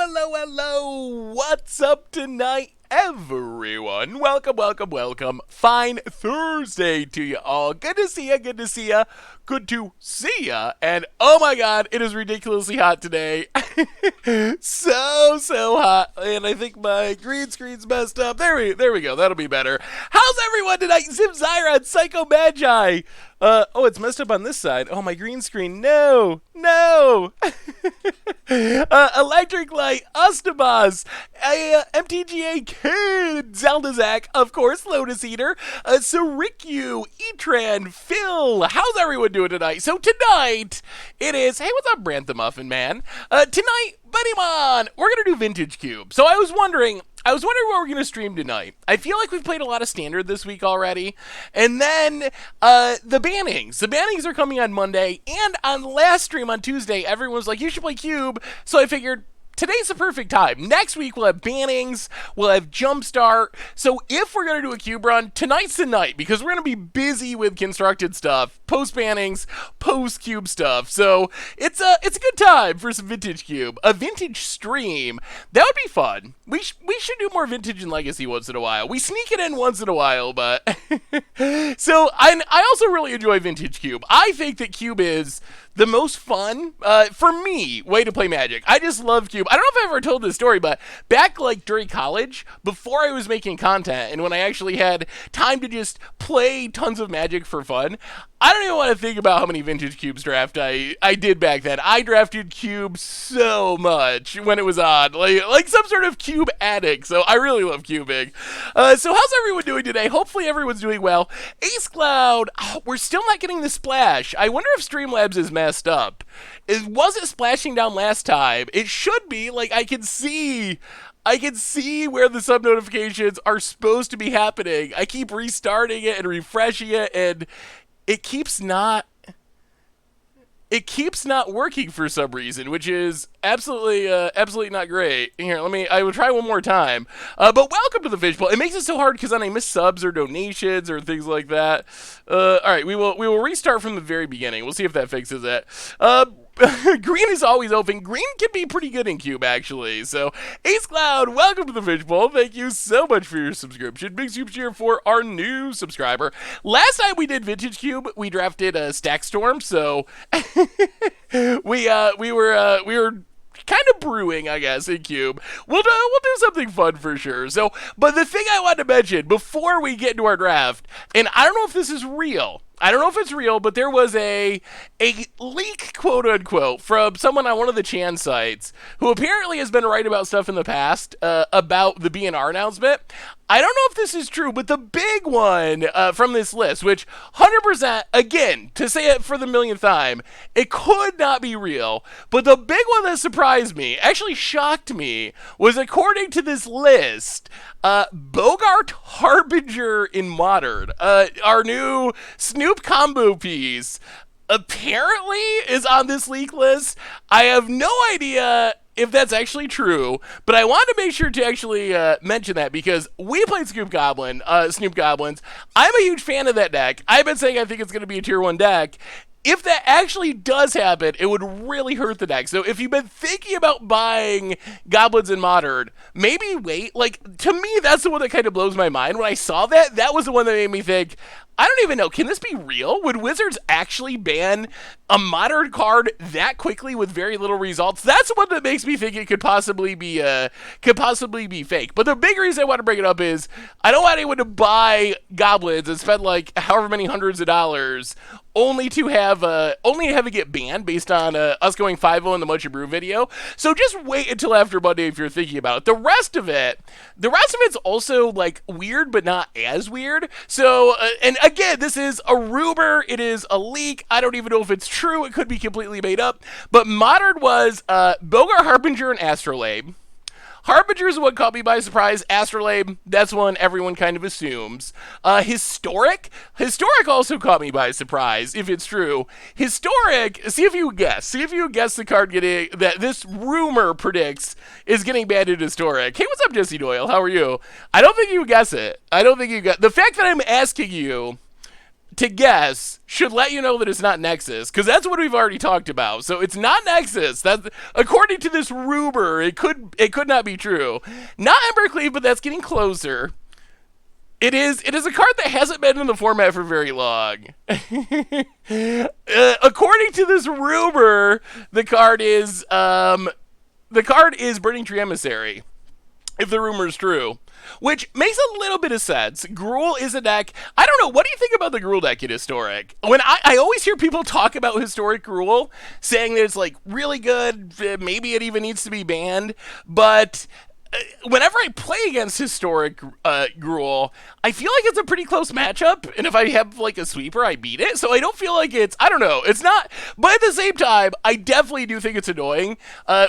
Hello. What's up tonight, everyone? Welcome. Fine Thursday to you all. Good to see ya. Good to see ya. And oh my god, it is ridiculously hot today. so hot. And I think my green screen's messed up. There we go. That'll be better. How's everyone tonight? Zim Zyron, Psycho Magi. It's messed up on this side. Oh, my green screen. No. Electric Light, Ustabas, MTGA Kid, Zelda Zach, of course, Lotus Eater, Sarikyu, Etran, Phil. How's everyone doing tonight? So tonight, it is, hey, what's up, Brantha Muffin Man? Tonight, Bunnymon, we're going to do Vintage Cube. So I was wondering what we're going to stream tonight. I feel like we've played a lot of Standard this week already. And then the bannings. The bannings are coming on Monday. And on last stream on Tuesday, everyone was like, you should play Cube. So I figured today's the perfect time. Next week, we'll have bannings. We'll have Jumpstart. So if we're going to do a Cube run, tonight's the night. Because we're going to be busy with constructed stuff. Post-bannings, post-Cube stuff. So it's a good time for some Vintage Cube. A Vintage stream. That would be fun. We should do more Vintage and Legacy once in a while. We sneak it in once in a while, but... So, I also really enjoy Vintage Cube. I think that Cube is the most fun, for me, way to play Magic. I just love Cube. I don't know if I ever told this story, but back, during college, before I was making content, and when I actually had time to just play tons of Magic for fun, I don't even want to think about how many Vintage Cubes draft I did back then. I drafted Cube so much when it was on, like some sort of Cube addict, so I really love cubing. So how's everyone doing today? Hopefully everyone's doing well. Ace Cloud, we're still not getting the splash. I wonder if Streamlabs is messed up. Was it splashing down last time? It should be. I can see where the sub notifications are supposed to be happening. I keep restarting it and refreshing it, and it keeps not working for some reason, which is absolutely not great. Here, I will try one more time. But welcome to the Fishbowl. It makes it so hard because then I miss subs or donations or things like that. All right, we will restart from the very beginning. We'll see if that fixes it. Green is always open. Green can be pretty good in Cube, actually. So, Ace Cloud, welcome to the Fishbowl. Thank you so much for your subscription. Big super cheer for our new subscriber. Last time we did Vintage Cube, we drafted Stack Storm, so we were kind of brewing, I guess, in Cube. We'll do something fun for sure. So, but the thing I wanted to mention before we get into our draft, and I don't know if this is real. I don't know if it's real, but there was a leak, quote unquote, from someone on one of the Chan sites who apparently has been right about stuff in the past about the BNR announcement. I don't know if this is true, but the big one from this list, which 100%, again, to say it for the millionth time, it could not be real, but the big one that surprised me, actually shocked me, was according to this list, Bogart Harbinger in Modern, our new Snoop combo piece, apparently is on this leak list. I have no idea if that's actually true, but I wanted to make sure to actually mention that because we played Snoop Goblins. I'm a huge fan of that deck. I've been saying I think it's going to be a tier 1 deck. If that actually does happen, it would really hurt the deck. So if you've been thinking about buying Goblins in Modern, maybe wait. To me, that's the one that kind of blows my mind. When I saw that, that was the one that made me think, I don't even know, can this be real? Would Wizards actually ban a Modern card that quickly with very little results? That's the one that makes me think it could possibly be fake. But the big reason I want to bring it up is I don't want anyone to buy Goblins and spend however many hundreds of dollars only to have it get banned based on us going 5-0 in the Much Brew video. So just wait until after Monday if you're thinking about it. The rest of it's also weird, but not as weird. So, and again, this is a rumor. It is a leak. I don't even know if it's true. It could be completely made up. But Modern was Bogart, Harbinger, and Astrolabe. Harbinger is what caught me by surprise. Astrolabe, that's one everyone kind of assumes. Historic also caught me by surprise, if it's true. Historic, see if you guess the card that this rumor predicts is getting banned in Historic. Hey, what's up, Jesse Doyle? How are you? I don't think you guess it. The fact that I'm asking you to guess should let you know that it's not Nexus, because that's what we've already talked about. So it's not Nexus. That, according to this rumor, it could not be true. Not Embercleave, but that's getting closer. It is a card that hasn't been in the format for very long. According to this rumor, the card is Burning Tree Emissary, if the rumor is true. Which makes a little bit of sense. Gruul is a deck. I don't know. What do you think about the Gruul deck in Historic? When I always hear people talk about Historic Gruul, saying that it's like really good, maybe it even needs to be banned, but whenever I play against Historic Gruul, I feel like it's a pretty close matchup, and if I have like a sweeper, I beat it. So I don't feel like I don't know, it's not. But at the same time, I definitely do think it's annoying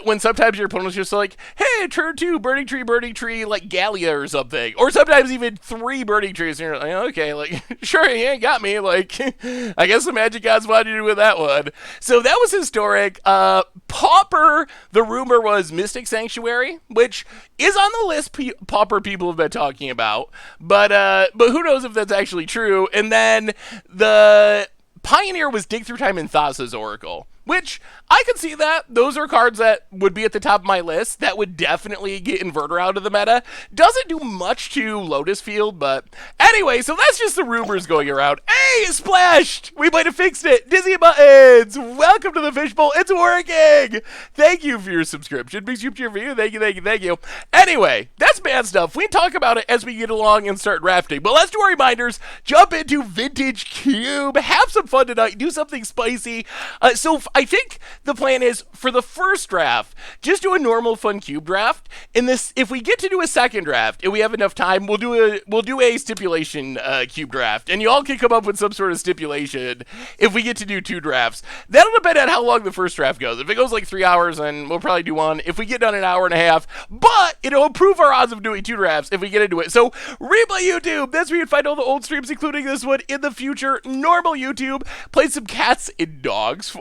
when sometimes your opponent's just like, hey, turn 2, burning tree, like Gallia or something, or sometimes even 3 burning trees, and you're like, okay, like sure, he ain't got me. Like, I guess the Magic Gods wanted you to with that one. So that was Historic. Pauper, the rumor was Mystic Sanctuary, which is on the list Pauper people have been talking about, but who knows if that's actually true. And then the Pioneer was Dig Through Time and Thassa's Oracle, which I could see that. Those are cards that would be at the top of my list. That would definitely get Inverter out of the meta. Doesn't do much to Lotus Field, but anyway, so that's just the rumors going around. Hey, it splashed! We might have fixed it. Dizzy Buttons! Welcome to the Fishbowl. It's working! Thank you for your subscription. Big soup to your video. Thank you. Anyway, that's bad stuff. We can talk about it as we get along and start drafting. But let's do our reminders. Jump into Vintage Cube. Have some fun tonight. Do something spicy. So I think the plan is, for the first draft, just do a normal fun cube draft. In this, if we get to do a second draft, if we have enough time, we'll do a stipulation cube draft, and you all can come up with some sort of stipulation if we get to do 2 drafts. That'll depend on how long the first draft goes. If it goes like 3 hours, then we'll probably do one. If we get done in an hour and a half, but it'll improve our odds of doing 2 drafts if we get into it. So replay YouTube. That's where you can find all the old streams, including this one in the future. Normal YouTube. Play some cats and dogs.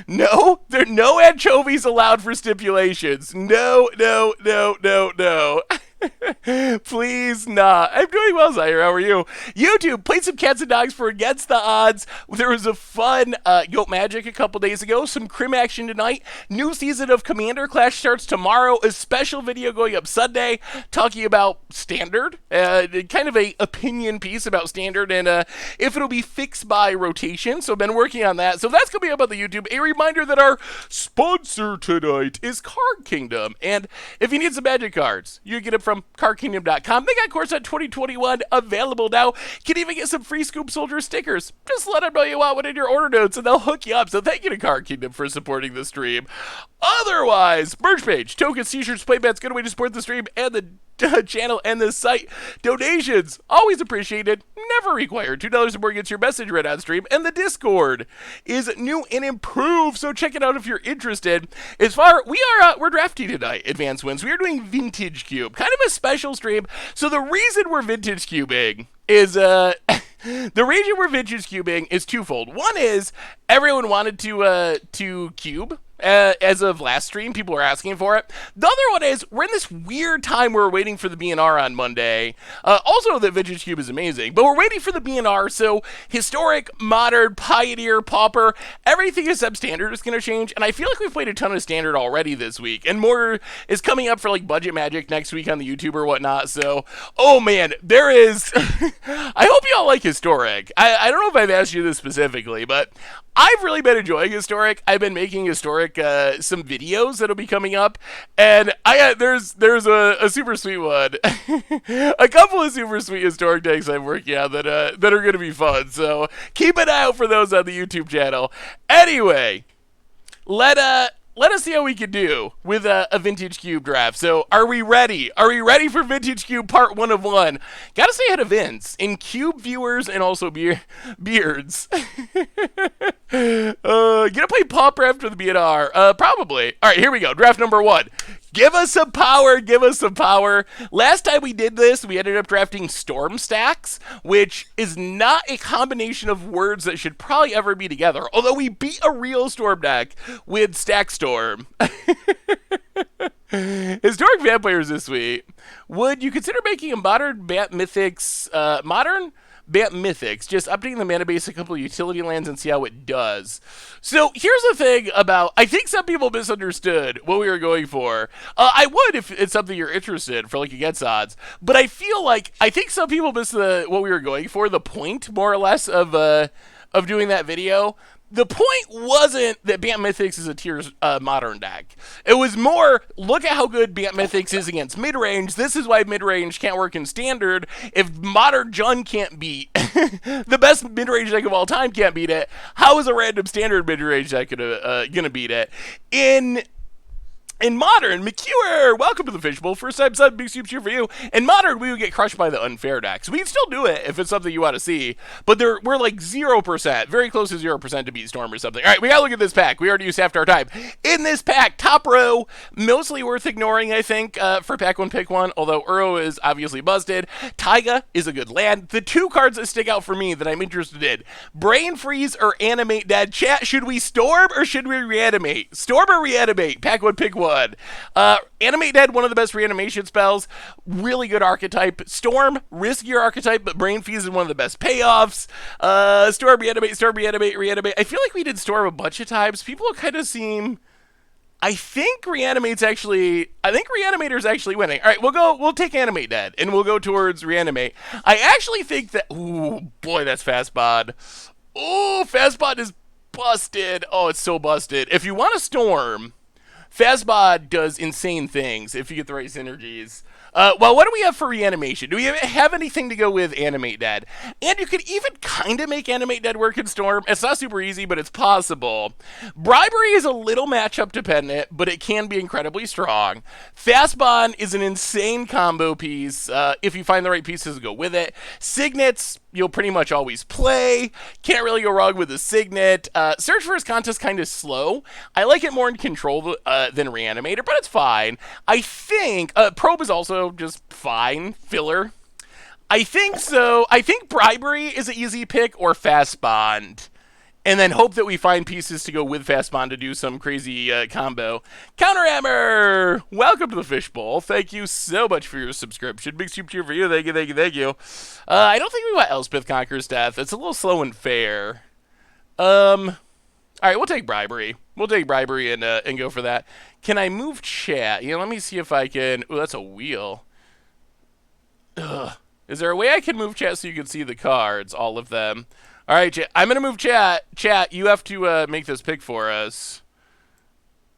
No, there are no anchovies allowed for stipulations. No. Please not. I'm doing well, Zaire. How are you? YouTube, played some cats and dogs for Against the Odds. There was a fun Goat Magic a couple days ago. Some Crim action tonight. New season of Commander Clash starts tomorrow. A special video going up Sunday talking about Standard. Kind of a opinion piece about Standard and if it'll be fixed by rotation. So I've been working on that. So that's going to be up on the YouTube. A reminder that our sponsor tonight is Card Kingdom. And if you need some Magic cards, you can get it from cardkingdom.com. They got Core Set 2021 available now. You can even get some free Scoop Soldier stickers. Just let them know you want one in your order notes and they'll hook you up. So thank you to Card Kingdom for supporting the stream. Otherwise, merch page, tokens, t-shirts, playbats, good way to support the stream and the channel and the site. Donations, always appreciated, never required. $2 or more gets your message read on stream. And the Discord is new and improved, so check it out if you're interested. We're drafting tonight, Advanced Wins. We are doing Vintage Cube, kind of a special stream. So the reason we're Vintage Cubing is the reason we're Vintage Cubing is twofold. One is everyone wanted to cube. As of last stream, people were asking for it. The other one is, we're in this weird time where we're waiting for the BNR on Monday. Also, the Vintage Cube is amazing, but we're waiting for the BNR, so Historic, Modern, Pioneer, Pauper, everything except Standard is going to change, and I feel like we've played a ton of Standard already this week, and more is coming up for, like, Budget Magic next week on the YouTube or whatnot, so, oh man, there is... I hope you all like Historic. I don't know if I've asked you this specifically, but I've really been enjoying Historic. I've been making Historic some videos that'll be coming up, and there's a super sweet one, a couple of super sweet Historic decks I'm working on that are going to be fun. So keep an eye out for those on the YouTube channel. Anyway, let us see how we can do with a Vintage Cube draft. So, are we ready? Are we ready for Vintage Cube Part 1 of 1? Gotta stay ahead of Vince in Cube viewers and also beards. Gonna play Pauper after the BNR? Probably. Alright, here we go. Draft number 1. Give us some power, give us some power. Last time we did this, we ended up drafting Storm Stacks, which is not a combination of words that should probably ever be together, although we beat a real Storm deck with Stack Storm. Historic Vampires this week. Would you consider making a modern Bat Mythics, modern Bant Mythics, just updating the mana base a couple of utility lands and see how it does. So here's the thing about, I think some people misunderstood what we were going for. I would if it's something you're interested in for like against odds, but I feel like, I think some people missed what we were going for, the point more or less of doing that video. The point wasn't that Bant Mythics is a tier modern deck. It was more, look at how good Bant Mythics is against mid-range. This is why mid-range can't work in standard. If modern Jun can't beat the best mid-range deck of all time can't beat it, how is a random standard mid-range deck gonna beat it? In Modern, McCure, welcome to the Fishbowl. First time sub, big soup cheer for you. In Modern, we would get crushed by the unfair decks. We can still do it if it's something you want to see, but we're like 0%, very close to 0% to beat Storm or something. All right, we gotta look at this pack. We already used half our time. In this pack, top row, mostly worth ignoring, I think, for pack one, pick one, although Uro is obviously busted. Taiga is a good land. The two cards that stick out for me that I'm interested in, Brain Freeze or Animate Dead. Chat, should we Storm or should we Reanimate? Storm or Reanimate? Pack one, pick one. Animate Dead, one of the best reanimation spells. Really good archetype. Storm, riskier archetype, but Brain Freeze is one of the best payoffs. Storm, Reanimate, Reanimate. I feel like we did Storm a bunch of times. People kind of seem... I think Reanimator's actually winning. All right, we'll take Animate Dead, and we'll go towards Reanimate. I actually think that... Ooh, boy, that's Fastbod. Ooh, Fastbod is busted. Oh, it's so busted. If you want a Storm... Fastbod does insane things if you get the right synergies. Well, what do we have for reanimation? Do we have anything to go with Animate Dead? And you could even kind of make Animate Dead work in Storm. It's not super easy, but it's possible. Bribery is a little matchup dependent, but it can be incredibly strong. Fastbond is an insane combo piece if you find the right pieces to go with it. Signets, you'll pretty much always play. Can't really go wrong with a Signet. Search for His Contest kind of slow. I like it more in control than Reanimator, but it's fine. I think Probe is also just fine. Filler. I think so. I think Bribery is an easy pick, or Fastbond. And then hope that we find pieces to go with Fastbond to do some crazy combo. Counterhammer! Welcome to the Fishbowl. Thank you so much for your subscription. Big soup cheer for you. Thank you, thank you, thank you. I don't think we want Elspeth Conquers Death. It's a little slow and fair. Alright, we'll take Bribery. We'll take Bribery and go for that. Can I move chat? Yeah, let me see if I can... Ooh, that's a wheel. Ugh. Is there a way I can move chat so you can see the cards, all of them? All right, chat. I'm going to move chat. Chat, you have to make this pick for us.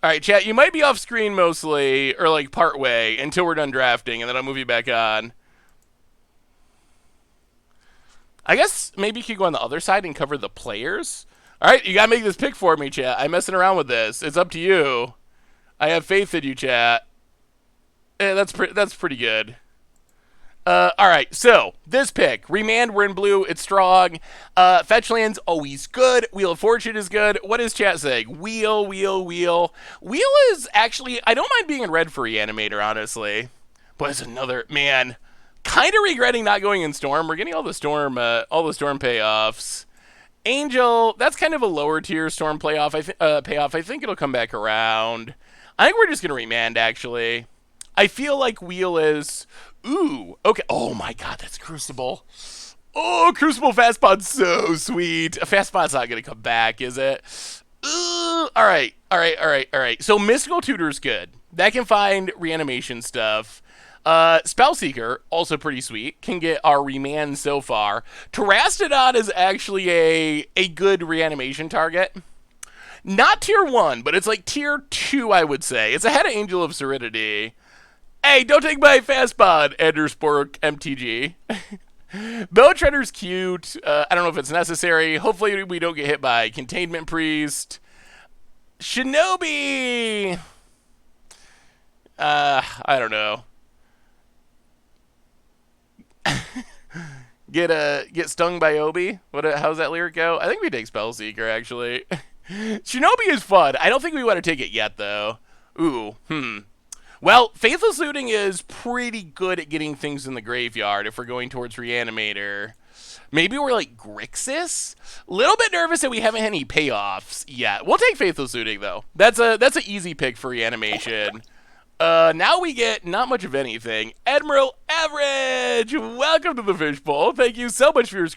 All right, chat, you might be off screen mostly, or like part way, until we're done drafting, and then I'll move you back on. I guess maybe you could go on the other side and cover the players. All right, you got to make this pick for me, chat. I'm messing around with this. It's up to you. I have faith in you, chat. That's pretty good. Alright, so, this pick. Remand, we're in blue, it's strong. Fetch lands, always good. Wheel of Fortune is good. What is chat saying? Wheel, wheel, wheel. Wheel is actually, I don't mind being in red for Reanimator, honestly. But it's another, man, kind of regretting not going in Storm. We're getting all the Storm payoffs. Angel, that's kind of a lower tier Storm payoff. I think it'll come back around. I think we're just going to remand, actually. I feel like Wheel is... Ooh, okay. Oh my god, that's Crucible. Oh, Crucible Fastbod's so sweet. Fastbod's not going to come back, is it? Ooh, all right. So Mystical Tutor's good. That can find reanimation stuff. Spellseeker, also pretty sweet. Can get our remand so far. Terastodon is actually a good reanimation target. Not tier 1, but it's like tier 2, I would say. It's ahead of Angel of Serenity. Hey, don't take my Fastbod, Andersborg MTG. Bell Treader's cute. I don't know if it's necessary. Hopefully we don't get hit by Containment Priest. Shinobi! I don't know. Get stung by Obi? How's that lyric go? I think we take Spellseeker, actually. Shinobi is fun. I don't think we want to take it yet, though. Ooh, Well, Faithless Looting is pretty good at getting things in the graveyard if we're going towards Reanimator. Maybe we're like Grixis? A little bit nervous that we haven't had any payoffs yet. We'll take Faithless Looting, though. That's an easy pick for Reanimation. Now we get not much of anything. Admiral Average, welcome to the Fishbowl. Thank you so much for your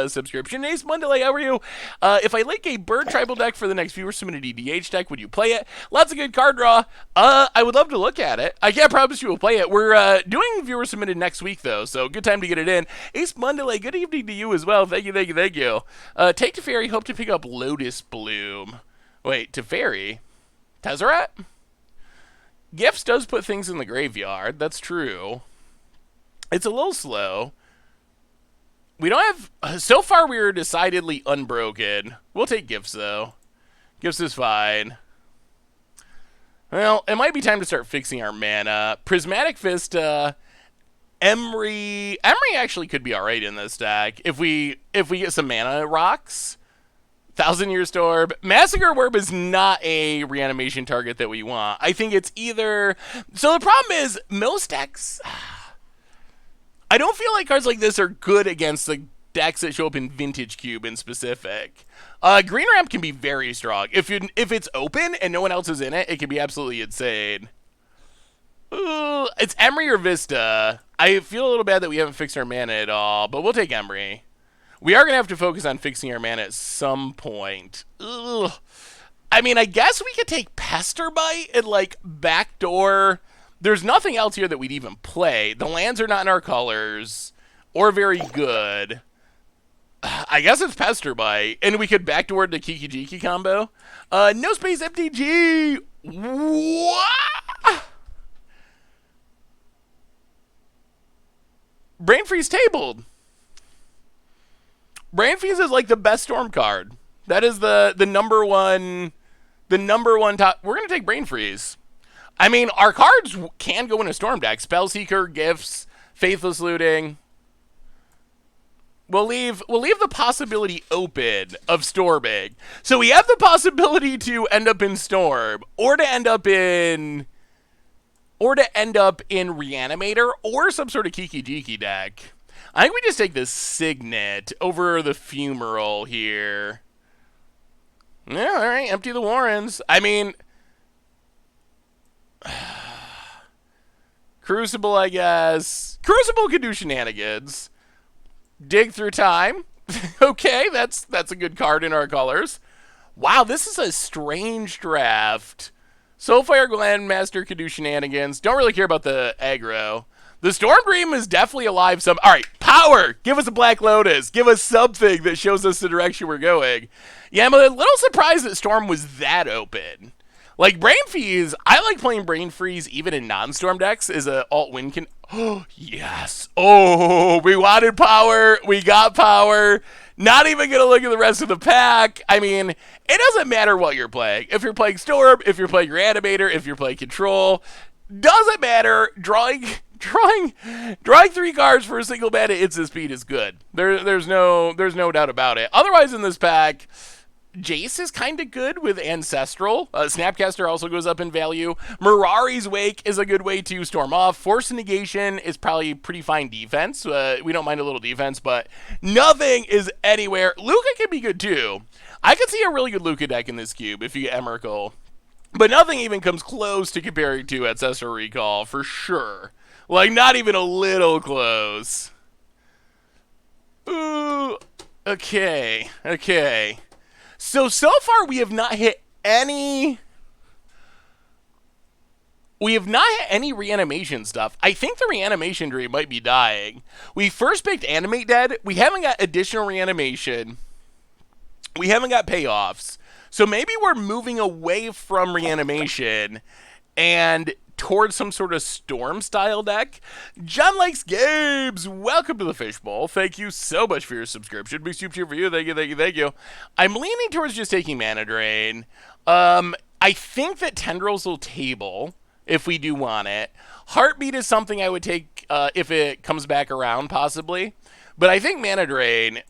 subscription. Ace Mondelay, how are you? If I link a bird tribal deck for the next viewer submitted EDH deck, would you play it? Lots of good card draw. I would love to look at it. I can't promise you will play it. We're doing viewer submitted next week though, so good time to get it in. Ace Mondelay, good evening to you as well. Thank you, thank you, thank you. Take Teferi, hope to pick up Lotus Bloom. Wait, Teferi? Tezzeret? Gifts does put things in the graveyard. That's true. It's a little slow. We don't have... So far, we are decidedly unbroken. We'll take Gifts, though. Gifts is fine. Well, it might be time to start fixing our mana. Prismatic Vista... Emery actually could be alright in this deck. If we get some mana rocks... 1,000-Year Storm. Massacre Worm is not a reanimation target that we want. I think it's either... So the problem is, most decks... I don't feel like cards like this are good against the decks that show up in Vintage Cube in specific. Green Ramp can be very strong. If it's open and no one else is in it, it can be absolutely insane. Ooh, it's Emery or Vista. I feel a little bad that we haven't fixed our mana at all, but we'll take Emery. We are going to have to focus on fixing our mana at some point. Ugh. I mean, I guess we could take Pesterbite and, like, backdoor. There's nothing else here that we'd even play. The lands are not in our colors or very good. I guess it's Pesterbite. And we could backdoor the Kiki Jiki combo. No space MTG. What? Brain Freeze tabled. Brain Freeze is like the best Storm card. That is the number one top. We're gonna take Brain Freeze. I mean, our cards can go in a Storm deck. Spellseeker, Gifts, Faithless Looting. We'll leave the possibility open of storming. So we have the possibility to end up in Storm, or to end up in Reanimator, or some sort of Kiki Jiki deck. I think we just take the Signet over the Fumarole here. Yeah, all right, empty the Warrens. I mean, Crucible, I guess. Crucible can do shenanigans. Dig Through Time. Okay, that's a good card in our colors. Wow, this is a strange draft. Soulfire Grandmaster can do shenanigans. Don't really care about the aggro. The Storm Dream is definitely alive some... Alright, power! Give us a Black Lotus. Give us something that shows us the direction we're going. Yeah, I'm a little surprised that Storm was that open. Like, Brain Freeze, I like playing Brain Freeze even in non-Storm decks as a alt-win can... Oh, yes. Oh, we wanted power. We got power. Not even going to look at the rest of the pack. I mean, it doesn't matter what you're playing. If you're playing Storm, if you're playing Reanimator, if you're playing Control, doesn't matter. Drawing 3 cards for a single mana instant speed is good. There's no doubt about it. Otherwise, in this pack, Jace is kind of good with Ancestral. Snapcaster also goes up in value. Mirari's Wake is a good way to storm off. Force Negation is probably pretty fine defense. We don't mind a little defense, but nothing is anywhere. Luca can be good too. I could see a really good Luca deck in this cube if you get Emrakul. But nothing even comes close to comparing to Ancestral Recall, for sure. Like, not even a little close. Ooh. Okay. So far we have not hit any... reanimation stuff. I think the reanimation dream might be dying. We first picked Animate Dead. We haven't got additional reanimation. We haven't got payoffs. So maybe we're moving away from reanimation and towards some sort of Storm-style deck. John Likes Games, welcome to the Fishbowl. Thank you so much for your subscription. Big soup cheer for you. Thank you. I'm leaning towards just taking Mana Drain. I think that Tendrils will table if we do want it. Heartbeat is something I would take if it comes back around, possibly. But I think Mana Drain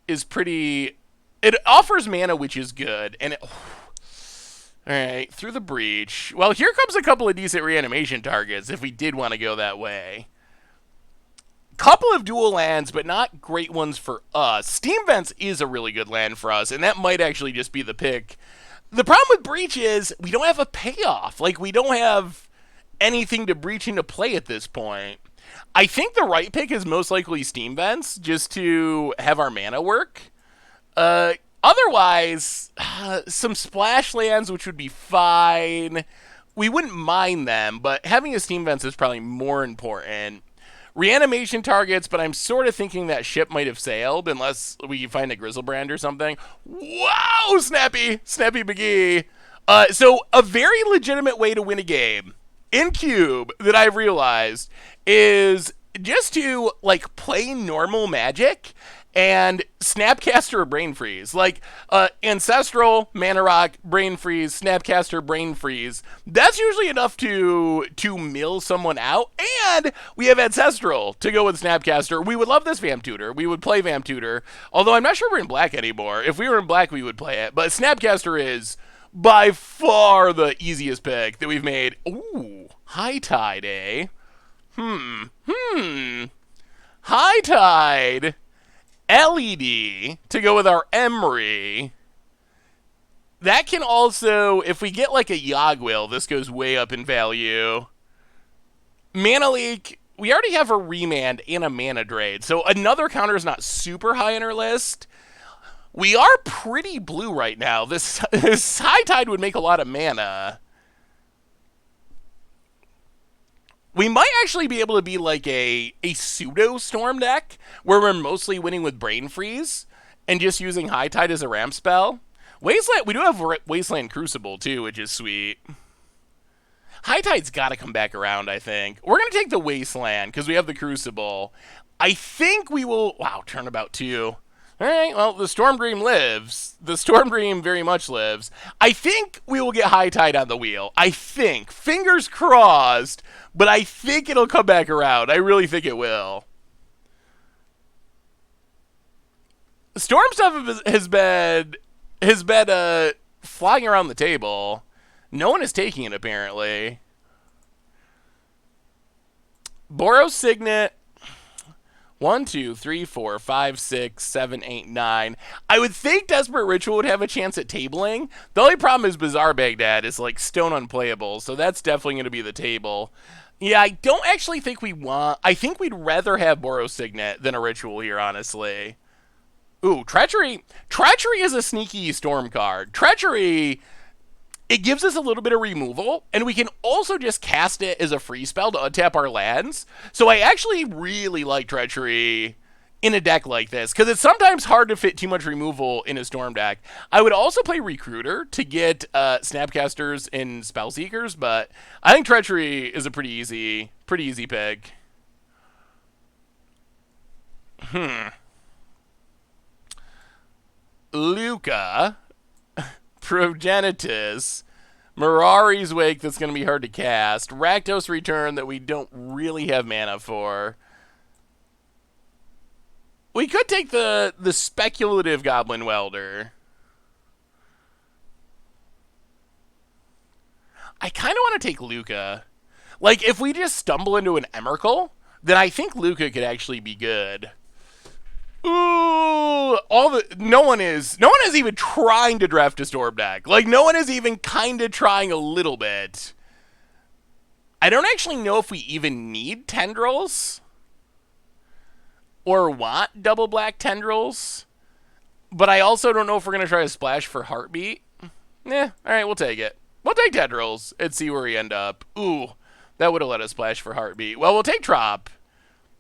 is pretty... It offers mana, which is good. And Alright, Through the Breach. Well, here comes a couple of decent reanimation targets if we did want to go that way. Couple of dual lands, but not great ones for us. Steam Vents is a really good land for us, and that might actually just be the pick. The problem with Breach is we don't have a payoff. Like, we don't have anything to breach into play at this point. I think the right pick is most likely Steam Vents, just to have our mana work. Uh, Otherwise, some splash lands, which would be fine. We wouldn't mind them, but having a Steam Vents is probably more important. Reanimation targets, but I'm sort of thinking that ship might have sailed unless we find a Grizzlebrand or something. Wow, Snappy McGee. So a very legitimate way to win a game in Cube that I've realized is just to like play normal Magic and Snapcaster or Brain Freeze. Like Ancestral, Mana Rock, Brain Freeze, Snapcaster, Brain Freeze. That's usually enough to mill someone out. And we have Ancestral to go with Snapcaster. We would love this Vamp Tutor. We would play Vamp Tutor. Although I'm not sure we're in black anymore. If we were in black, we would play it. But Snapcaster is by far the easiest pick that we've made. Ooh, High Tide, eh? High Tide. LED to go with our Emery. That can also, if we get like a Yogwill, this goes way up in value. Mana Leak, we already have a Remand and a Mana Drain, so another counter is not super high on our list. We are pretty blue right now. This High Tide would make a lot of mana. We might actually be able to be like a pseudo Storm deck where we're mostly winning with Brain Freeze and just using High Tide as a ramp spell. Wasteland, we do have Wasteland Crucible too, which is sweet. High Tide's got to come back around, I think. We're going to take the Wasteland because we have the Crucible. I think we will... Wow, turnabout 2. All right, well, the Storm Dream lives. The Storm Dream very much lives. I think we will get High Tide on the wheel. I think. Fingers crossed, but I think it'll come back around. I really think it will. Storm stuff has been flying around the table. No one is taking it, apparently. Boros Signet. 1, 2, 3, 4, 5, 6, 7, 8, 9. I would think Desperate Ritual would have a chance at tabling. The only problem is Bizarre Baghdad is like stone unplayable, so that's definitely going to be the table. Yeah, I don't actually think we want... I think we'd rather have Boros Signet than a Ritual here, honestly. Ooh, Treachery. Treachery is a sneaky Storm card. Treachery... It gives us a little bit of removal, and we can also just cast it as a free spell to untap our lands. So I actually really like Treachery in a deck like this, because it's sometimes hard to fit too much removal in a Storm deck. I would also play Recruiter to get Snapcasters and Spellseekers, but I think Treachery is a pretty easy pick. Luca... Progenitus, Mirari's Wake that's going to be hard to cast, Rakdos Return that we don't really have mana for. We could take the speculative Goblin Welder. I kind of want to take Luca. Like, if we just stumble into an Emrakul, then I think Luca could actually be good. Ooh, no one is even trying to draft a Storm deck. Like, no one is even kind of trying a little bit. I don't actually know if we even need Tendrils or want double black Tendrils, but I also don't know if we're going to try to splash for Heartbeat. All right, we'll take it. We'll take Tendrils and see where we end up. Ooh, that would have let us splash for Heartbeat. Well, we'll take Trop.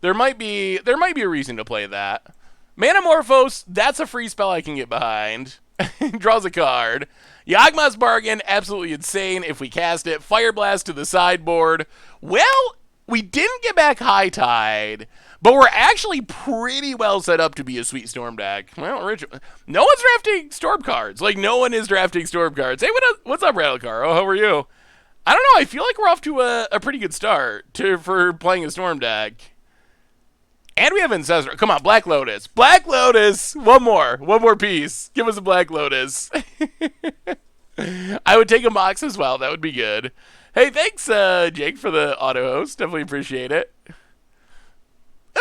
There might be a reason to play that. Manamorphose, that's a free spell I can get behind. Draws a card. Yawgmoth's Bargain, absolutely insane if we cast it. Fire Blast to the sideboard. Well, we didn't get back High Tide, but we're actually pretty well set up to be a sweet Storm deck. Well, no one's drafting Storm cards. Like, no one is drafting Storm cards. Hey, what's up, Rattlecar? Oh, how are you? I don't know. I feel like we're off to a pretty good start for playing a Storm deck. And we have Ancestral. Come on, Black Lotus. Black Lotus! One more piece. Give us a Black Lotus. I would take a Mox as well. That would be good. Hey, thanks, Jake, for the auto host. Definitely appreciate it.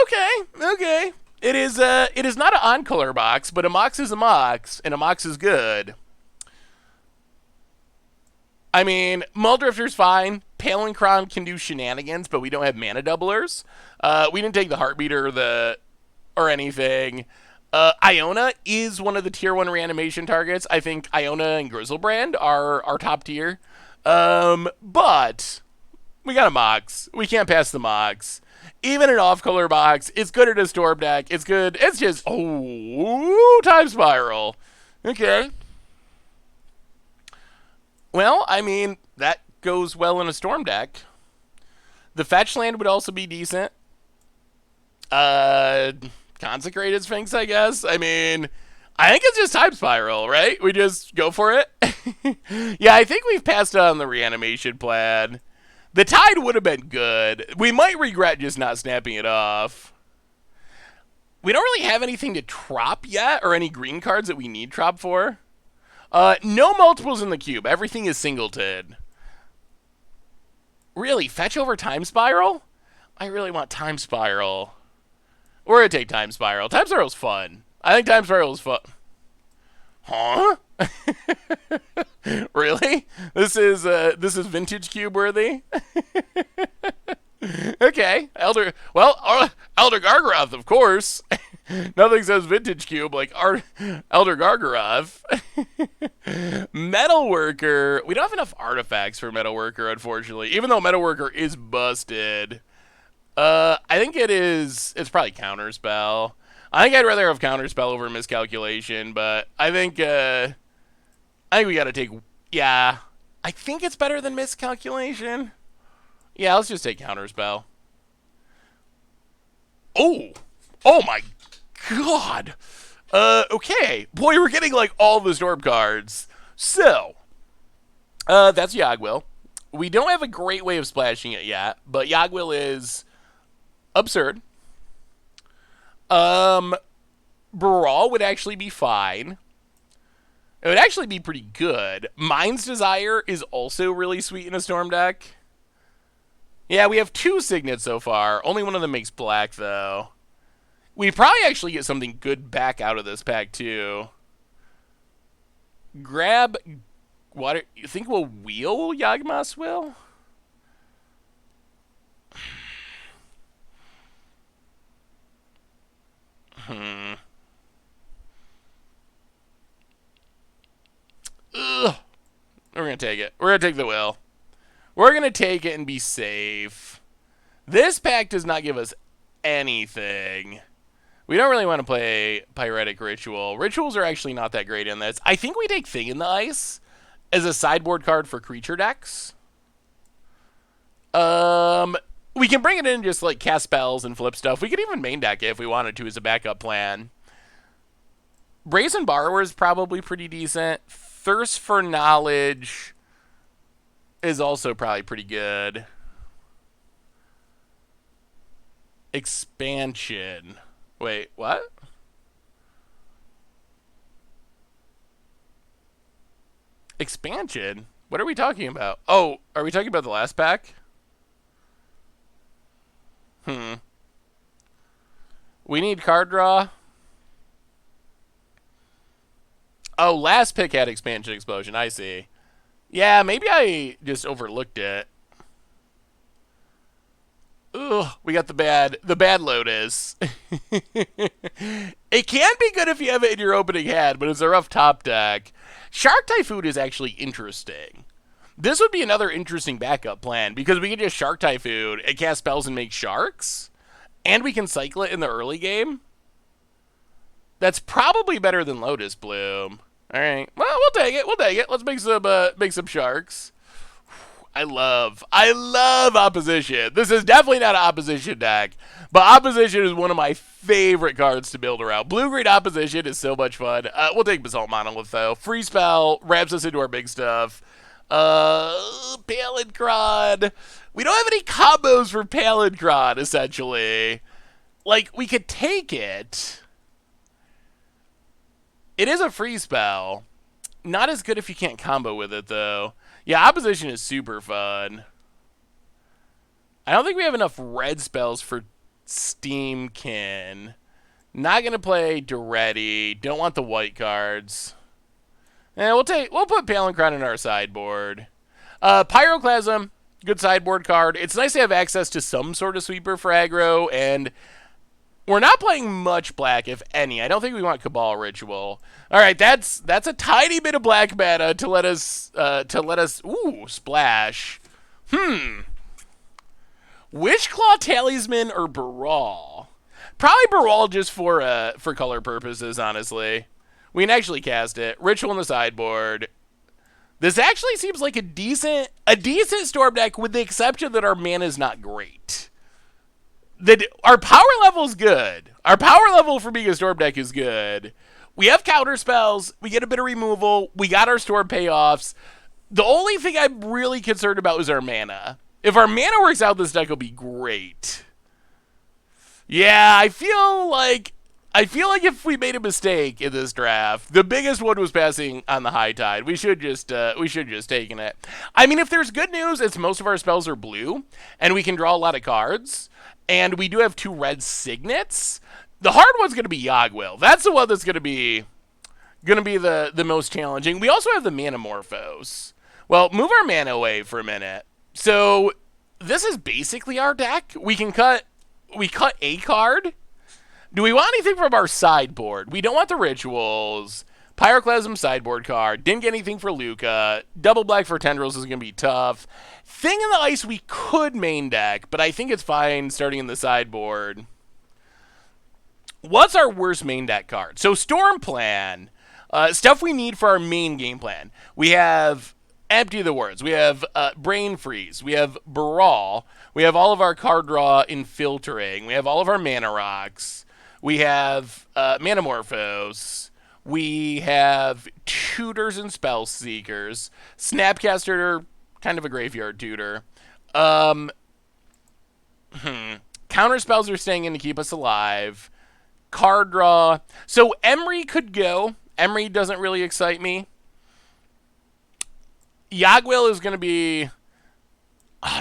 Okay. It is not an on-color box, but a Mox is a Mox, and a Mox is good. I mean, Muldrifter's fine. Palenkron can do shenanigans, but we don't have mana doublers. We didn't take the Heartbeater or anything. Iona is one of the tier 1 reanimation targets. I think Iona and Grizzlebrand are top tier. But we got a Mox. We can't pass the Mox. Even an off-color box, it's good at a Storm deck. It's good. It's just, Time Spiral. Okay. Well, I mean, that goes well in a Storm deck. The fetch land would also be decent. Consecrated Sphinx, I guess. I mean, I think it's just Time Spiral, right? We just go for it. Yeah, I think we've passed on the reanimation plan. The Tide would have been good. We might regret just not snapping it off. We don't really have anything to trop yet, or any green cards that we need trop for. No multiples in the cube. Everything is singleton. Really? Fetch over Time Spiral? I really want Time Spiral. We're going to take Time Spiral. Time Spiral's fun. I think Time Spiral is fun. Huh? Really? This is vintage cube worthy? Okay. Elder Gargaroth, of course. Nothing says vintage cube like Elder Gargaroth. Metalworker. We don't have enough artifacts for Metalworker, unfortunately. Even though Metalworker is busted. I think it's probably Counterspell. I think I'd rather have Counterspell over Miscalculation, but I think we gotta take, yeah. I think it's better than Miscalculation. Yeah, let's just take Counterspell. Oh my god. Okay. Boy, we're getting like all the Storm cards. So, that's Yagwil. We don't have a great way of splashing it yet, but Yagwil is absurd. Brawl would actually be fine. It would actually be pretty good. Mind's Desire is also really sweet in a Storm deck. Yeah, we have 2 Signets so far. Only one of them makes black, though. We probably actually get something good back out of this pack, too. Grab water. You think we'll wheel Yawgmoth's Will? Ugh. We're going to take it. We're going to take the Will. We're going to take it and be safe. This pack does not give us anything. We don't really want to play Pyretic Ritual. Rituals are actually not that great in this. I think we take Thing in the Ice as a sideboard card for creature decks. We can bring it in and just like cast spells and flip stuff. We could even main deck it if we wanted to as a backup plan. Brazen Borrower is probably pretty decent. Thirst for Knowledge is also probably pretty good. Expansion. Wait, what? Expansion? What are we talking about? Oh, are we talking about the last pack? We need card draw. Oh, last pick had Expansion Explosion. I see. Yeah, maybe I just overlooked it. Ugh, we got the bad Lotus. It can be good if you have it in your opening hand, but it's a rough top deck. Shark Typhoon is actually interesting. This would be another interesting backup plan, because we can just Shark Typhoon and cast spells and make sharks, and we can cycle it in the early game. That's probably better than Lotus Bloom. All right, well, we'll take it. We'll take it. Let's make some sharks. I love Opposition. This is definitely not an Opposition deck, but Opposition is one of my favorite cards to build around. Blue-green Opposition is so much fun. We'll take Basalt Monolith, though. Free spell, wraps us into our big stuff. Palenkron. We don't have any combos for Palenkron, essentially. Like, we could take it. It is a free spell. Not as good if you can't combo with it, though. Yeah, Opposition is super fun. I don't think we have enough red spells for Steamkin. Not going to play Duretti. Don't want the white cards. We'll put Palenkron in our sideboard. Pyroclasm, Good sideboard card. It's nice to have access to some sort of sweeper for aggro, and we're not playing much black, if any. I don't think we want Cabal Ritual. All right, that's a tiny bit of black mana to let us ooh, splash. Witchclaw Talisman or Baral? Probably Baral just for color purposes, honestly. We can actually cast it. Ritual in the sideboard. This actually seems like a decent Storm deck, with the exception that our mana is not great. Our power level is good. Our power level for being a Storm deck is good. We have counter spells. We get a bit of removal. We got our Storm payoffs. The only thing I'm really concerned about is our mana. If our mana works out, this deck will be great. Yeah, I feel like if we made a mistake in this draft, the biggest one was passing on the high tide. We should just taken it. I mean, if there's good news, it's most of our spells are blue, and we can draw a lot of cards, and we do have 2 red signets. The hard one's going to be Yogwill. That's the one that's going to be the most challenging. We also have the Manamorphose. Well, move our mana away for a minute. So this is basically our deck. We cut a card. Do we want anything from our sideboard? We don't want the rituals. Pyroclasm sideboard card. Didn't get anything for Luca. Double black for Tendrils is going to be tough. Thing in the Ice we could main deck, but I think it's fine starting in the sideboard. What's our worst main deck card? So Storm Plan. Stuff we need for our main game plan. We have Empty the Words. We have Brain Freeze. We have Baral. We have all of our card draw in Filtering. We have all of our Mana Rocks. We have Manamorphose. We have Tutors and Spell Seekers. Snapcaster, kind of a graveyard tutor. Counter spells are staying in to keep us alive. Card draw. So Emery could go. Emery doesn't really excite me. Yogwill is going to be...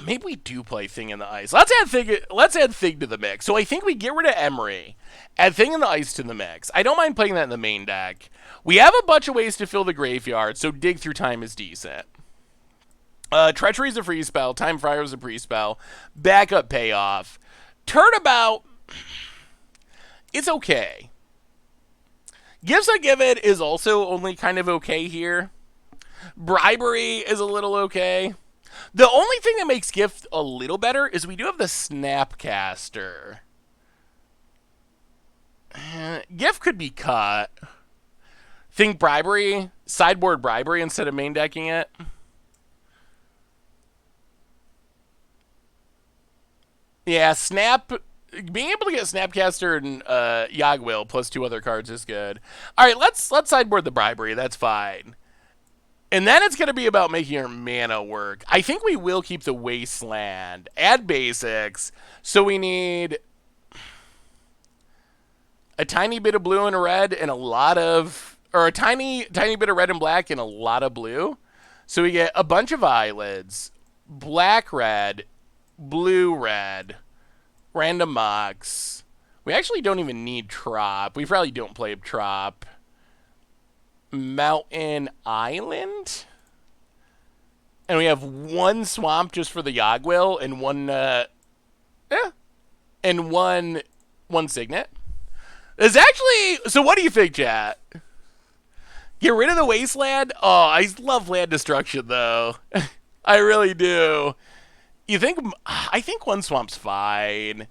maybe we do play Thing in the Ice. Let's add Thing to the mix. So I think we get rid of Emery. Add Thing in the Ice to the mix. I don't mind playing that in the main deck. We have a bunch of ways to fill the graveyard, so Dig Through Time is decent. Treachery is a free spell. Time Friar is a pre-spell. Backup Payoff. Turnabout, it's okay. Gifts I Give It is also only kind of okay here. Bribery is a little okay. The only thing that makes Gift a little better is we do have the Snapcaster. Gift could be cut. Think Bribery, sideboard Bribery instead of main decking it. Yeah, being able to get Snapcaster and Yogwill plus 2 other cards is good. All right, let's sideboard the Bribery. That's fine. And then it's going to be about making our mana work. I think we will keep the Wasteland. Add basics. So we need a tiny bit of blue and a red and a lot of... Or a tiny bit of red and black and a lot of blue. So we get a bunch of eyelids. Black-red. Blue-red. Random Mox. We actually don't even need Trop. We probably don't play Trop. Mountain Island, and we have 1 swamp just for the Yogwill and one signet. It's actually, so what do you think, chat? Get rid of the Wasteland? Oh, I love land destruction though. I really do. I think 1 swamp's fine.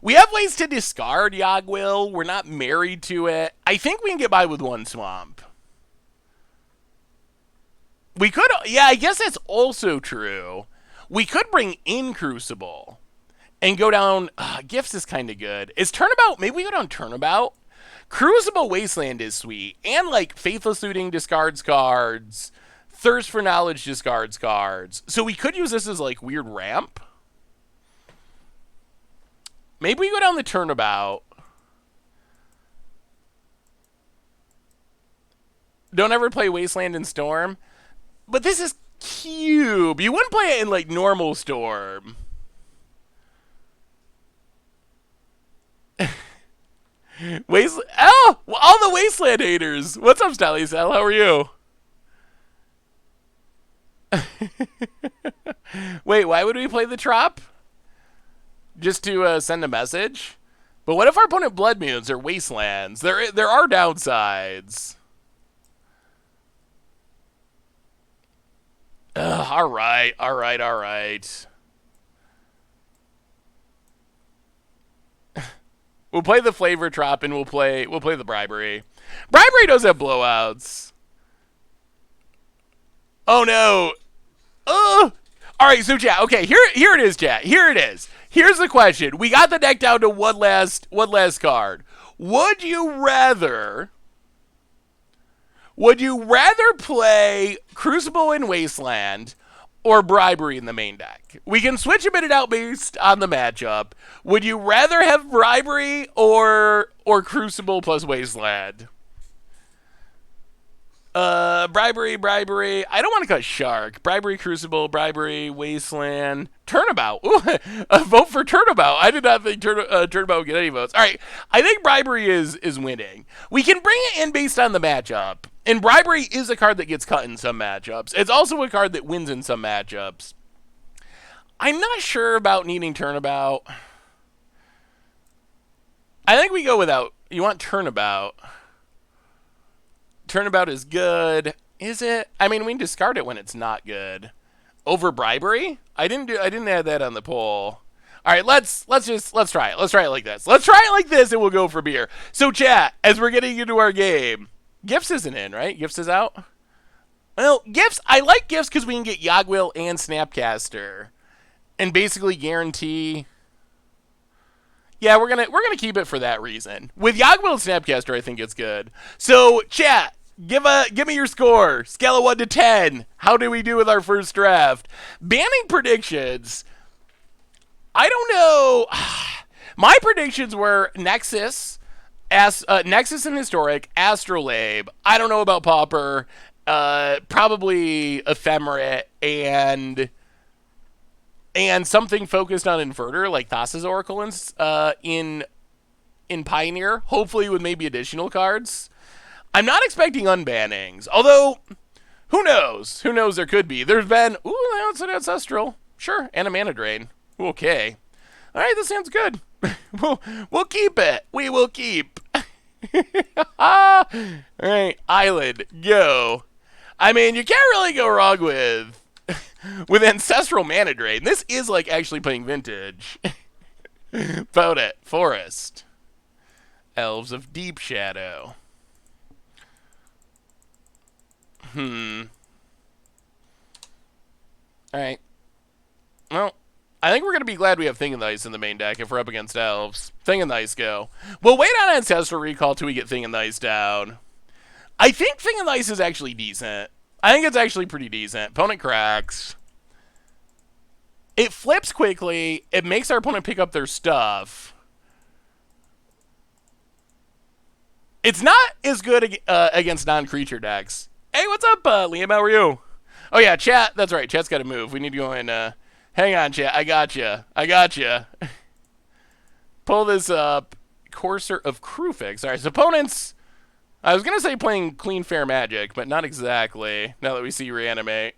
We have ways to discard Yogwill. We're not married to it. I think we can get by with 1 swamp. We could, yeah, I guess that's also true. We could bring in Crucible and go down, Gifts is kind of good. Is Turnabout, maybe we go down Turnabout? Crucible Wasteland is sweet. And like Faithless Looting discards cards. Thirst for Knowledge discards cards. So we could use this as like weird ramp. Maybe we go down the Turnabout. Don't ever play Wasteland and Storm. But this is Cube. You wouldn't play it in, like, normal Storm. Oh! All the Wasteland haters. What's up, Stally Sal? How are you? Wait, why would we play the Trop? Just to send a message? But what if our opponent Blood Moons or Wastelands? There are downsides. Ugh, all right, all right, all right. We'll play the Flavor Trop and we'll play the Bribery. Bribery does have blowouts. Oh no. Ugh. All right, so chat. Okay, here it is, chat. Here it is. Here's the question. We got the deck down to one last card. Would you rather play Crucible in Wasteland or Bribery in the main deck? We can switch a minute out based on the matchup. Would you rather have Bribery or Crucible plus Wasteland? Bribery. I don't want to cut Shark. Bribery, Crucible, Bribery, Wasteland, Turnabout. Ooh, a vote for Turnabout. I did not think Turnabout would get any votes. All right, I think Bribery is winning. We can bring it in based on the matchup. And Bribery is a card that gets cut in some matchups. It's also a card that wins in some matchups. I'm not sure about needing Turnabout. I think we go without. You want Turnabout. Turnabout is good. Is it? I mean, we can discard it when it's not good. Over Bribery? I didn't add that on the poll. All right, let's try it. Let's try it like this. Let's try it like this, and we'll go for beer. So, chat, as we're getting into our game, Gifts isn't in, right? Gifts is out. Well, Gifts. I like Gifts because we can get Yogwill and Snapcaster, and basically guarantee. Yeah, we're gonna keep it for that reason. With Yogwill and Snapcaster, I think it's good. So, chat. Give me your score. Scale of 1 to 10. How do we do with our first draft? Banning predictions. I don't know. My predictions were Nexus, Nexus and Historic, Astrolabe. I don't know about Pauper. Probably Ephemerate and something focused on Inverter like Thassa's Oracle in Pioneer. Hopefully with maybe additional cards. I'm not expecting unbannings, although, who knows? Who knows, there could be. There's been, that's an Ancestral. Sure, and a Mana Drain. Okay. All right, this sounds good. We'll keep it. We will keep. All right, Island, go. I mean, you can't really go wrong with Ancestral Mana Drain. This is like actually playing Vintage. Vote it. Forest. Elves of Deep Shadow. Alright. Well, I think we're going to be glad we have Thing and Ice in the main deck if we're up against Elves. Thing and Ice go. We'll wait on Ancestral Recall till we get Thing and Ice down. I think Thing and Ice is actually decent. I think it's actually pretty decent. Opponent cracks. It flips quickly. It makes our opponent pick up their stuff. It's not as good against non-creature decks. Hey, what's up, Liam? How are you? Oh, yeah, chat. That's right. Chat's got to move. We need to go in. Hang on, chat. I got you. Pull this up. Courser of Crufix. All right, so opponents. I was going to say playing Clean Fair Magic, but not exactly, now that we see Reanimate.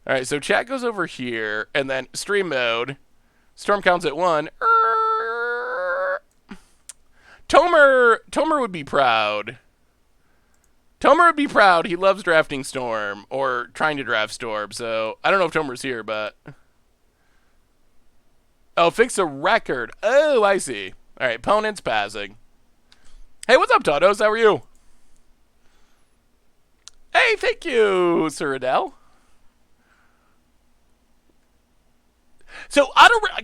All right, so chat goes over here, and then stream mode. Storm counts at 1. Tomer would be proud. Tomer would be proud. He loves drafting Storm, or trying to draft Storm, so I don't know if Tomer's here, but... Oh, fix a record. Oh, I see. All right, opponent's passing. Hey, what's up, Todos? How are you? Hey, thank you, Sir Adele. So,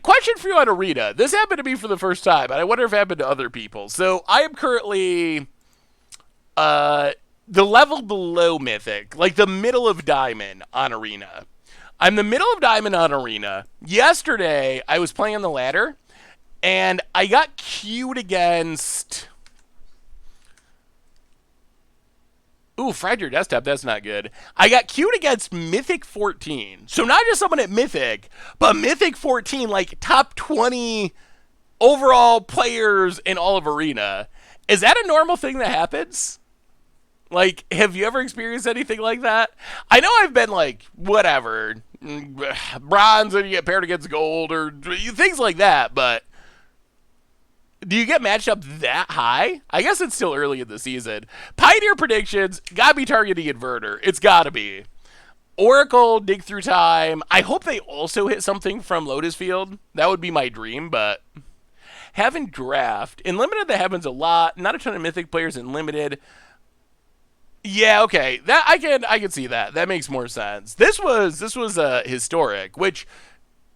question for you on Arena. This happened to me for the first time, and I wonder if it happened to other people. So, I am currently the level below Mythic, like the middle of Diamond on Arena. I'm the middle of Diamond on Arena. Yesterday, I was playing on the ladder, and I got queued against... Ooh, fried your desktop. That's not good. I got queued against Mythic 14. So not just someone at Mythic, but Mythic 14, like top 20 overall players in all of Arena. Is that a normal thing that happens? Like, have you ever experienced anything like that? I know I've been like, whatever, bronze and you get paired against gold or things like that, but do you get matched up that high? I guess it's still early in the season. Pioneer predictions, gotta be targeting inverter. It's gotta be. Oracle, dig through time. I hope they also hit something from Lotus Field. That would be my dream, but having draft. In limited that happens a lot. Not a ton of mythic players in limited. Yeah, okay. That I can see that. That makes more sense. This was historic, which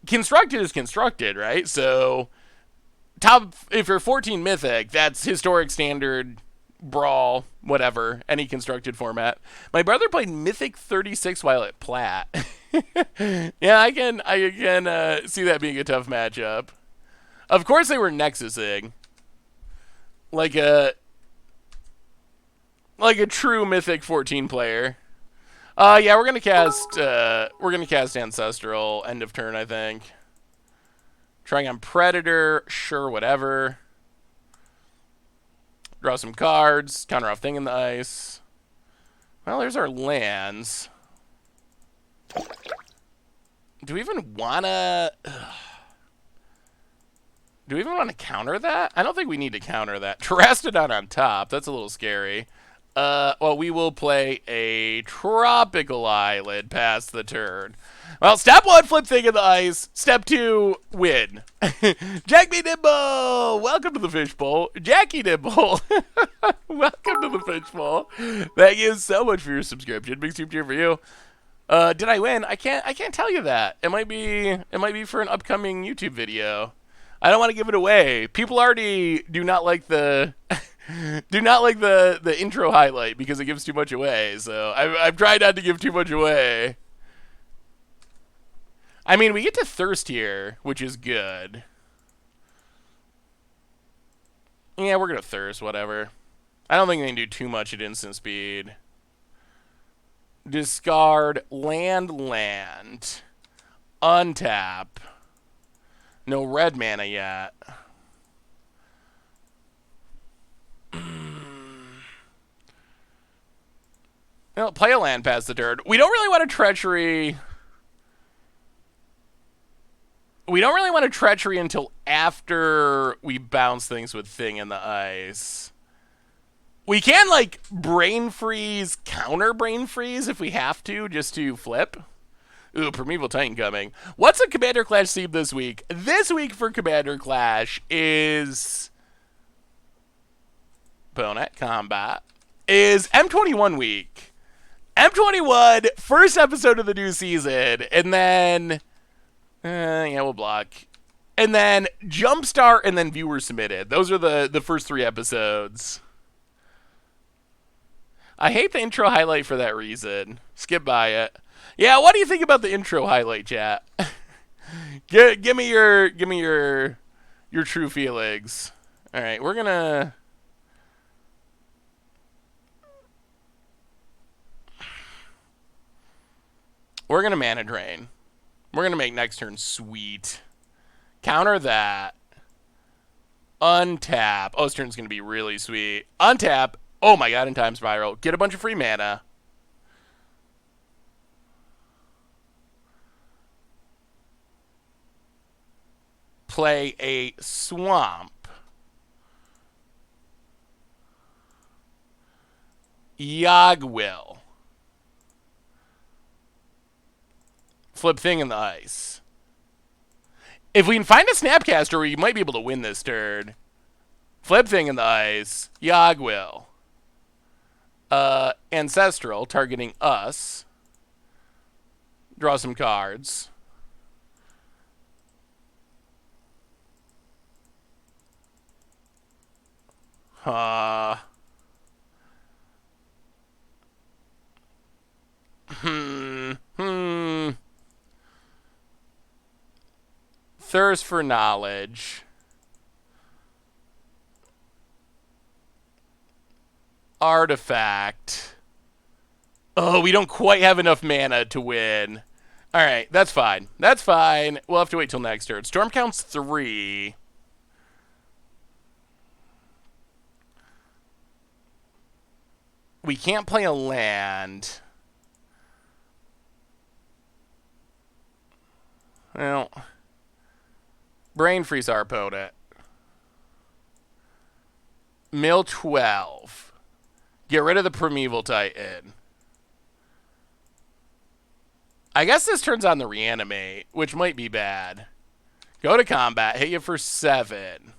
constructed is constructed, right? So top if you're 14 mythic, that's historic standard brawl, whatever, any constructed format. My brother played Mythic 36 while at Plat. Yeah, I can see that being a tough matchup. Of course they were Nexusing. Like a true Mythic 14 player. Yeah, we're gonna cast Ancestral end of turn, I think. Trying on Predator, sure, whatever. Draw some cards, counter off Thing in the Ice. Well, there's our lands. Do we even wanna Do we even want to counter that? I don't think we need to counter that. Terastodon on top. That's a little scary. Well, we will play a Tropical Island past the turn. Well, step 1, flip Thing in the Ice. Step 2, win. Jack B. Nimble! Welcome to the Fishbowl. Jackie Nimble! Welcome to the Fishbowl. Thank you so much for your subscription. Big soup cheer for you. Did I win? I can't tell you that. It might be for an upcoming YouTube video. I don't want to give it away. People already do not like the the intro highlight because it gives too much away. So I've tried not to give too much away. I mean, we get to Thirst here, which is good. Yeah, we're gonna Thirst, whatever. I don't think they can do too much at instant speed. Discard land. Untap. No red mana yet. Well, play a land past the turn. We don't really want a Treachery. We don't really want a Treachery until after we bounce things with Thing in the Ice. We can, like, Brain Freeze, counter Brain Freeze if we have to, just to flip. Ooh, Primeval Titan coming. What's a Commander Clash theme this week? This week for Commander Clash is Opponent Combat. Is M21 week. M21, first episode of the new season. And then, yeah, we'll block. And then Jumpstart and then Viewer Submitted. Those are the first 3 episodes. I hate the intro highlight for that reason. Skip by it. Yeah, what do you think about the intro highlight, chat? give me your true feelings. All right, we're gonna mana drain. We're gonna make next turn sweet. Counter that. Untap. Oh, this turn's gonna be really sweet. Untap. Oh my god, in Time Spiral. Get a bunch of free mana. Play a Swamp. Yogwill. Flip Thing in the Ice. If we can find a Snapcaster, we might be able to win this turn. Flip Thing in the Ice. Yogwill. Ancestral, targeting us. Draw some cards. Thirst for knowledge. Artifact. Oh, we don't quite have enough mana to win. All right, that's fine. That's fine. We'll have to wait till next turn. Storm counts 3. We can't play a land. Well, brain freeze our opponent. Mill 12. Get rid of the Primeval Titan. I guess this turns on the reanimate, which might be bad. Go to combat. Hit you for 7.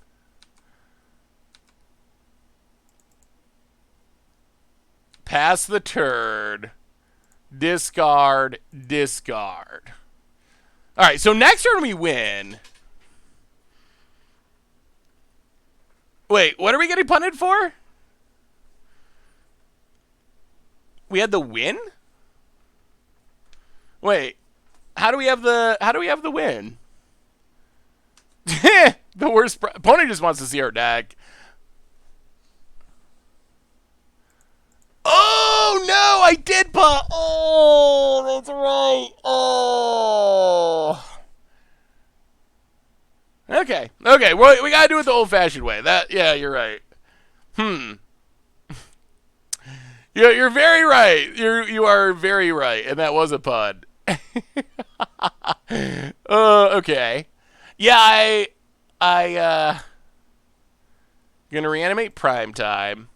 Pass the turd. Discard. Discard. All right, so next turn we win. Wait, what are we getting punted for? We had the win? Wait, how do we have the win? The worst opponent just wants to see our deck. Oh no, I did punt. Oh, that's right. Oh. Okay. Well, we gotta do it the old-fashioned way. Yeah, you're right. You're very right. You are very right, and that was a pun. Okay. Yeah, gonna reanimate prime time.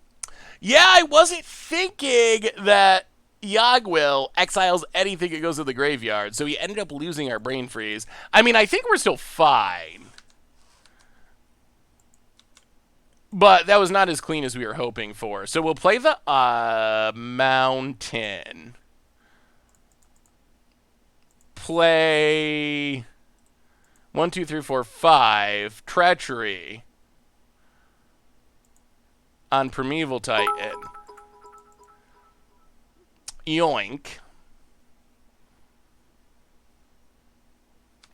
Yeah, I wasn't thinking that Yagwil exiles anything that goes to the graveyard, so he ended up losing our brain freeze. I mean, I think we're still fine. But that was not as clean as we were hoping for. So we'll play the mountain. Play 1, 2, 3, 4, 5. Treachery. On Primeval Titan. Yoink.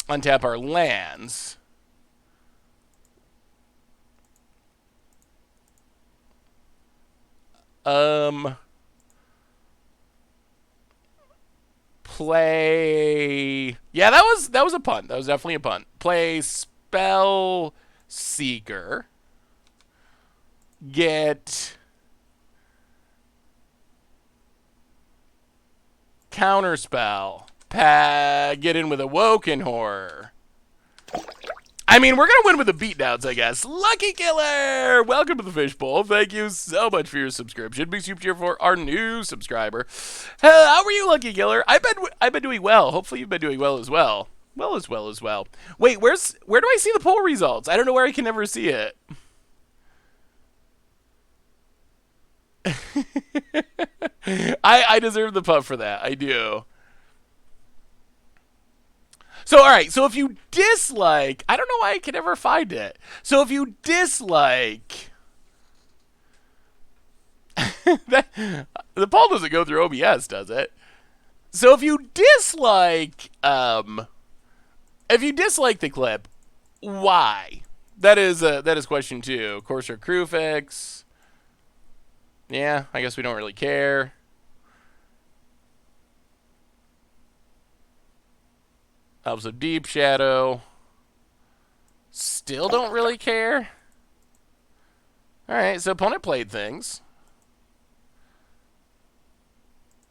Untap our lands. Play. Yeah, that was a punt. That was definitely a punt. Play Spell Seeker. Get Counterspell. Get in with Awoken Horror. I mean, we're going to win with the beatdowns, I guess. Lucky Killer! Welcome to the Fishbowl. Thank you so much for your subscription. Big super cheer for our new subscriber. How are you, Lucky Killer? I've been doing well. Hopefully you've been doing well as well. Well. Wait, where do I see the poll results? I don't know where I can never see it. I deserve the puff for that. I do. So, all right. So, if you dislike, I don't know why I can never find it. So, if you dislike, the poll doesn't go through OBS, does it? So, if you dislike the clip, why? That is question 2. Corsair Crew Fix. Yeah, I guess we don't really care. Elves of Deep Shadow. Still don't really care. Alright, so opponent played things.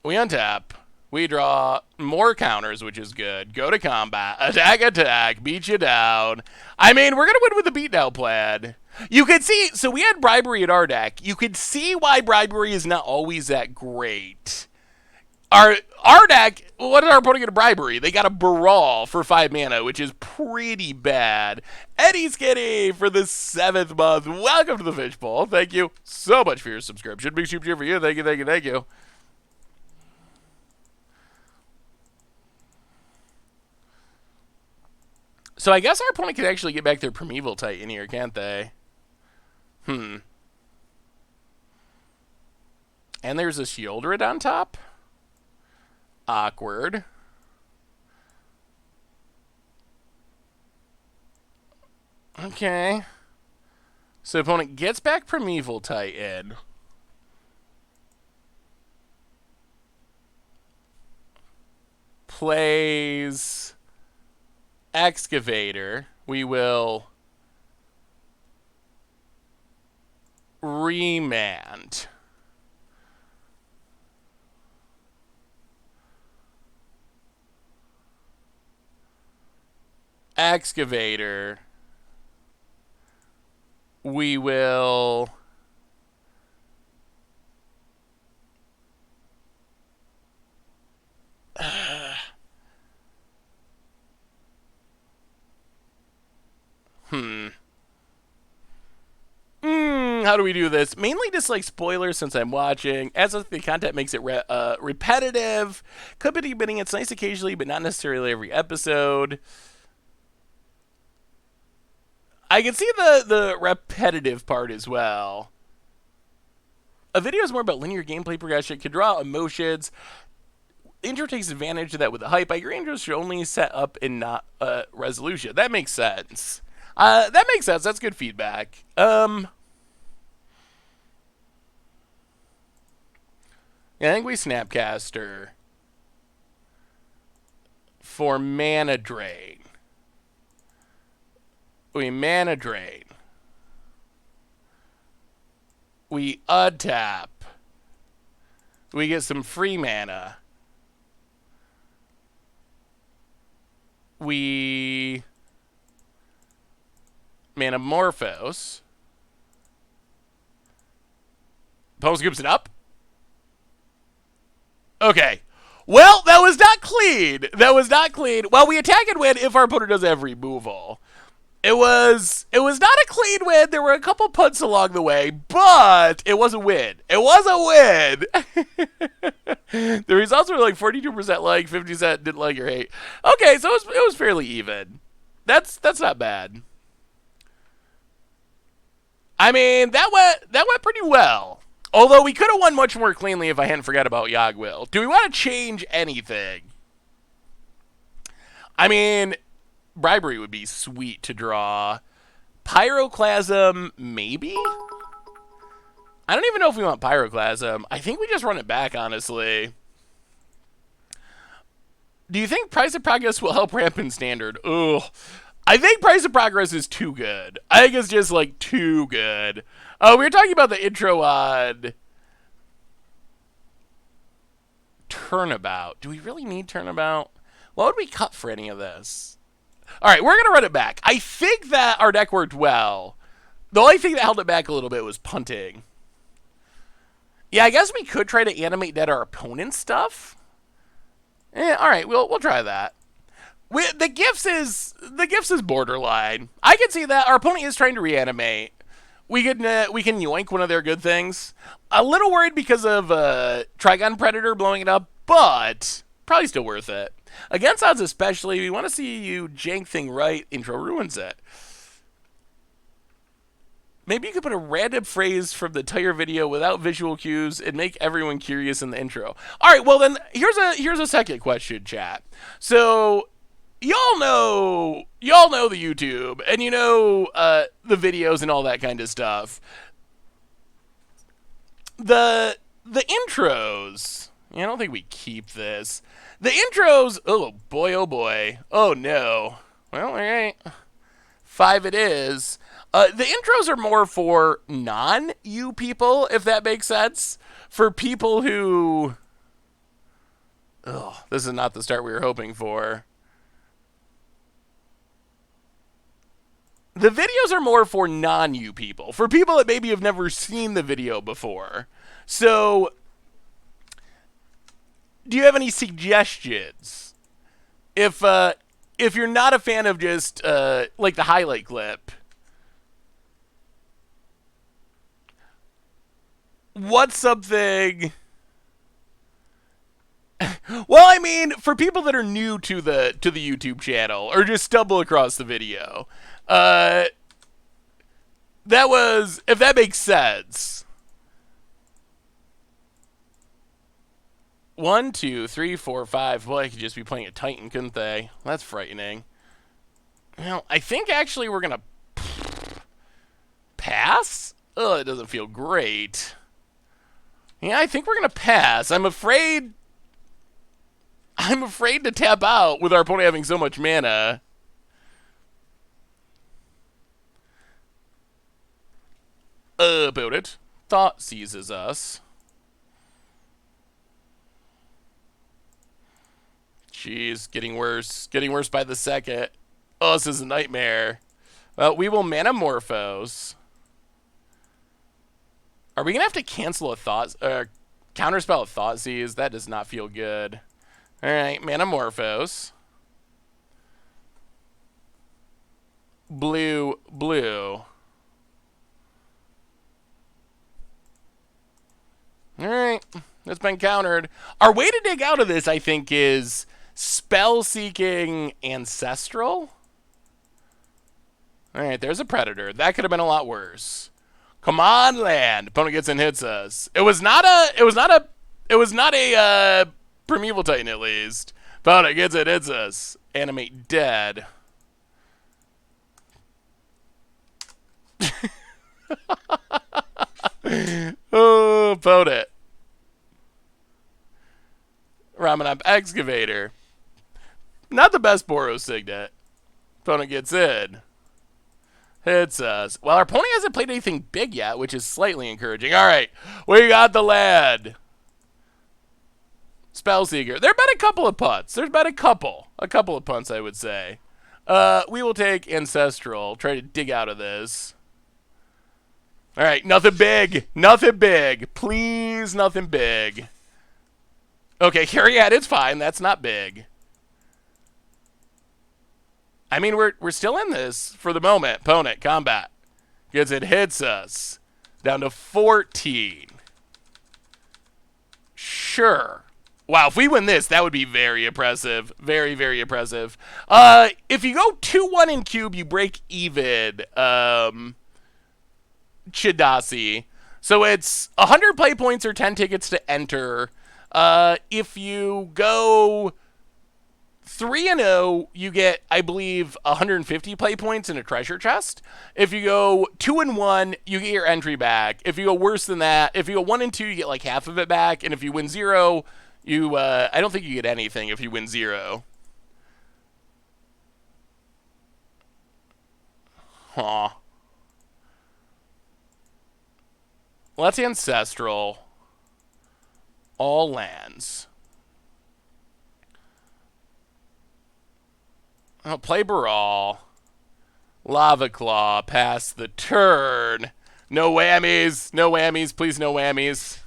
We untap. We draw more counters, which is good. Go to combat. Attack. Beat you down. I mean, we're going to win with the beatdown plan. You could see, so we had Bribery at our deck. You could see why Bribery is not always that great. Our deck, what is our opponent get a Bribery? They got a Brawl for 5 mana, which is pretty bad. Eddie Skinny for the 7th month. Welcome to the Fishbowl. Thank you so much for your subscription. Big super cheer for you. Thank you. So I guess our opponent can actually get back their Primeval Titan here, can't they? And there's a Sheoldred on top. Awkward. Okay. So opponent gets back Primeval Titan. Plays Excavator. We will remand. Excavator. We will... How do we do this? Mainly just like spoilers since I'm watching. As the content makes it repetitive. Could be admitting it's nice occasionally, but not necessarily every episode. I can see the repetitive part as well. A video is more about linear gameplay progression, can draw emotions. Intro takes advantage of that with the hype. Your intros should only set up in not resolution. That makes sense. That makes sense. That's good feedback. Yeah, I think we Snapcaster for mana drain. We mana drain. We untap. We get some free mana. We Manamorphose. Opponent scoops it up. Okay. Well, that was not clean. That was not clean. Well, we attack and win if our opponent does have removal. It was not a clean win. There were a couple punts along the way, but it was a win. It was a win. The results were like 42% like, 50% didn't like or hate. Okay, so it was fairly even. That's not bad. I mean, that went pretty well. Although we could have won much more cleanly if I hadn't forgot about Yogwill. Do we want to change anything? I mean, Bribery would be sweet to draw. Pyroclasm, maybe? I don't even know if we want Pyroclasm. I think we just run it back, honestly. Do you think Price of Progress will help ramp in Standard? Ugh. I think Price of Progress is too good. I think it's just, like, too good. Oh, we were talking about the intro on Turnabout. Do we really need Turnabout? What would we cut for any of this? All right, we're going to run it back. I think that our deck worked well. The only thing that held it back a little bit was punting. Yeah, I guess we could try to animate that our opponent's stuff. All right, we'll try that. The gifts is borderline. I can see that our opponent is trying to reanimate. We can yoink one of their good things. A little worried because of Trigon Predator blowing it up, but probably still worth it. Against odds especially, we want to see you jank thing right. Intro ruins it. Maybe you could put a random phrase from the entire video without visual cues and make everyone curious in the intro. All right, well then here's a second question, chat. So y'all know the YouTube and you know the videos and all that kind of stuff. The intros. I don't think we keep this. The intros. Oh boy. Oh no. Well, all right. 5 it is. The intros are more for non-you people, if that makes sense. For people who... Oh, this is not the start we were hoping for. The videos are more for non-you people. For people that maybe have never seen the video before. So, do you have any suggestions? If you're not a fan of just, like the highlight clip... What's something... Well, I mean, for people that are new to the YouTube channel or just stumble across the video, that was, if that makes sense. 1, 2, 3, 4, 5. Well, I could just be playing a Titan, couldn't they? That's frightening. Well, I think actually we're gonna pass. Oh, it doesn't feel great. Yeah, I think we're going to pass. I'm afraid to tap out with our opponent having so much mana. About it. Thought seizes us. Jeez, getting worse. Getting worse by the second. Oh, this is a nightmare. Well, we will Manamorphose. Are we going to have to cancel a thought, counterspell a Thoughtseize? That does not feel good. All right, Manamorphose. Blue, blue. All right, it's been countered. Our way to dig out of this, I think, is Spell-Seeking Ancestral. All right, there's a Predator. That could have been a lot worse. Come on, land. Opponent gets and hits us. It was not a Primeval Titan, at least. Opponent gets and hits us. Animate dead. Oh, opponent. Ramanop Excavator. Not the best Boros Signet. Opponent gets in. Hits us. Well, our opponent hasn't played anything big yet, which is slightly encouraging. All right, we got the lad. Spellseeker. There have been a couple of punts. There's been a couple of punts, I would say. We will take Ancestral. Try to dig out of this. All right, nothing big. Nothing big. Please, nothing big. Okay, Carryat, it's fine. That's not big. I mean, we're still in this for the moment. Opponent, combat. Gets it, hits us. Down to 14. Sure. Wow, if we win this, that would be very impressive. Very, very impressive. If you go 2-1 in cube, you break even. Chidasi. So it's 100 play points or 10 tickets to enter. If you go 3-0, you get, I believe, 150 play points in a treasure chest. If you go 2-1, you get your entry back. If you go worse than that, if you go 1-2, you get like half of it back. And if you win 0, you I don't think you get anything if you win 0. Huh. Well, that's Ancestral. All lands. Oh, play Baral. Lava Claw. Pass the turn. No whammies. No whammies. Please, no whammies.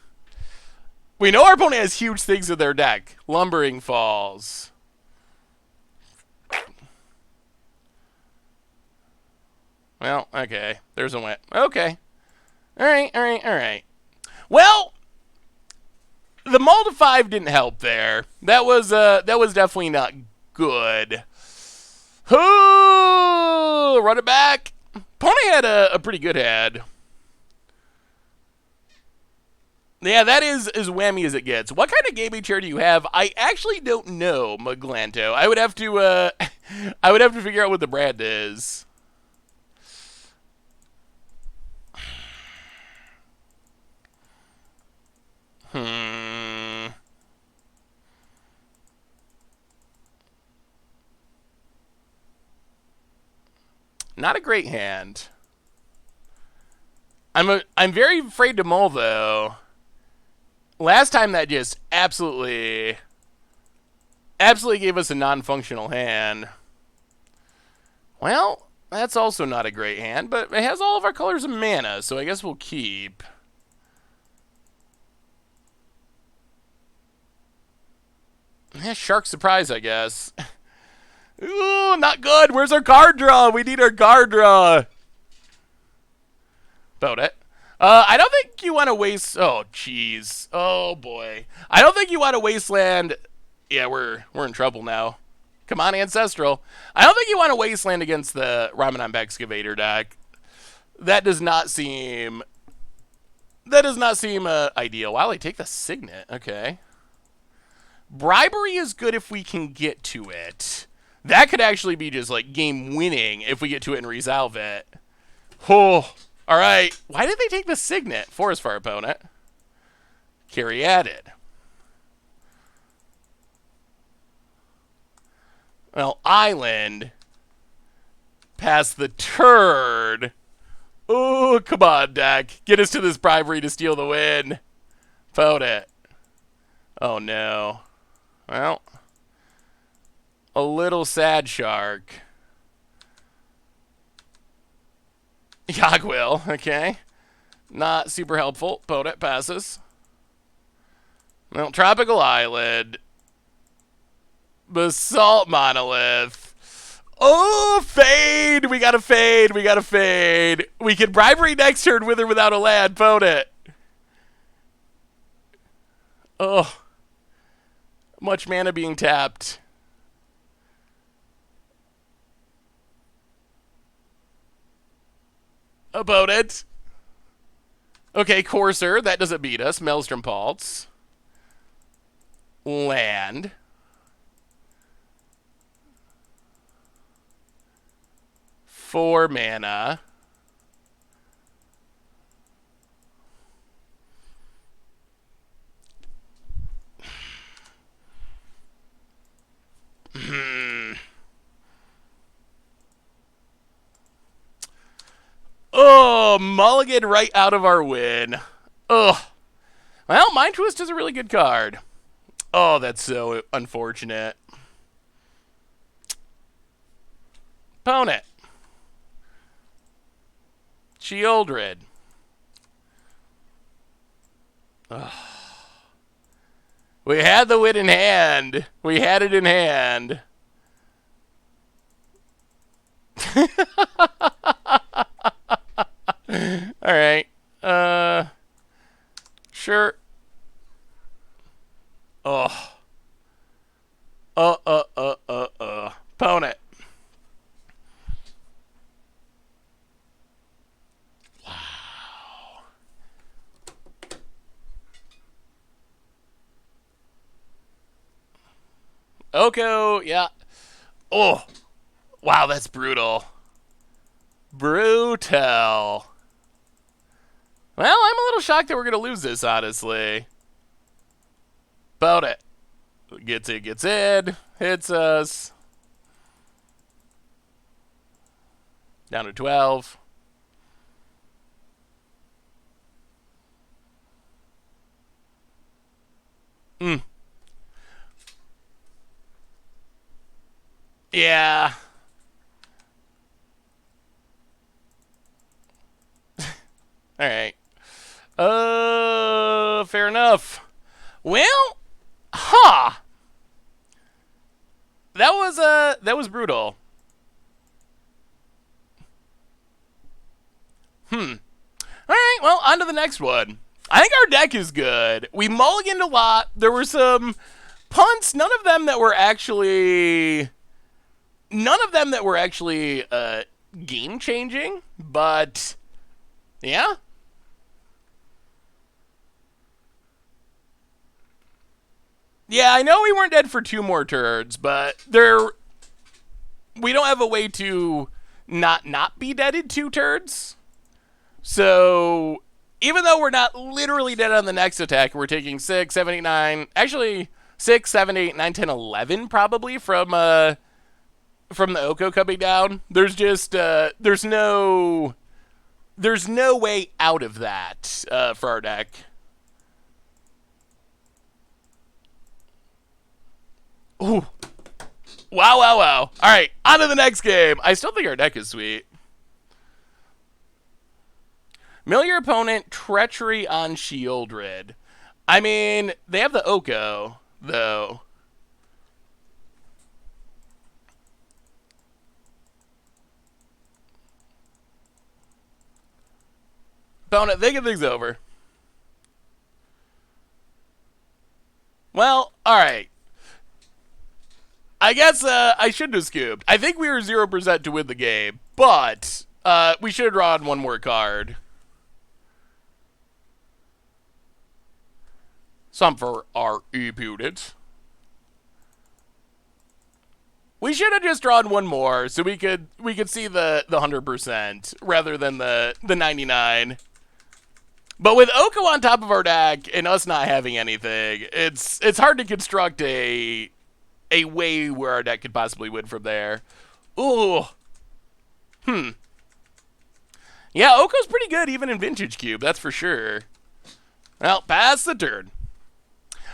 We know our opponent has huge things in their deck. Lumbering Falls. Well, okay. There's a win. Okay. Alright, alright, alright. Well, the Mull to 5 didn't help there. That was definitely not good. Oh, run it back. Pony had a pretty good head. Yeah, that is as whammy as it gets. What kind of gaming chair do you have? I actually don't know, Muglanto. I would have to I would have to figure out what the brand is. Not a great hand. I'm very afraid to mull though. Last time that just absolutely gave us a non-functional hand. Well, that's also not a great hand, but it has all of our colors of mana, so I guess we'll keep. Yeah, Shark Surprise, I guess. Ooh, not good. Where's our card draw? We need our card draw. About it. I don't think you want to waste... Oh, jeez. Oh, boy. I don't think you want to wasteland... Yeah, we're in trouble now. Come on, Ancestral. I don't think you want to wasteland against the Ramanop Excavator deck. That does not seem... ideal. Wow, they take the Signet. Okay. Bribery is good if we can get to it. That could actually be just, like, game-winning if we get to it and resolve it. Oh, all right. Why did they take the Signet? Forest Fire opponent. Carry added. Well, Island. Pass the turn. Oh, come on, deck. Get us to this bribery to steal the win. Opponent. Oh, no. Well... A little sad, Shark. Yogwill, okay. Not super helpful. Opponent passes. Well, Tropical Island. Basalt Monolith. Oh, fade! We got a fade. We got a fade. We can bribery next turn with or without a land. Opponent. Oh. Much mana being tapped. Opponent. Okay, Courser. That doesn't beat us. Maelstrom Pulse. Land. Four mana. Oh, mulligan right out of our win. Ugh. Well, Mind Twist is a really good card. Oh, that's so unfortunate. Opponent. Sheoldred. Ugh. We had the win in hand. We had it in hand. All right. Sure. Oh. Opponent. Wow. Oko, yeah. Oh. Wow, that's brutal. Brutal. Well, I'm a little shocked that we're going to lose this, honestly. Opponent. Gets in, hits us. Down to 12. Yeah. All right. Fair enough. Well, that was brutal. All right, well, on to the next one. I think our deck is good. We mulliganed a lot. There were some punts, none of them that were actually game changing, but yeah. Yeah, I know we weren't dead for 2 more turns, but we don't have a way to not be dead in 2 turns. So even though we're not literally dead on the next attack, we're taking 6, 7, 8, 9. Actually, 6, 7, 8, 9, 10, 11 probably from the Oko coming down. There's just there's no way out of that for our deck. Ooh. Wow. All right, on to the next game. I still think our deck is sweet. Mill your opponent Treachery on Sheoldred. I mean, they have the Oko, though. Opponent, thinking things over. Well, alright. I guess I shouldn't have scooped. I think we were 0% to win the game, but we should have drawn one more card. Some for our opponent. We should have just drawn one more so we could see the 100% rather than the 99. But with Oko on top of our deck and us not having anything, it's hard to construct a way where our deck could possibly win from there. Ooh. Yeah, Oko's pretty good even in Vintage Cube, that's for sure. Well, pass the turn.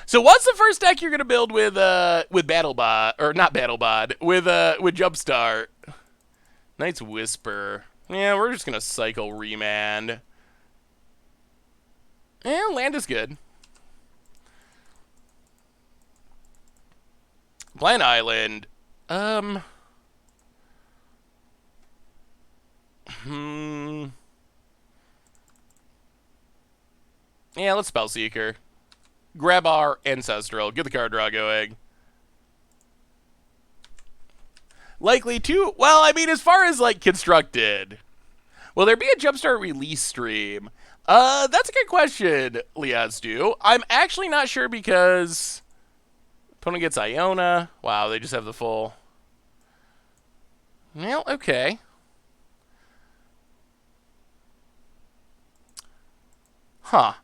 So what's the first deck you're gonna build with BattleBot, or not BattleBot, with Jumpstart? Knight's Whisper. Yeah, we're just gonna cycle Remand. And land is good. Blind Island. Hmm. Yeah, let's Spellseeker. Grab our Ancestral. Get the card draw going. Likely to. Well, I mean, as far as like constructed, will there be a Jumpstart release stream? That's a good question, Liazdu. I'm actually not sure because opponent gets Iona. Wow, they just have the full. Well, okay. Huh.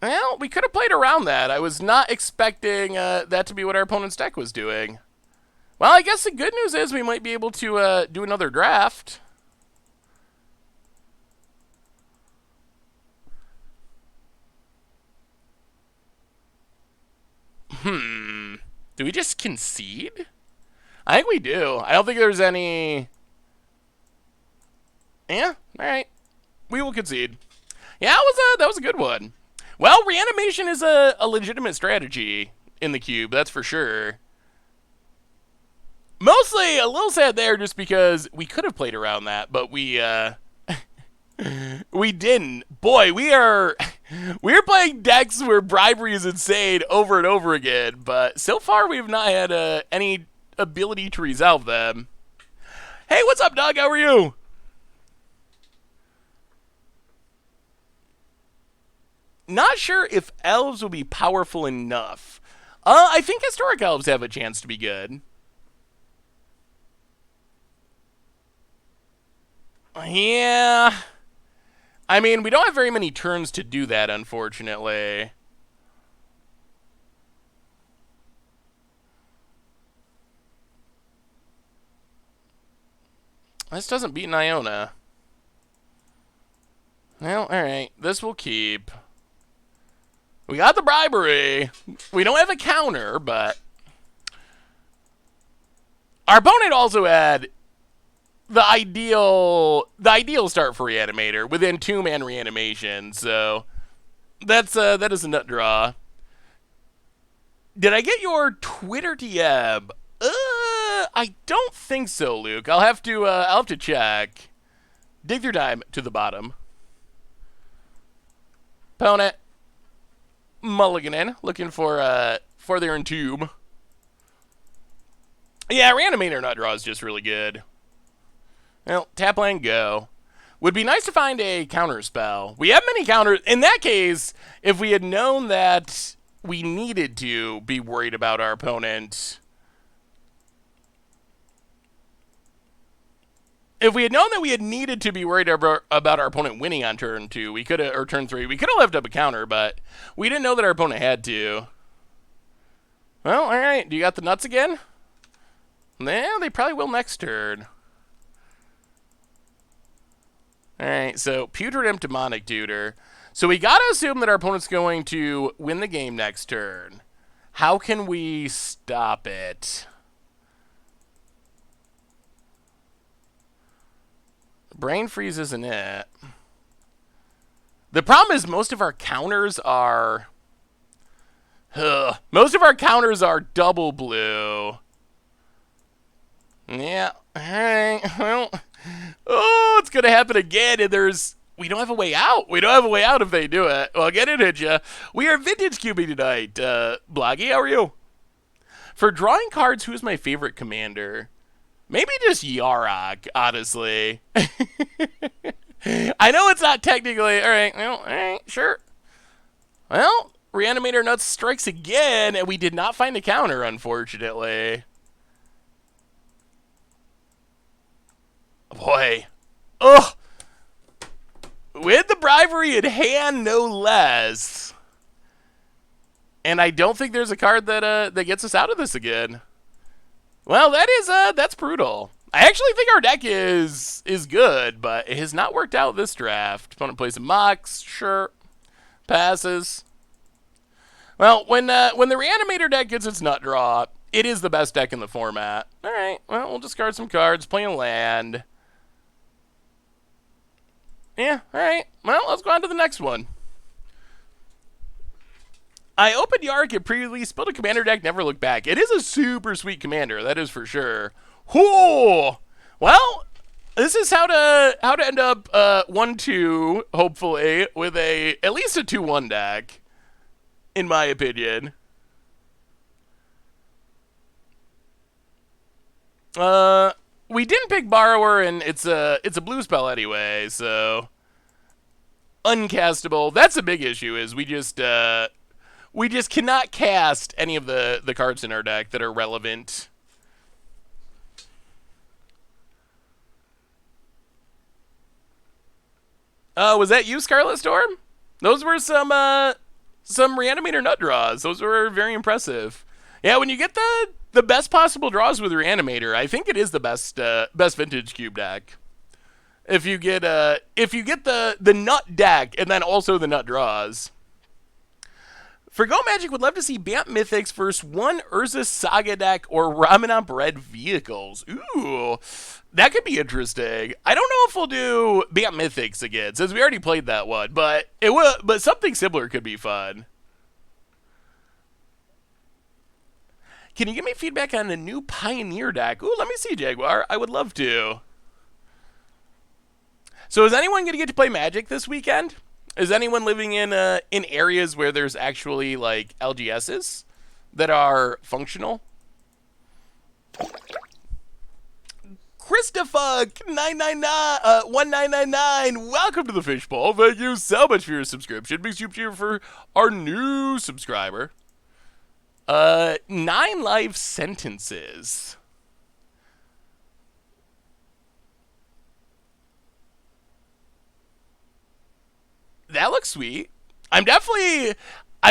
Well, we could have played around that. I was not expecting that to be what our opponent's deck was doing. Well, I guess the good news is we might be able to do another draft. Do we just concede? I think we do. I don't think there's any... Yeah, alright. We will concede. Yeah, that was a good one. Well, reanimation is a legitimate strategy in the cube, that's for sure. Mostly a little sad there just because we could have played around that, but we we didn't. Boy, we're playing decks where bribery is insane over and over again, but so far we've not had any ability to resolve them. Hey, what's up, Doug? How are you? Not sure if elves will be powerful enough. I think historic elves have a chance to be good. Yeah. I mean, we don't have very many turns to do that, unfortunately. This doesn't beat an Iona. Well, alright. This will keep. We got the bribery. We don't have a counter, but... Our opponent also had the ideal start for Reanimator within 2-man reanimation, so that is a nut draw. Did I get your Twitter DM? I don't think so, Luke. I'll have to check. Dig through time to the bottom. Opponent mulliganing, looking for their entomb. Yeah, Reanimator nut draw is just really good. Well, tap land go. Would be nice to find a counter spell. We have many counters. In that case, if we had known that we needed to be worried about our opponent. If we had known that we had needed to be worried about our opponent winning on turn 2, we could have, or turn 3, we could have left up a counter, but we didn't know that our opponent had to. Well, alright. Do you got the nuts again? Yeah, they probably will next turn. Alright, so Putrid Demonic Tutor. So we gotta assume that our opponent's going to win the game next turn. How can we stop it? Brain Freeze isn't it. The problem is most of our counters are... most of our counters are double blue. Yeah, alright, well... Oh, it's going to happen again, and we don't have a way out. We don't have a way out if they do it. Well, get it, Ninja. We are vintage cubing tonight. Bloggy, how are you? For drawing cards, who's my favorite commander? Maybe just Yarok, honestly. I know it's not technically... Alright, well, alright, sure. Well, Reanimator Nuts strikes again, and we did not find a counter, unfortunately. Boy. Ugh. With the bribery in hand, no less. And I don't think there's a card that gets us out of this again. Well, that's brutal. I actually think our deck is good, but it has not worked out this draft. Opponent plays a Mox, sure. Passes. Well, when the Reanimator deck gets its nut draw, It is the best deck in the format. All right, well, we'll discard some cards, play a land. Yeah, all right. Well, let's go on to the next one. I opened Yark and pre-release, built a commander deck, never looked back. It is a super sweet commander, that is for sure. Whoo! Well, this is how to end up 1-2, hopefully, with at least a 2-1 deck, in my opinion. We didn't pick Borrower, and it's a blue spell anyway, so uncastable. That's a big issue. Is we just cannot cast any of the cards in our deck that are relevant. Was that you, Scarlet Storm? Those were some Reanimator nut draws. Those were very impressive. Yeah, when you get the best possible draws with Reanimator, I think it is the best vintage cube deck. If you get the nut deck and then also the nut draws. For Go Magic, would love to see Bamp Mythics versus one Urza Saga deck or Raminamp Red vehicles. Ooh, that could be interesting. I don't know if we'll do Bamp Mythics again, since we already played that one, but something similar could be fun. Can you give me feedback on a new Pioneer deck? Ooh, let me see, Jaguar. I would love to. So is anyone going to get to play Magic this weekend? Is anyone living in areas where there's actually like LGSs that are functional? Christopher 1999, welcome to the Fishbowl. Thank you so much for your subscription. Big soup cheer for our new subscriber. 9 life sentences. That looks sweet. I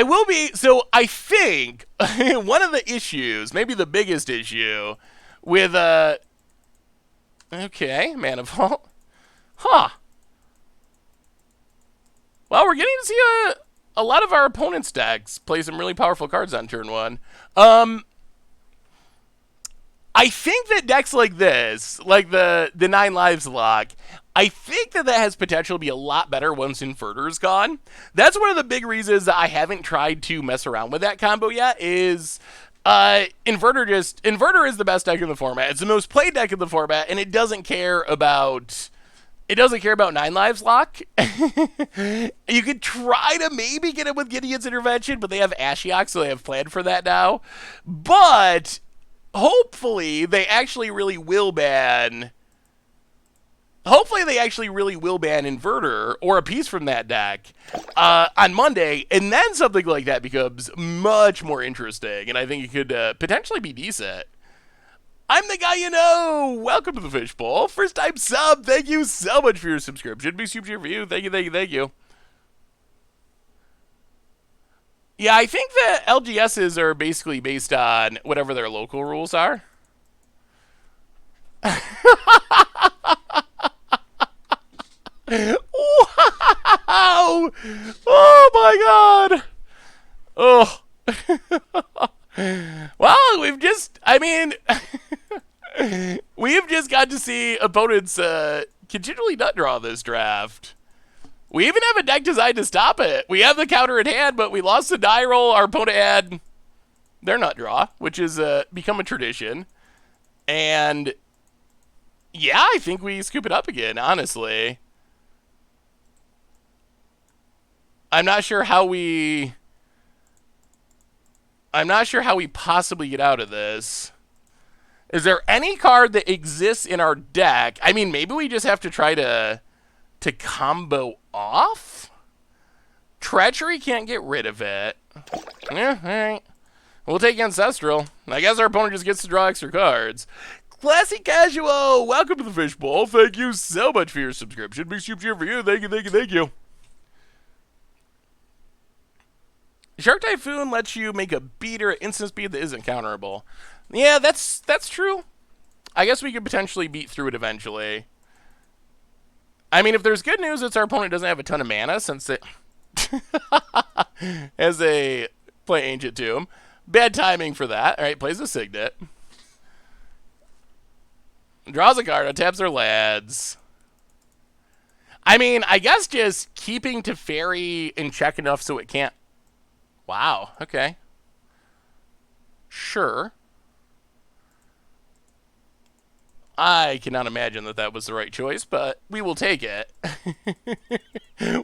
will be, so I think one of the issues, maybe the biggest issue with, okay, Mana Vault. Huh. Well, we're getting to see a lot of our opponent's decks play some really powerful cards on turn 1. I think that decks like this, like the 9 lives lock, I think that has potential to be a lot better once Inverter's gone. That's one of the big reasons that I haven't tried to mess around with that combo yet is Inverter is the best deck in the format. It's the most played deck in the format, and it doesn't care about 9 lives lock. You could try to maybe get it with Gideon's Intervention, but they have Ashiok, so they have planned for that now. But hopefully they actually really will ban Inverter or a piece from that deck on Monday, and then something like that becomes much more interesting, and I think it could potentially be decent. I'm the guy you know. Welcome to the Fishbowl. First time sub. Thank you so much for your subscription. Big super cheer for you. Thank you. Yeah, I think that LGSs are basically based on whatever their local rules are. Wow! Oh my god! Oh. Well, we've just got to see opponents continually nut draw this draft. We even have a deck designed to stop it. We have the counter at hand, but we lost the die roll. Our opponent had their nut draw, which has become a tradition. And yeah, I think we scoop it up again, honestly. I'm not sure how we possibly get out of this. Is there any card that exists in our deck? I mean, maybe we just have to try to combo off? Treachery can't get rid of it. Yeah, alright. We'll take Ancestral. I guess our opponent just gets to draw extra cards. Classy Casual, welcome to the Fishbowl. Thank you so much for your subscription. Big soup cheer for you. Thank you. Shark Typhoon lets you make a beater at instant speed that isn't counterable. Yeah, that's true. I guess we could potentially beat through it eventually. I mean, if there's good news, it's our opponent doesn't have a ton of mana since it as they play Ancient Tomb. Bad timing for that. All right, plays a Signet. Draws a card, taps their lads. I mean, I guess just keeping Teferi in check enough so it can't... Wow, okay. Sure. I cannot imagine that that was the right choice, but we will take it.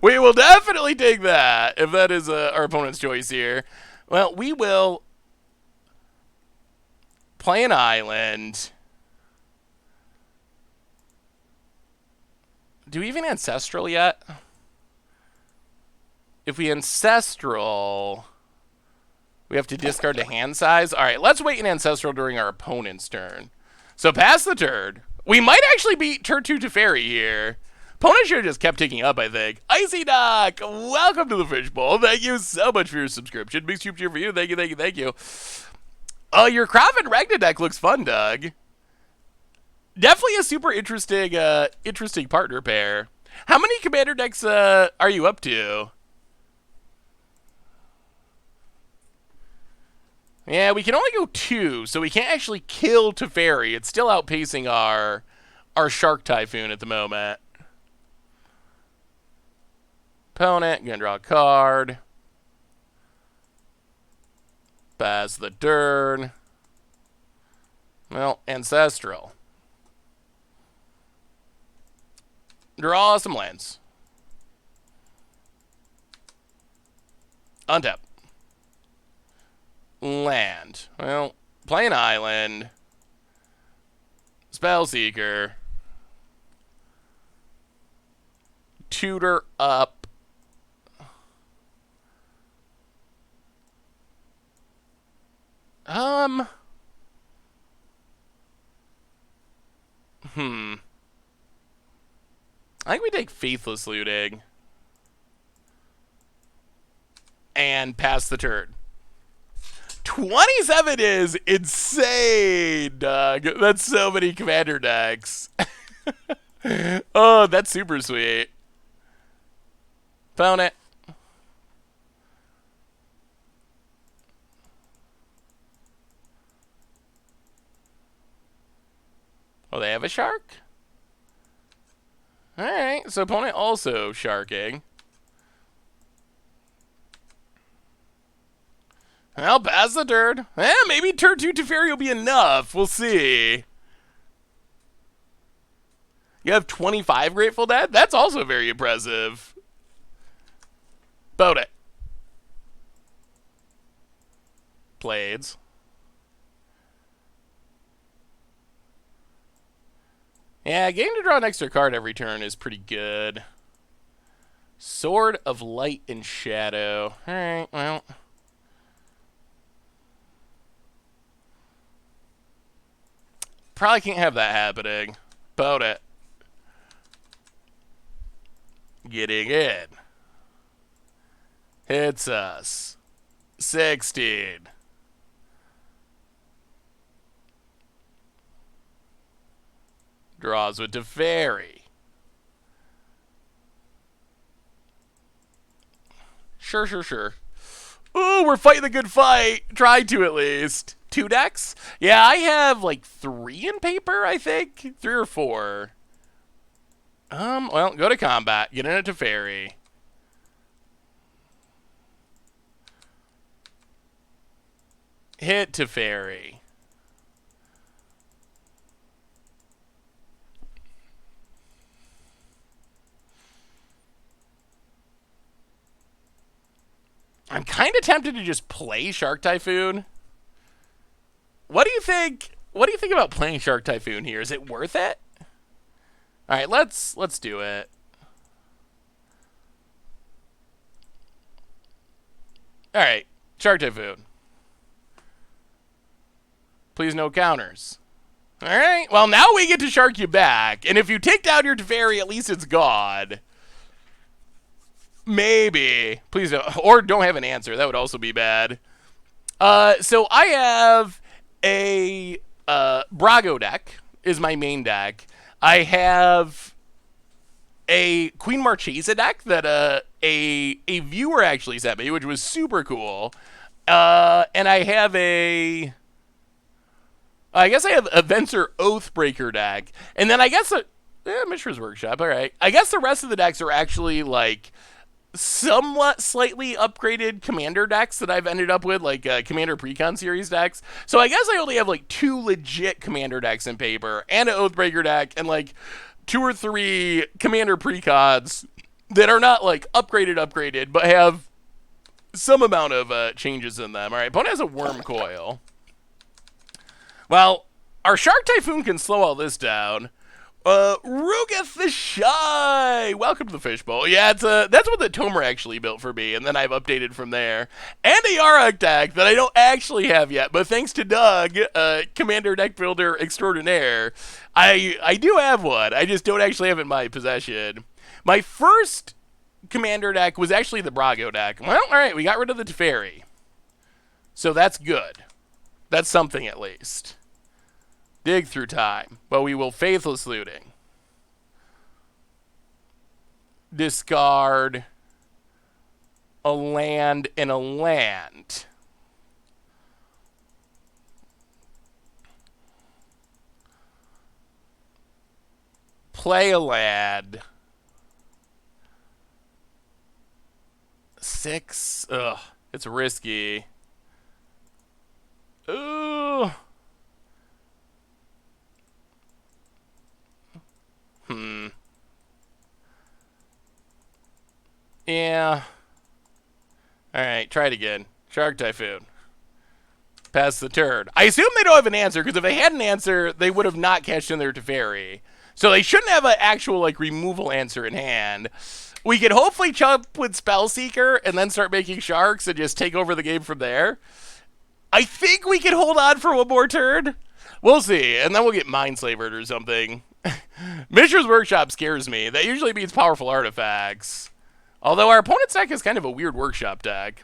We will definitely take that, if that is our opponent's choice here. Well, we will play an island. Do we even Ancestral yet? If we Ancestral, we have to discard the hand size. All right, let's wait an Ancestral during our opponent's turn. So pass the turn. We might actually beat turn 2 Teferi here. Opponent should have just kept ticking up, I think. Icy Doc, welcome to the Fishbowl. Thank you so much for your subscription. Big soup cheer for you. Thank you, thank you, thank you. Oh, your Krav and Ragna deck looks fun, Doug. Definitely a super interesting, interesting partner pair. How many commander decks are you up to? Yeah, we can only go 2, so we can't actually kill Teferi. It's still outpacing our Shark Typhoon at the moment. Opponent, gonna draw a card. Pass the turn. Well, Ancestral. Draw some lands. Untap. Land. Well, play an island. Spellseeker. Tutor up. I think we take Faithless Looting. And pass the turn. 27 is insane, Doug. That's so many commander decks. Oh, that's super sweet. Found it. Oh, they have a shark? Alright, so opponent also sharking. Well, pass the turn. Maybe turn 2 Teferi will be enough. We'll see. You have 25 Grateful Dead? That's also very impressive. Boat it. Blades. Yeah, getting to draw an extra card every turn is pretty good. Sword of Light and Shadow. Alright, well. Probably can't have that happening. Boat it. Getting in. Hits us. 16. Draws with Teferi. Sure, sure, sure. Ooh, we're fighting the good fight. Try to at least. 2 decks? Yeah, I have like 3 in paper, I think. 3 or 4. Well, go to combat. Get in a Teferi. Hit Teferi. I'm kind of tempted to just play Shark Typhoon. What do you think? What do you think about playing Shark Typhoon here? Is it worth it? All right, let's do it. All right, Shark Typhoon. Please no counters. All right, well, now we get to shark you back. And if you take down your Teferi, at least it's gone. Maybe. Please don't. Or don't have an answer. That would also be bad. So I have a Brago deck is my main deck. I have a Queen Marchesa deck that a viewer actually sent me, which was super cool. And I have I guess I have a Venser Oathbreaker deck, and then I guess Mishra's Workshop. All right, I guess the rest of the decks are actually like somewhat slightly upgraded commander decks that I've ended up with, like Commander Precon series decks. So I guess I only have like 2 legit commander decks in paper, and an Oathbreaker deck, and like 2 or 3 Commander Precons that are not like upgraded, but have some amount of changes in them. All right, opponent has a Worm Coil. Well, our Shark Typhoon can slow all this down. Rugeth the Shy! Welcome to the Fishbowl. Yeah, that's what the Tomer actually built for me, and then I've updated from there. And a Yarok deck that I don't actually have yet, but thanks to Doug, Commander Deck Builder Extraordinaire, I do have one. I just don't actually have it in my possession. My first Commander deck was actually the Brago deck. Well, alright, we got rid of the Teferi. So that's good. That's something at least. Dig through time, but we will Faithless Looting. Discard a land and a land. Play a land. 6. Ugh, it's risky. Ooh. Yeah. Alright, try it again. Shark Typhoon. Pass the turn. I assume they don't have an answer, because if they had an answer, they would have not cashed in their Teferi. So they shouldn't have an actual, like, removal answer in hand. We could hopefully chump with Spellseeker and then start making sharks and just take over the game from there. I think we can hold on for one more turn. We'll see, and then we'll get Mindslavered or something. Mishra's Workshop scares me. That usually means powerful artifacts. Although our opponent's deck is kind of a weird workshop deck.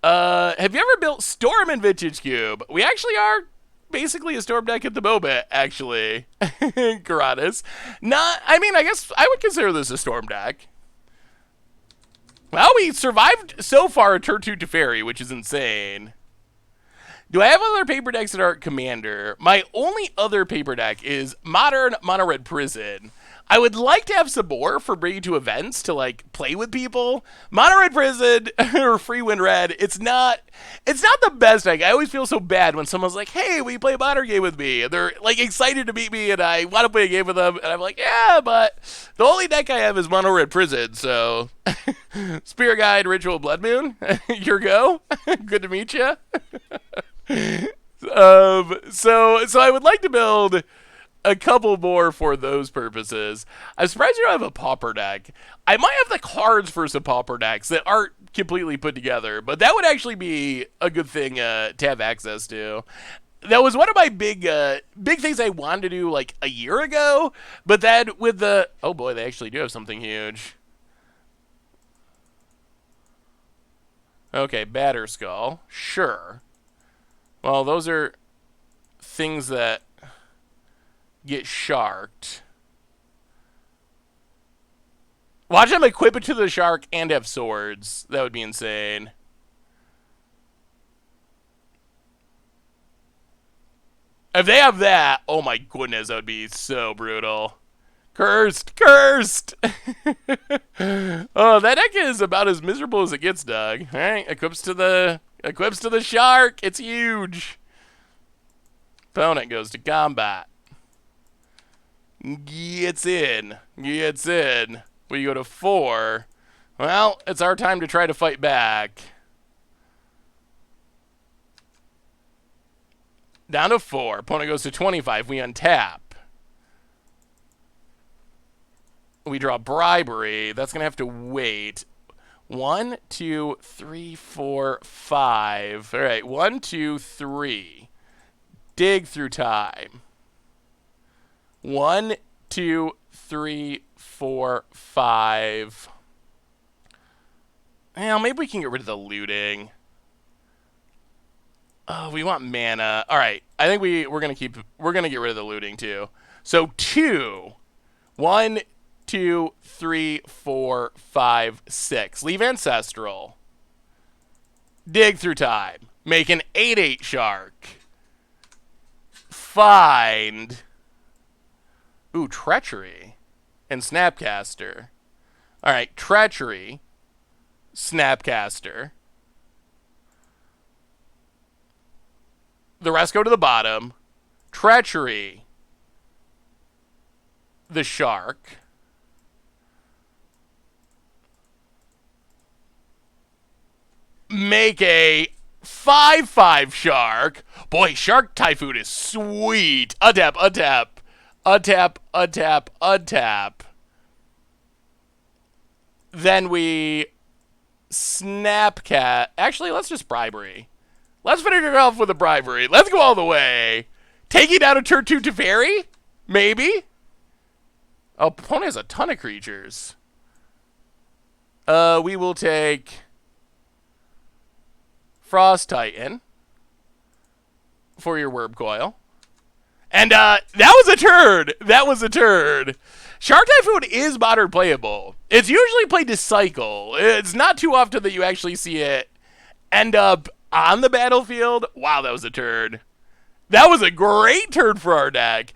Have you ever built Storm in Vintage Cube? We actually are basically a Storm deck at the moment, actually. Karadas. I mean, I guess I would consider this a Storm deck. Well, we survived so far a turn 2 Teferi, which is insane. Do I have other paper decks that aren't Commander? My only other paper deck is Modern Mono Red Prison. I would like to have some more for bringing to events to like play with people. Mono Red Prison or Free Wind Red, it's not the best deck. I always feel so bad when someone's like, "Hey, will you play a modern game with me?" And they're like excited to meet me, and I want to play a game with them, and I'm like, "Yeah, but the only deck I have is Mono Red Prison." So, Spirit Guide, Ritual Blood Moon, your go. Good to meet you. So I would like to build a couple more for those purposes. I'm surprised you don't have a Pauper deck. I might have the cards for some Pauper decks that aren't completely put together, but that would actually be a good thing to have access to. That was one of my big things I wanted to do like a year ago, but then with the... Oh boy, they actually do have something huge. Okay, Batterskull. Sure. Well, those are things that get sharked. Watch them equip it to the shark and have swords. That would be insane. If they have that, oh my goodness, that would be so brutal. Cursed! Cursed! Oh, that deck is about as miserable as it gets, Doug. Alright, equips to the shark. It's huge. Opponent goes to combat. Gets in. Gets in. We go to 4. Well, it's our time to try to fight back. Down to 4. Opponent goes to 25. We untap. We draw Bribery. That's going to have to wait. 1, 2, 3, 4, 5. All right, 1, 2, 3. Dig through time. 1, 2, 3, 4, 5. Well, maybe we can get rid of the looting. Oh, we want mana. All right, I think we're gonna get rid of the looting too. So 2, 1, 2, 3, 4, 5, 6. Leave Ancestral. Dig through time. Make an 8/8 shark. Find. Ooh, treachery. And Snapcaster. Alright, treachery. Snapcaster. The rest go to the bottom. Treachery. The shark. Make a 5/5 shark. Boy, Shark Typhoon is sweet. Untap, untap. Untap, untap, untap. Then we Snapcat. Actually, let's just bribery. Let's finish it off with a bribery. Let's go all the way. Taking down a turn 2 Teferi? Maybe? Oh, opponent has a ton of creatures. We will take Frost Titan for your Wurb Coil. And that was a turd. That was a turd. Shark Typhoon is modern playable. It's usually played to cycle. It's not too often that you actually see it end up on the battlefield. Wow, that was a turd. That was a great turn for our deck.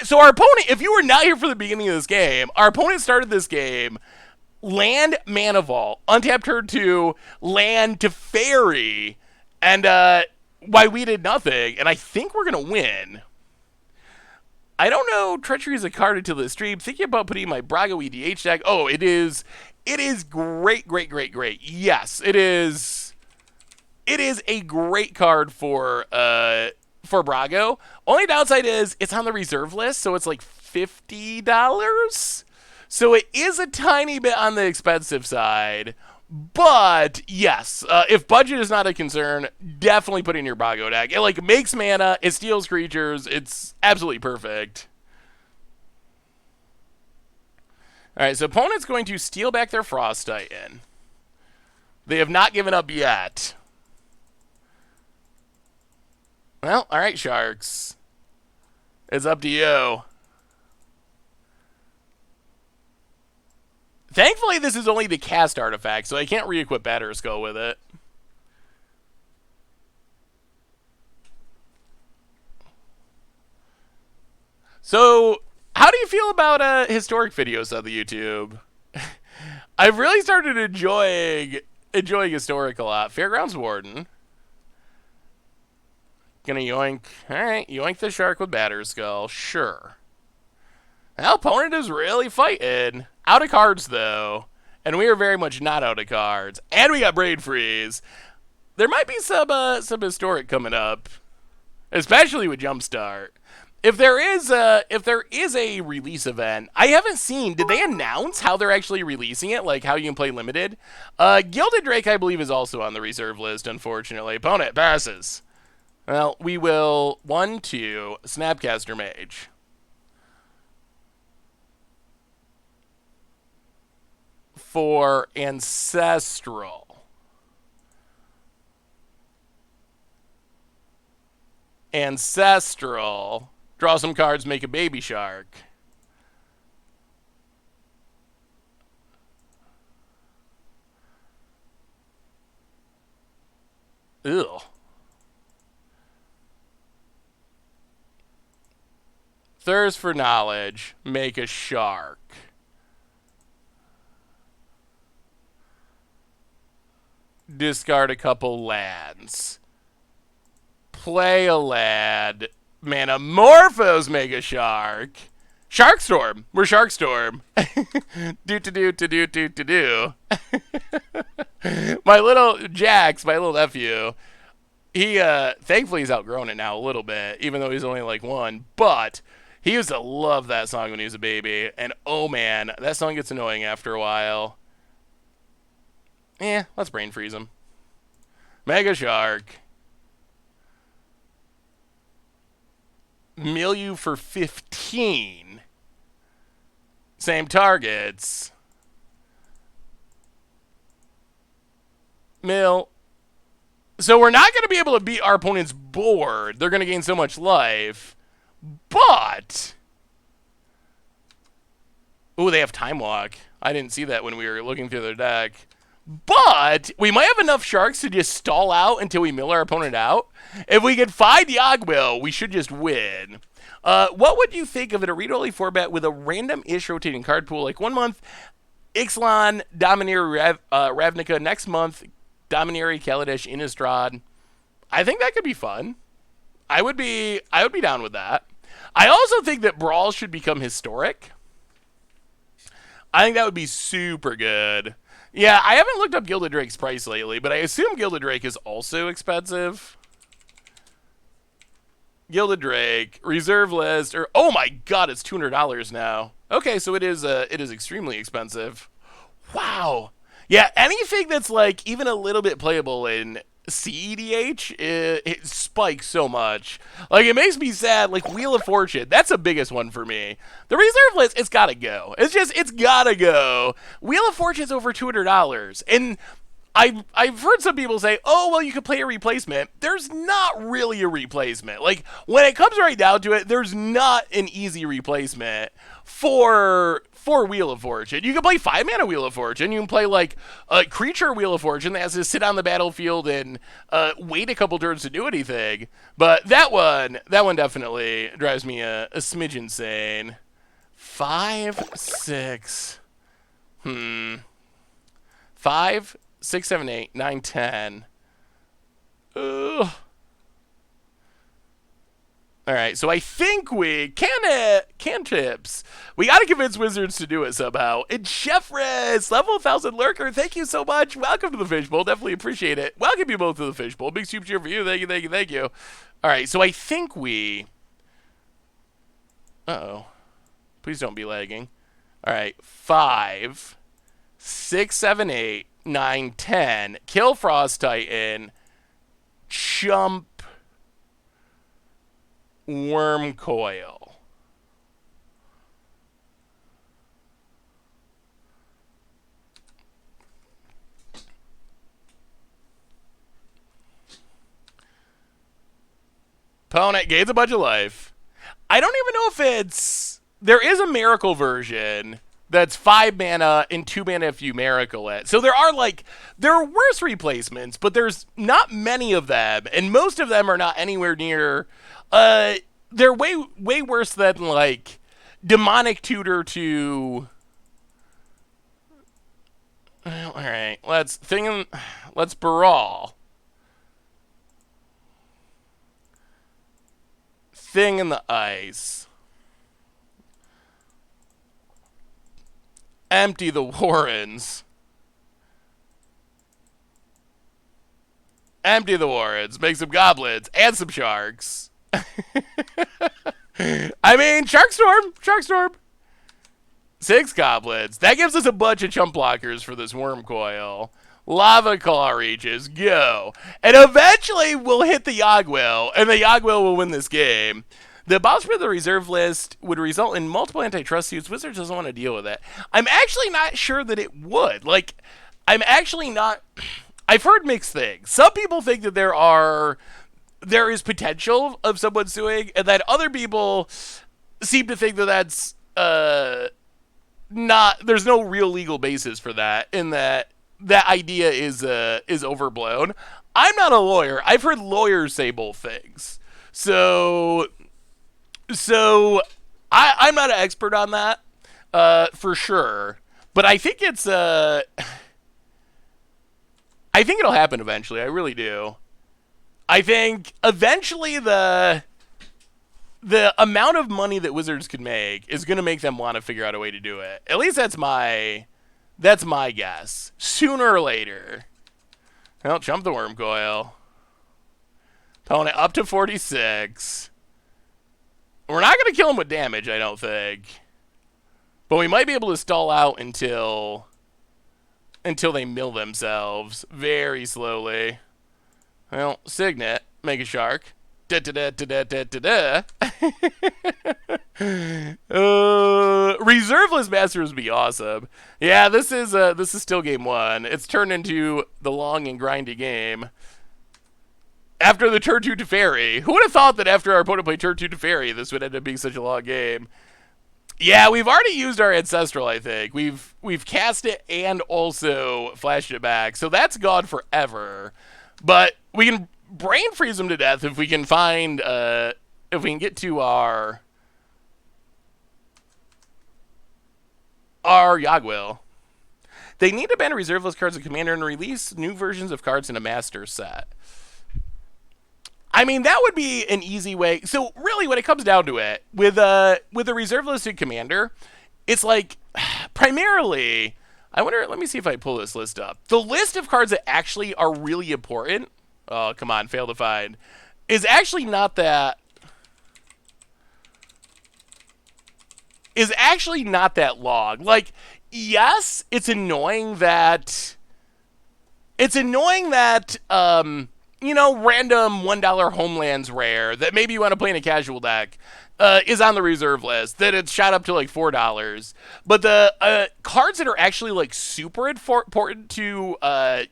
So our opponent, if you were not here for the beginning of this game, our opponent started this game, land Mana Vault, untap turn 2, land Teferi, and why we did nothing, and I think we're going to win. I don't know Treachery is a card until this stream. Thinking about putting my Brago EDH deck. Oh, it is great, great, great, great. Yes, it is a great card for Brago. Only downside is it's on the reserve list, so it's like $50. So it is a tiny bit on the expensive side. But yes, if budget is not a concern, definitely put in your Brago deck. It like makes mana, it steals creatures, it's absolutely perfect. Alright, so opponent's going to steal back their Frost Titan. They have not given up yet. Well, alright, Sharks. It's up to you. Thankfully, this is only the cast artifact, so I can't re-equip Batterskull with it. So, how do you feel about historic videos on the YouTube? I've really started enjoying historic a lot. Fairgrounds Warden. Gonna yoink. Alright, yoink the shark with Batterskull. Sure. Well, opponent is really fighting. Out of cards, though. And we are very much not out of cards. And we got Brain Freeze. There might be some historic coming up. Especially with Jumpstart. If there is a release event, I haven't seen, did they announce how they're actually releasing it? Like how you can play limited? Gilded Drake, I believe, is also on the reserve list, unfortunately. Opponent passes. Well, we will 1/2 Snapcaster Mage. For Ancestral. Ancestral. Draw some cards, make a baby shark. Ew. Thirst for knowledge, make a shark. Discard a couple lands. Play a land. Manamorphose, make a shark. Sharkstorm. We're Sharkstorm. Do. My little Jax, my little nephew, he thankfully he's outgrown it now a little bit, even though he's only like 1. But he used to love that song when he was a baby, and oh man, that song gets annoying after a while. Let's brain freeze him. Mega Shark. Mill you for 15. Same targets. Mill. So we're not going to be able to beat our opponent's board. They're going to gain so much life. But... ooh, they have Time Walk. I didn't see that when we were looking through their deck. But we might have enough sharks to just stall out until we mill our opponent out. If we can find Yagwil, we should just win. What would you think of an read-only format with a random-ish rotating card pool? Like 1 month, Ixalan, Domineer, Ravnica. Next month, Domineer, Kaladesh, Innistrad. I think that could be fun. I would be down with that. I also think that Brawl should become historic. I think that would be super good. Yeah, I haven't looked up Gilded Drake's price lately, but I assume Gilded Drake is also expensive. Gilded Drake, reserve list, or oh my god, it's $200 now. Okay, so it is extremely expensive. Wow. Yeah, anything that's like even a little bit playable in CEDH, it spikes so much. Like, it makes me sad. Like, Wheel of Fortune, that's the biggest one for me. The reserve list, it's gotta go. It's gotta go. Wheel of Fortune's over $200. And I've heard some people say, oh, well, you could play a replacement. There's not really a replacement. Like, when it comes right down to it, there's not an easy replacement for Wheel of Fortune. You can play 5-mana Wheel of Fortune. You can play, like, a creature Wheel of Fortune that has to sit on the battlefield and wait a couple turns to do anything. But that one definitely drives me a smidge insane. 5, 6. 5, 6, 7, 8, 9, 10. Ugh. All right, so I think we can tips. We got to convince Wizards to do it somehow. And Chefris, level 1000 lurker, thank you so much. Welcome to the Fishbowl. Definitely appreciate it. Welcome you both to the Fishbowl. Big super cheer for you. Thank you, thank you, thank you. All right, so I think we. Uh-oh. Please don't be lagging. All right, 5, 6, 7, 8, 9, 10. Kill Frost Titan. Chump. Worm Coil. Opponent gains a bunch of life. I don't even know if it's. There is a miracle version that's 5 mana and 2 mana if you miracle it. So there are worse replacements, but there's not many of them, and most of them are not anywhere near. They're way worse than like Demonic Tutor to. Well, all right, let's Brawl. Thing in the Ice. Empty the Warrens. Empty the Warrens. Make some goblins and some sharks. I mean, Sharkstorm. 6 goblins. That gives us a bunch of chump blockers for this Worm Coil. Lava Claw reaches. Go. And eventually we'll hit the Yagwil, and the Yagwil will win this game. The abolishment of the reserve list would result in multiple antitrust suits. Wizards doesn't want to deal with it. I'm actually not sure that it would. Like, I'm actually not. I've heard mixed things. Some people think that there is potential of someone suing, and then other people seem to think that that's not. There's no real legal basis for that, and that idea is overblown. I'm not a lawyer. I've heard lawyers say both things. So I'm not an expert on that, for sure. But I think it's I think it'll happen eventually. I really do. I think eventually the amount of money that Wizards can make is going to make them want to figure out a way to do it. At least that's my guess. Sooner or later. Well, jump the Worm Coil. Opponent up to 46. We're not going to kill him with damage, I don't think. But we might be able to stall out until they mill themselves very slowly. Well, Signet, make a shark. Da-da-da-da-da-da-da. Reserveless Masters would be awesome. Yeah, this is still game 1. It's turned into the long and grindy game. After the turn 2 Teferi. Who would have thought that after our opponent played turn 2 Teferi, this would end up being such a long game? Yeah, we've already used our ancestral. I think we've cast it and also flashed it back, so that's gone forever. But we can brain freeze them to death if we can find if we can get to our Yagwil. They need to ban reserve list cards of Commander and release new versions of cards in a Master set. I mean, that would be an easy way. So really, when it comes down to it, with a reserve listed Commander, it's like primarily. I wonder. Let me see if I pull this list up. The list of cards that actually are really important. Oh, come on, fail to find. Is actually not that. Is actually not that long. Like, yes, it's annoying that. It's annoying that. Random $1 homelands rare that maybe you want to play in a casual deck is on the reserve list, that it's shot up to like $4. But the cards that are actually like super important to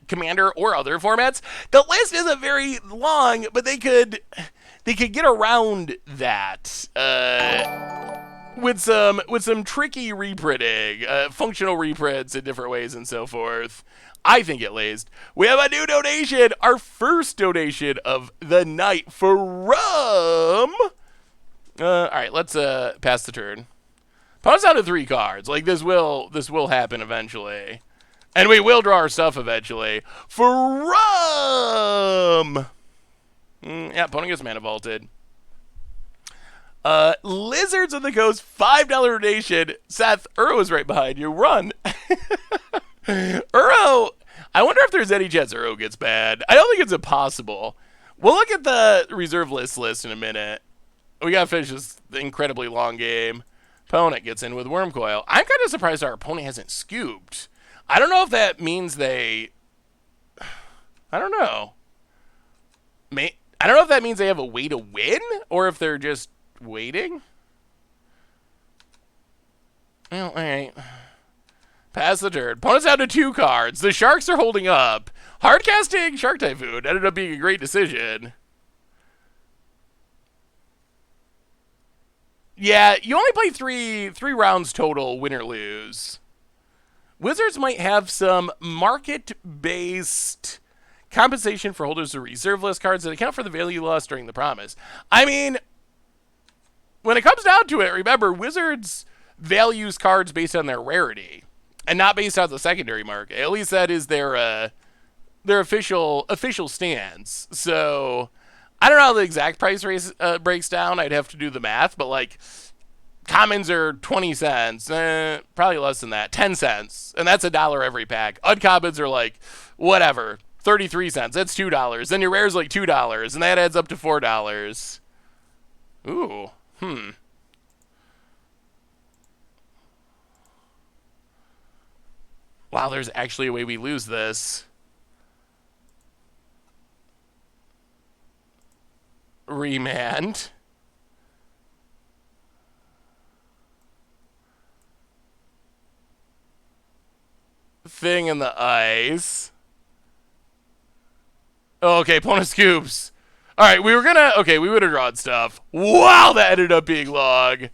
Commander or other formats, the list isn't very long, but they could get around that with some tricky reprinting, functional reprints in different ways and so forth. I think at least. We have a new donation, our first donation of the night from. All right, let's pass the turn. Put us down to 3 cards. Like this will happen eventually, and we will draw our stuff eventually. From yeah, opponent gets mana vaulted. Lizards of the Coast, $5 donation. Seth, Uro is right behind you. Run. Uro, I wonder if there's any chance Uro gets bad. I don't think it's impossible. We'll look at the reserve list in a minute. We gotta finish this incredibly long game. Opponent gets in with Wormcoil. I'm kind of surprised our opponent hasn't scooped. I don't know if that means they. I don't know. I don't know if that means they have a way to win or if they're just waiting. Well, all right. Pass the turn. Opponent's down to 2 cards. The Sharks are holding up. Hardcasting Shark Typhoon ended up being a great decision. Yeah, you only play three rounds total, win or lose. Wizards might have some market-based compensation for holders of reserve list cards that account for the value lost during the promise. I mean, when it comes down to it, remember, Wizards values cards based on their rarity and not based on the secondary market. At least that is their official stance. So I don't know how the exact price breaks down. I'd have to do the math, but like commons are 20 cents, probably less than that, 10 cents, and that's $1 every pack. Uncommons are like whatever, 33 cents. That's $2. Then your rare's like $2, and that adds up to $4. Ooh, Wow, there's actually a way we lose this. Remand. Thing in the ice. Oh, okay, opponent scoops. Alright, we would have drawn stuff. Wow, that ended up being long.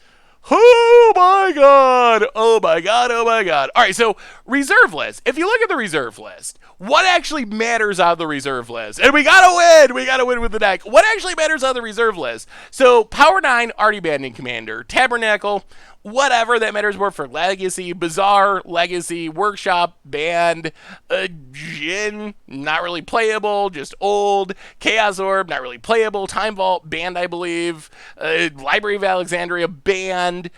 Oh my god! Oh my god, oh my god. Alright, so reserve list. If you look at the reserve list, what actually matters on the reserve list? And we gotta win! We gotta win with the deck. What actually matters on the reserve list? So, Power 9, already banned in Commander. Tabernacle, whatever, that matters more for Legacy. Bazaar, Legacy. Workshop, banned. Jin, not really playable, just old. Chaos Orb, not really playable. Time Vault, banned, I believe. Library of Alexandria, banned.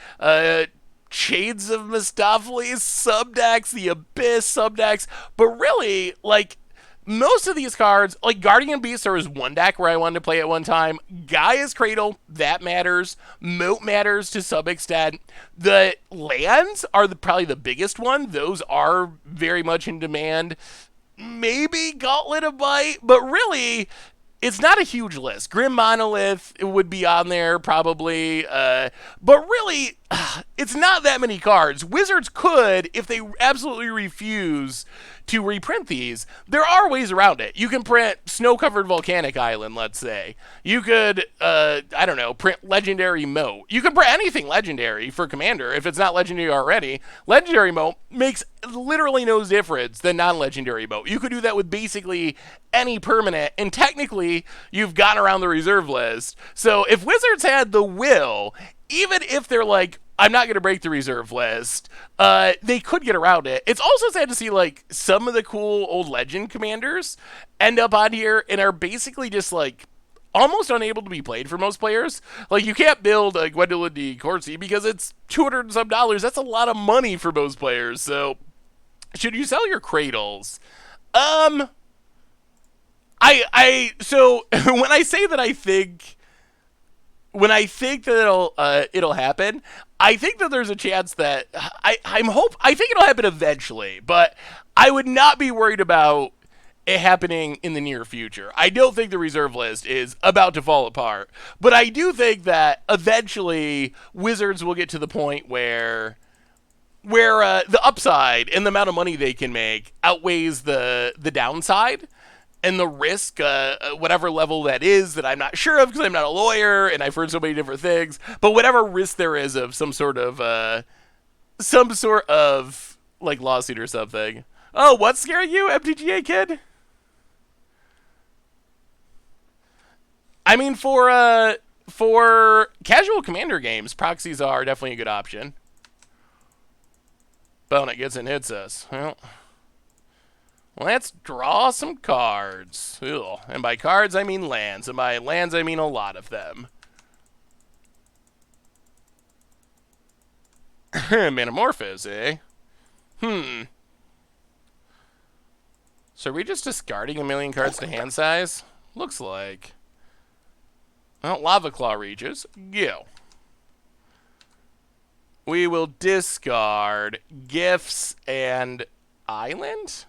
Shades of Mistopheles, subdecks, the Abyss, subdecks. But really, like, most of these cards, like Guardian Beast, there was one deck where I wanted to play at one time. Gaia's Cradle, that matters. Moat matters to some extent. The lands are probably the biggest one. Those are very much in demand. Maybe Gauntlet of Bite, but really, it's not a huge list. Grim Monolith would be on there probably, but really, it's not that many cards. Wizards could, if they absolutely refuse to reprint these, there are ways around it. You can print Snow-Covered Volcanic Island, let's say. You could, I don't know, print Legendary Moat. You can print anything legendary for Commander if it's not legendary already. Legendary Moat makes literally no difference than non-legendary Moat. You could do that with basically any permanent, and technically, you've gotten around the reserve list. So if Wizards had the will, even if they're like, I'm not going to break the reserve list, they could get around it. It's also sad to see, like, some of the cool old Legend commanders end up on here and are basically just, like, almost unable to be played for most players. Like, you can't build a Gwendolyn D. Corsi because it's $200 and some dollars. That's a lot of money for most players. So, should you sell your cradles? So, when I say that that it'll happen, I think that there's a chance that I think it'll happen eventually, but I would not be worried about it happening in the near future. I don't think the reserve list is about to fall apart, but I do think that eventually Wizards will get to the point where the upside and the amount of money they can make outweighs the downside and the risk, whatever level that is, that I'm not sure of because I'm not a lawyer and I've heard so many different things. But whatever risk there is of some sort of like lawsuit or something. Oh, what's scaring you, MTGA kid? I mean, for casual Commander games, proxies are definitely a good option. But when it gets and hits us, well, let's draw some cards. Ugh. And by cards, I mean lands. And by lands, I mean a lot of them. Metamorphosis, eh? So are we just discarding a million cards to hand size? Looks like. Well, Lava Claw reaches. Go. We will discard Gifts and Island?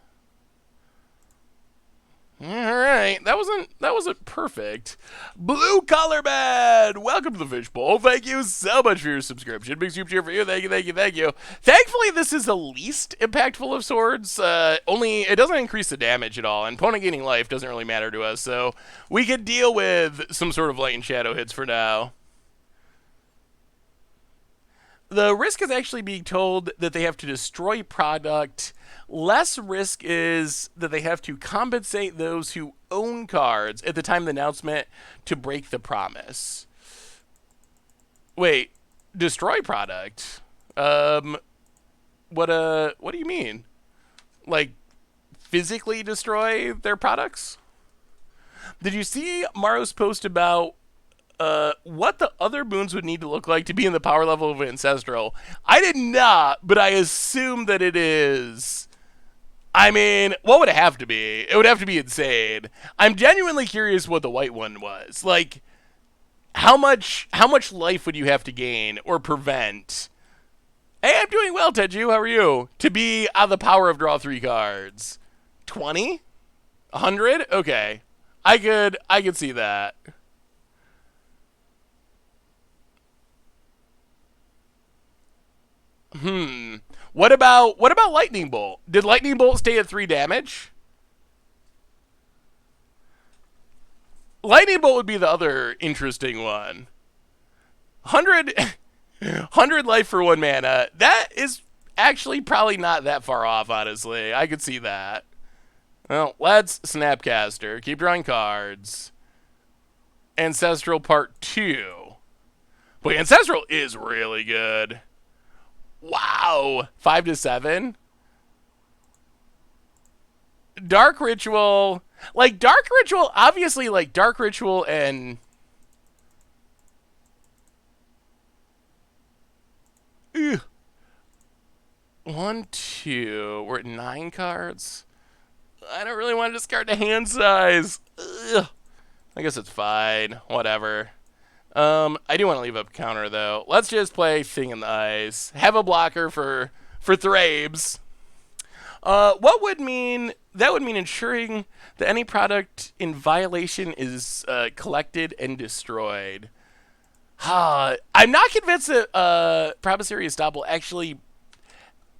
Alright, that wasn't perfect. Blue Collar Man! Welcome to the Fishbowl. Thank you so much for your subscription. Big super cheer for you. Thank you, thank you, thank you. Thankfully, this is the least impactful of swords. Only, it doesn't increase the damage at all, and opponent gaining life doesn't really matter to us, so we can deal with some sort of light and shadow hits for now. The risk is actually being told that they have to destroy product. Less risk is that they have to compensate those who own cards at the time of the announcement to break the promise. Wait, destroy product? What do you mean? Like, physically destroy their products? Did you see Maro's post about what the other moons would need to look like to be in the power level of Ancestral? I did not, but I assume that it is. I mean, what would it have to be? It would have to be insane. I'm genuinely curious what the white one was. Like, how much life would you have to gain or prevent? Hey, I'm doing well, Tenju. How are you? To be on the power of draw 3 cards. 20? 100? Okay. I could see that. What about Lightning Bolt? Did Lightning Bolt stay at 3 damage? Lightning Bolt would be the other interesting one. 100 life for 1 mana. That is actually probably not that far off, honestly. I could see that. Well, let's Snapcaster. Keep drawing cards. Ancestral Part 2. Boy, Ancestral is really good. Wow. 5 to 7. Dark Ritual. Like, Dark Ritual, obviously, like, Dark Ritual and... Ew. 1, 2. We're at 9 cards. I don't really want to discard the hand size. Ugh. I guess it's fine. Whatever. I do want to leave up counter, though. Let's just play Thing in the Ice. Have a blocker for Thrabes. What would mean that would mean ensuring that any product in violation is collected and destroyed. I'm not convinced that promissory estoppel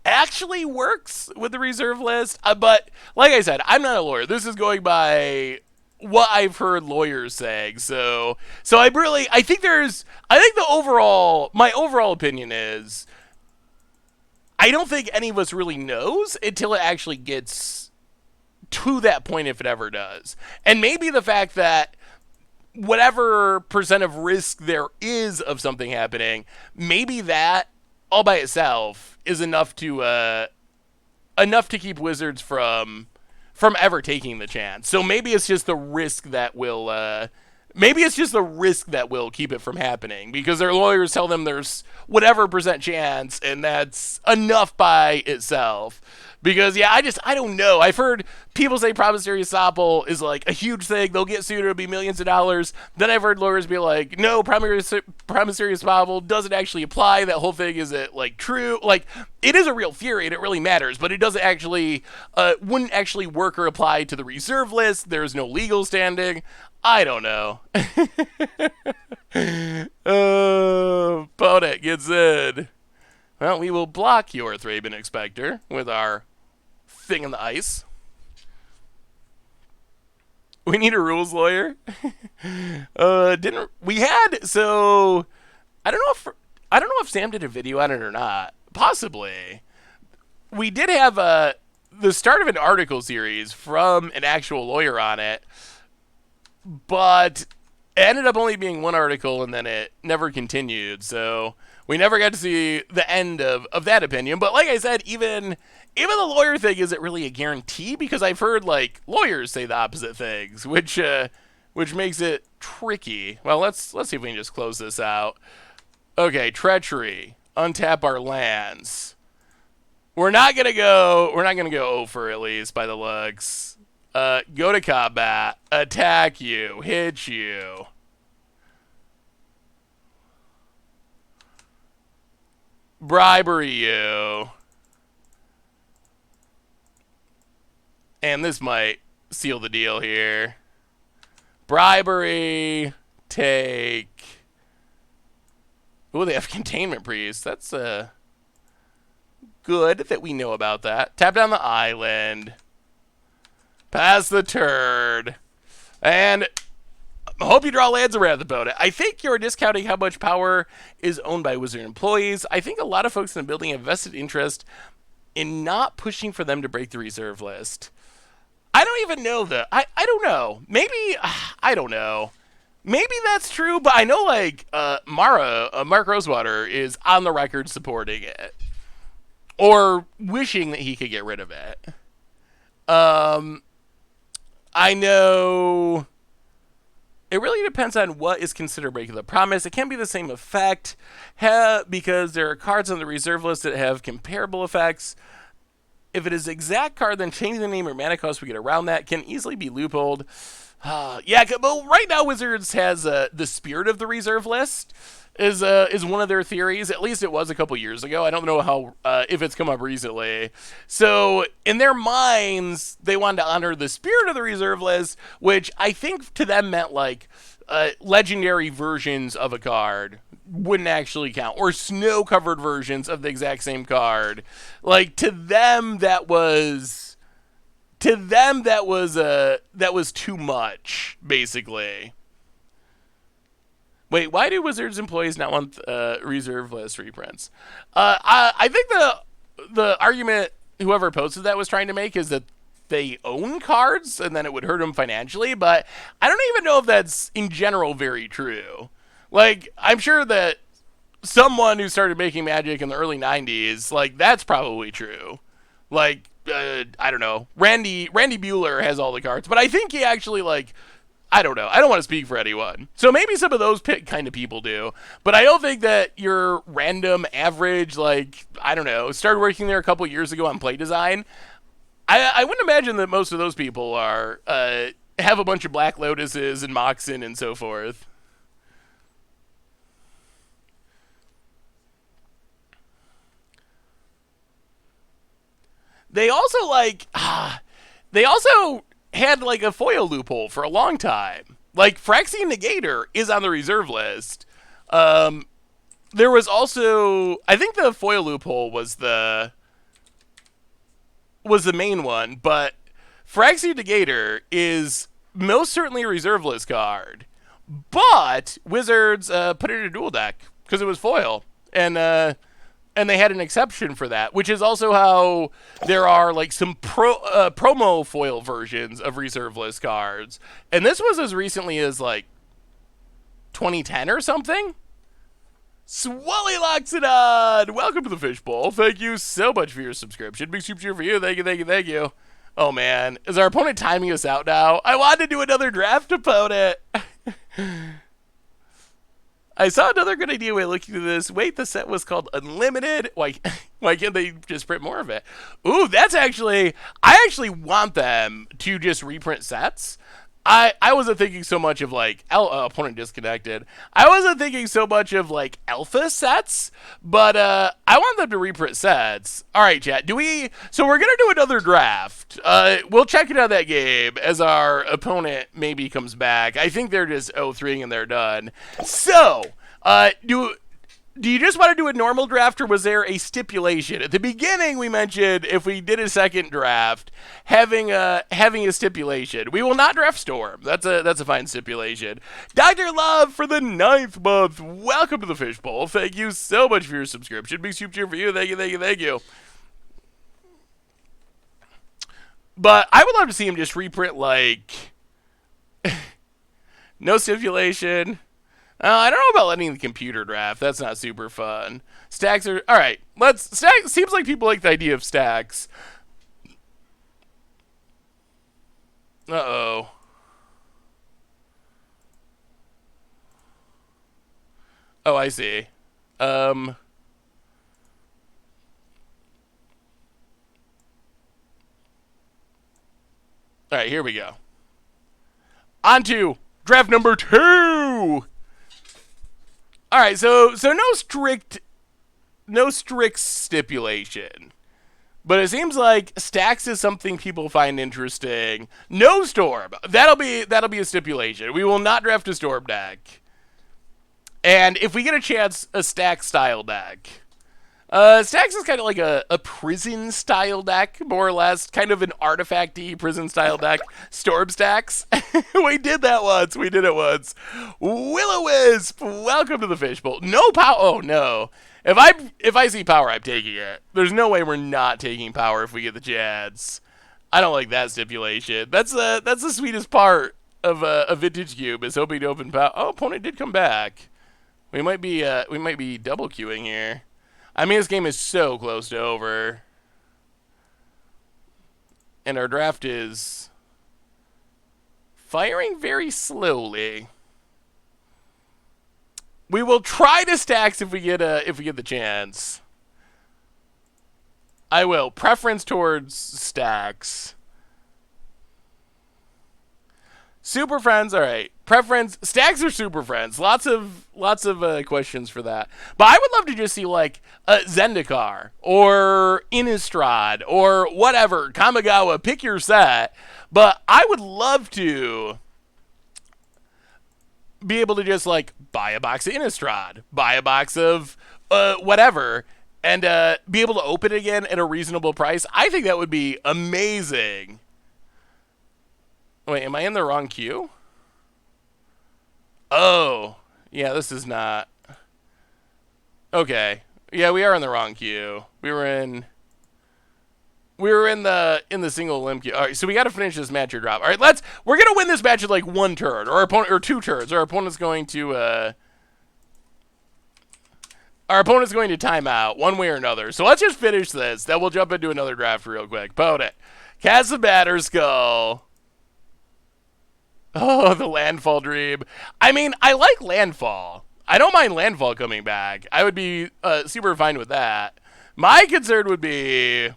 actually works with the reserve list. But like I said, I'm not a lawyer. This is going by what I've heard lawyers saying. So I think my overall opinion is I don't think any of us really knows until it actually gets to that point, if it ever does. And maybe the fact that whatever percent of risk there is of something happening, maybe that all by itself is enough to keep Wizards from ever taking the chance. So maybe it's just the risk that will keep it from happening because their lawyers tell them there's whatever percent chance, and that's enough by itself. Because yeah, I don't know. I've heard people say promissory estoppel is like a huge thing. They'll get sued. It'll be millions of dollars. Then I've heard lawyers be like, no, promissory estoppel doesn't actually apply. That whole thing isn't like true. Like it is a real theory and it really matters, but it doesn't actually wouldn't actually work or apply to the reserve list. There's no legal standing. I don't know. Opponent gets in. Well, we will block your Thraben Inspector with our thing in the ice. We need a rules lawyer. Didn't we had so I don't know if Sam did a video on it or not. Possibly. We did have the start of an article series from an actual lawyer on it, but it ended up only being one article and then it never continued. So we never got to see the end of that opinion. But like I said, even the lawyer thing isn't really a guarantee because I've heard like lawyers say the opposite things, which makes it tricky. Well, let's see if we can just close this out. Okay, treachery. Untap our lands. We're not gonna go over at least by the looks. Go to combat, attack you, hit you. Bribery you. And this might seal the deal here. Bribery, take. Ooh, they have containment priest. That's good that we know about that. Tap down the island. Pass the turd. And I hope you draw lands around the boat. I think you're discounting how much power is owned by Wizard employees. I think a lot of folks in the building have vested interest in not pushing for them to break the reserve list. I don't even know that. I don't know. Maybe, I don't know. Maybe that's true, but I know like Mark Rosewater is on the record supporting it. Or wishing that he could get rid of it. I know it really depends on what is considered breaking the promise. It can be the same effect because there are cards on the reserve list that have comparable effects. If it is exact card, then changing the name or mana cost we get around that can easily be loopholed. Yeah, but right now Wizards has the spirit of the reserve list is one of their theories. At least it was a couple years ago. I don't know how if it's come up recently. So in their minds, they wanted to honor the spirit of the reserve list, which I think to them meant like legendary versions of a card wouldn't actually count, or snow-covered versions of the exact same card. Like to them, that was too much, basically. Wait, why do Wizards employees not want reserve list reprints? I think the argument whoever posted that was trying to make is that they own cards and then it would hurt them financially, but I don't even know if that's in general very true. Like, I'm sure that someone who started making Magic in the early 90s, like, that's probably true. Like, I don't know. Randy Bueller has all the cards, but I think he actually, like, I don't know. I don't want to speak for anyone. So maybe some of those kind of people do. But I don't think that your random average, like, I don't know, started working there a couple years ago on play design. I wouldn't imagine that most of those people are have a bunch of Black Lotuses and Moxen and so forth. They also like they also had like a foil loophole for a long time. Like Phyrexian Negator is on the reserve list. Um, there was also, I think the foil loophole was the main one, but Phyrexian Negator is most certainly a reserve list card. But Wizards put it in a dual deck because it was foil, and they had an exception for that, which is also how there are like some promo foil versions of reserve list cards, and this was as recently as like 2010 or something. Swally locks it on. Welcome to the Fishbowl. Thank you so much for your subscription. Big super cheer for you. Thank you, thank you, thank you. Oh man, is our opponent timing us out now? I wanted to do another draft opponent. I saw another good idea way looking at this. Wait, the set was called Unlimited. Why can't they just print more of it? Ooh, that's actually, I actually want them to just reprint sets. I wasn't thinking so much of like opponent disconnected. I wasn't thinking so much of like alpha sets, but I want them to reprint sets. All right, chat. So we're gonna do another draft. We'll check it out that game as our opponent maybe comes back. I think they're just 0-3 and they're done. So do you just want to do a normal draft, or was there a stipulation? At the beginning, we mentioned if we did a second draft, having a stipulation. We will not draft Storm. That's a fine stipulation. Dr. Love for the 9th month. Welcome to the Fishbowl. Thank you so much for your subscription. Big super cheer for you. Thank you, thank you, thank you. But I would love to see him just reprint like no stipulation. I don't know about letting the computer draft. That's not super fun. Stacks are all right. Stacks. Seems like people like the idea of stacks. Uh-oh. Oh, I see. All right, here we go. On to draft number 2. All right, so no strict stipulation, but it seems like stacks is something people find interesting. No Storm, that'll be a stipulation. We will not draft a Storm deck, and if we get a chance, a stack style deck. Stacks is kind of like a prison style deck, more or less, kind of an artifact-y prison style deck. Storm stacks. We did that once. We did it once. Will-O-Wisp, welcome to the Fishbowl. No power. Oh no. If I see power, I'm taking it. There's no way we're not taking power if we get the chance. I don't like that stipulation. That's the sweetest part of a vintage cube is hoping to open power. Oh, opponent did come back. We might be double queuing here. I mean, this game is so close to over. And our draft is firing very slowly. We will try to stacks if we get the chance. I will. Preference towards stacks. Super Friends, all right. Preference, stacks or Super Friends? Lots of questions for that. But I would love to just see like Zendikar or Innistrad or whatever, Kamigawa, pick your set. But I would love to be able to just like buy a box of Innistrad, buy a box of whatever, and be able to open it again at a reasonable price. I think that would be amazing. Wait, am I in the wrong queue? Oh, yeah, this is not. Okay, yeah, we are in the wrong queue. We were in the single limb queue. All right, so we got to finish this match or drop. All right, we're gonna win this match in like 1 turn, or 2 turns. Our opponent's going to time out one way or another. So let's just finish this. Then we'll jump into another draft real quick. Opponent, cast a Batterskull. Oh, the Landfall dream. I mean, I like Landfall. I don't mind Landfall coming back. I would be super fine with that. My concern would be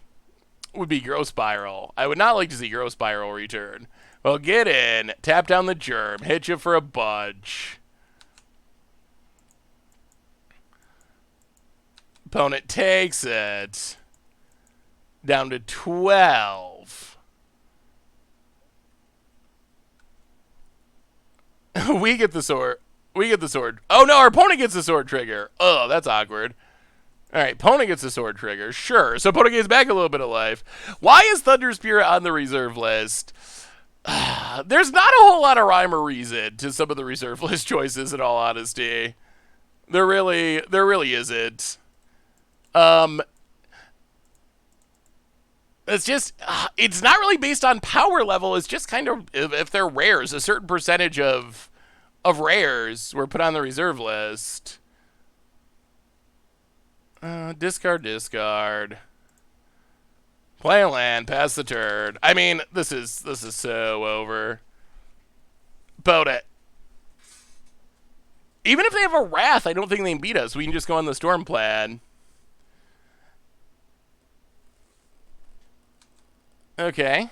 Growth Spiral. I would not like to see Growth Spiral return. Well, get in. Tap down the germ. Hit you for a bunch. Opponent takes it. down to 12. We get the sword. We get the sword. Oh no, our opponent gets the sword trigger. Oh, that's awkward. All right, opponent gets the sword trigger. Sure. So opponent gets back a little bit of life. Why is Thunder Spirit on the reserve list? There's not a whole lot of rhyme or reason to some of the reserve list choices, in all honesty. There really isn't. It's just, it's not really based on power level. It's just kind of if they're rares, a certain percentage of rares were put on the reserve list. Discard. Play a land, pass the turn. I mean, this is so over. Boat it. Even if they have a Wrath, I don't think they can beat us. We can just go on the Storm plan. Okay.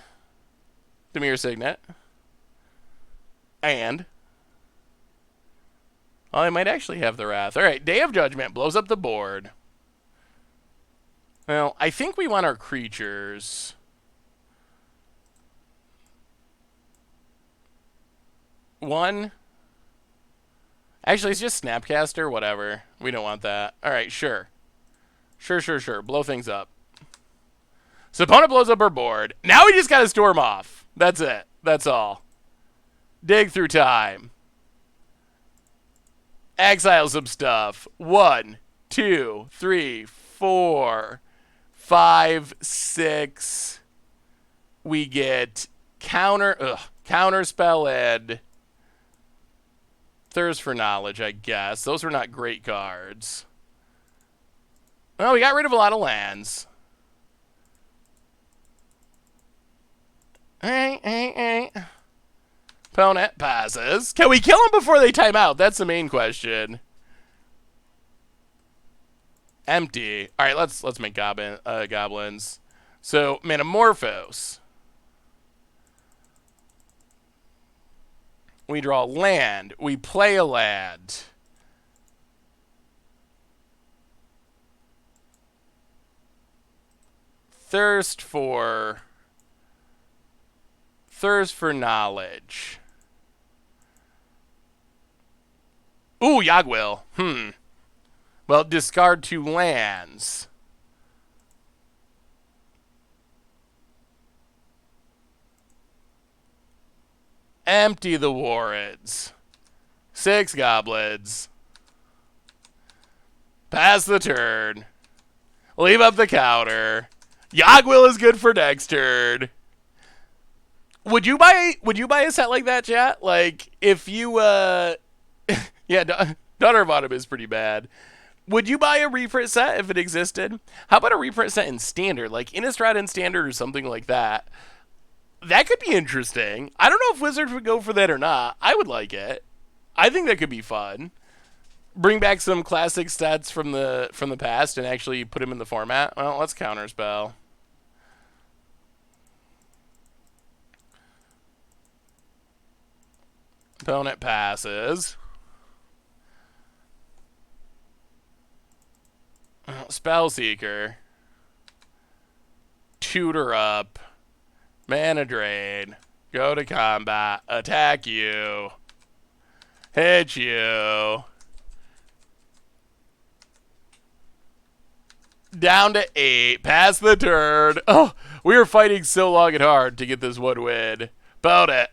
Demir Signet. And oh, I might actually have the Wrath. Alright, Day of Judgment blows up the board. Well, I think we want our creatures. One. Actually, it's just Snapcaster, whatever. We don't want that. Alright, sure. Sure. Blow things up. So opponent blows up our board. Now we just gotta storm off. That's it. That's all. Dig through time. Exile some stuff. 1, 2, 3, 4, 5, 6. We get counter spell and Thirst for Knowledge, I guess. Those were not great cards. Well, we got rid of a lot of lands. Hey. Opponent passes. Can we kill them before they time out? That's the main question. Empty. All right, let's make goblins. So Metamorphose. We draw land. We play a land. Thirst for knowledge. Ooh, Yagwil. Well, discard 2 lands. Empty the warrants. 6 goblins. Pass the turn. Leave up the counter. Yagwil is good for next turn. Would you buy a set like that, chat? Like, if you, yeah, Daughter of Autumn is pretty bad. Would you buy a reprint set if it existed? How about a reprint set in Standard? Like, Innistrad in Standard or something like that. That could be interesting. I don't know if Wizards would go for that or not. I would like it. I think that could be fun. Bring back some classic stats from the past and actually put them in the format. Well, let's counterspell. Opponent passes. Spellseeker. Tutor up. Mana drain. Go to combat. Attack you. Hit you. Down to 8. Pass the turn. Oh, we were fighting so long and hard to get this one win. Bout it.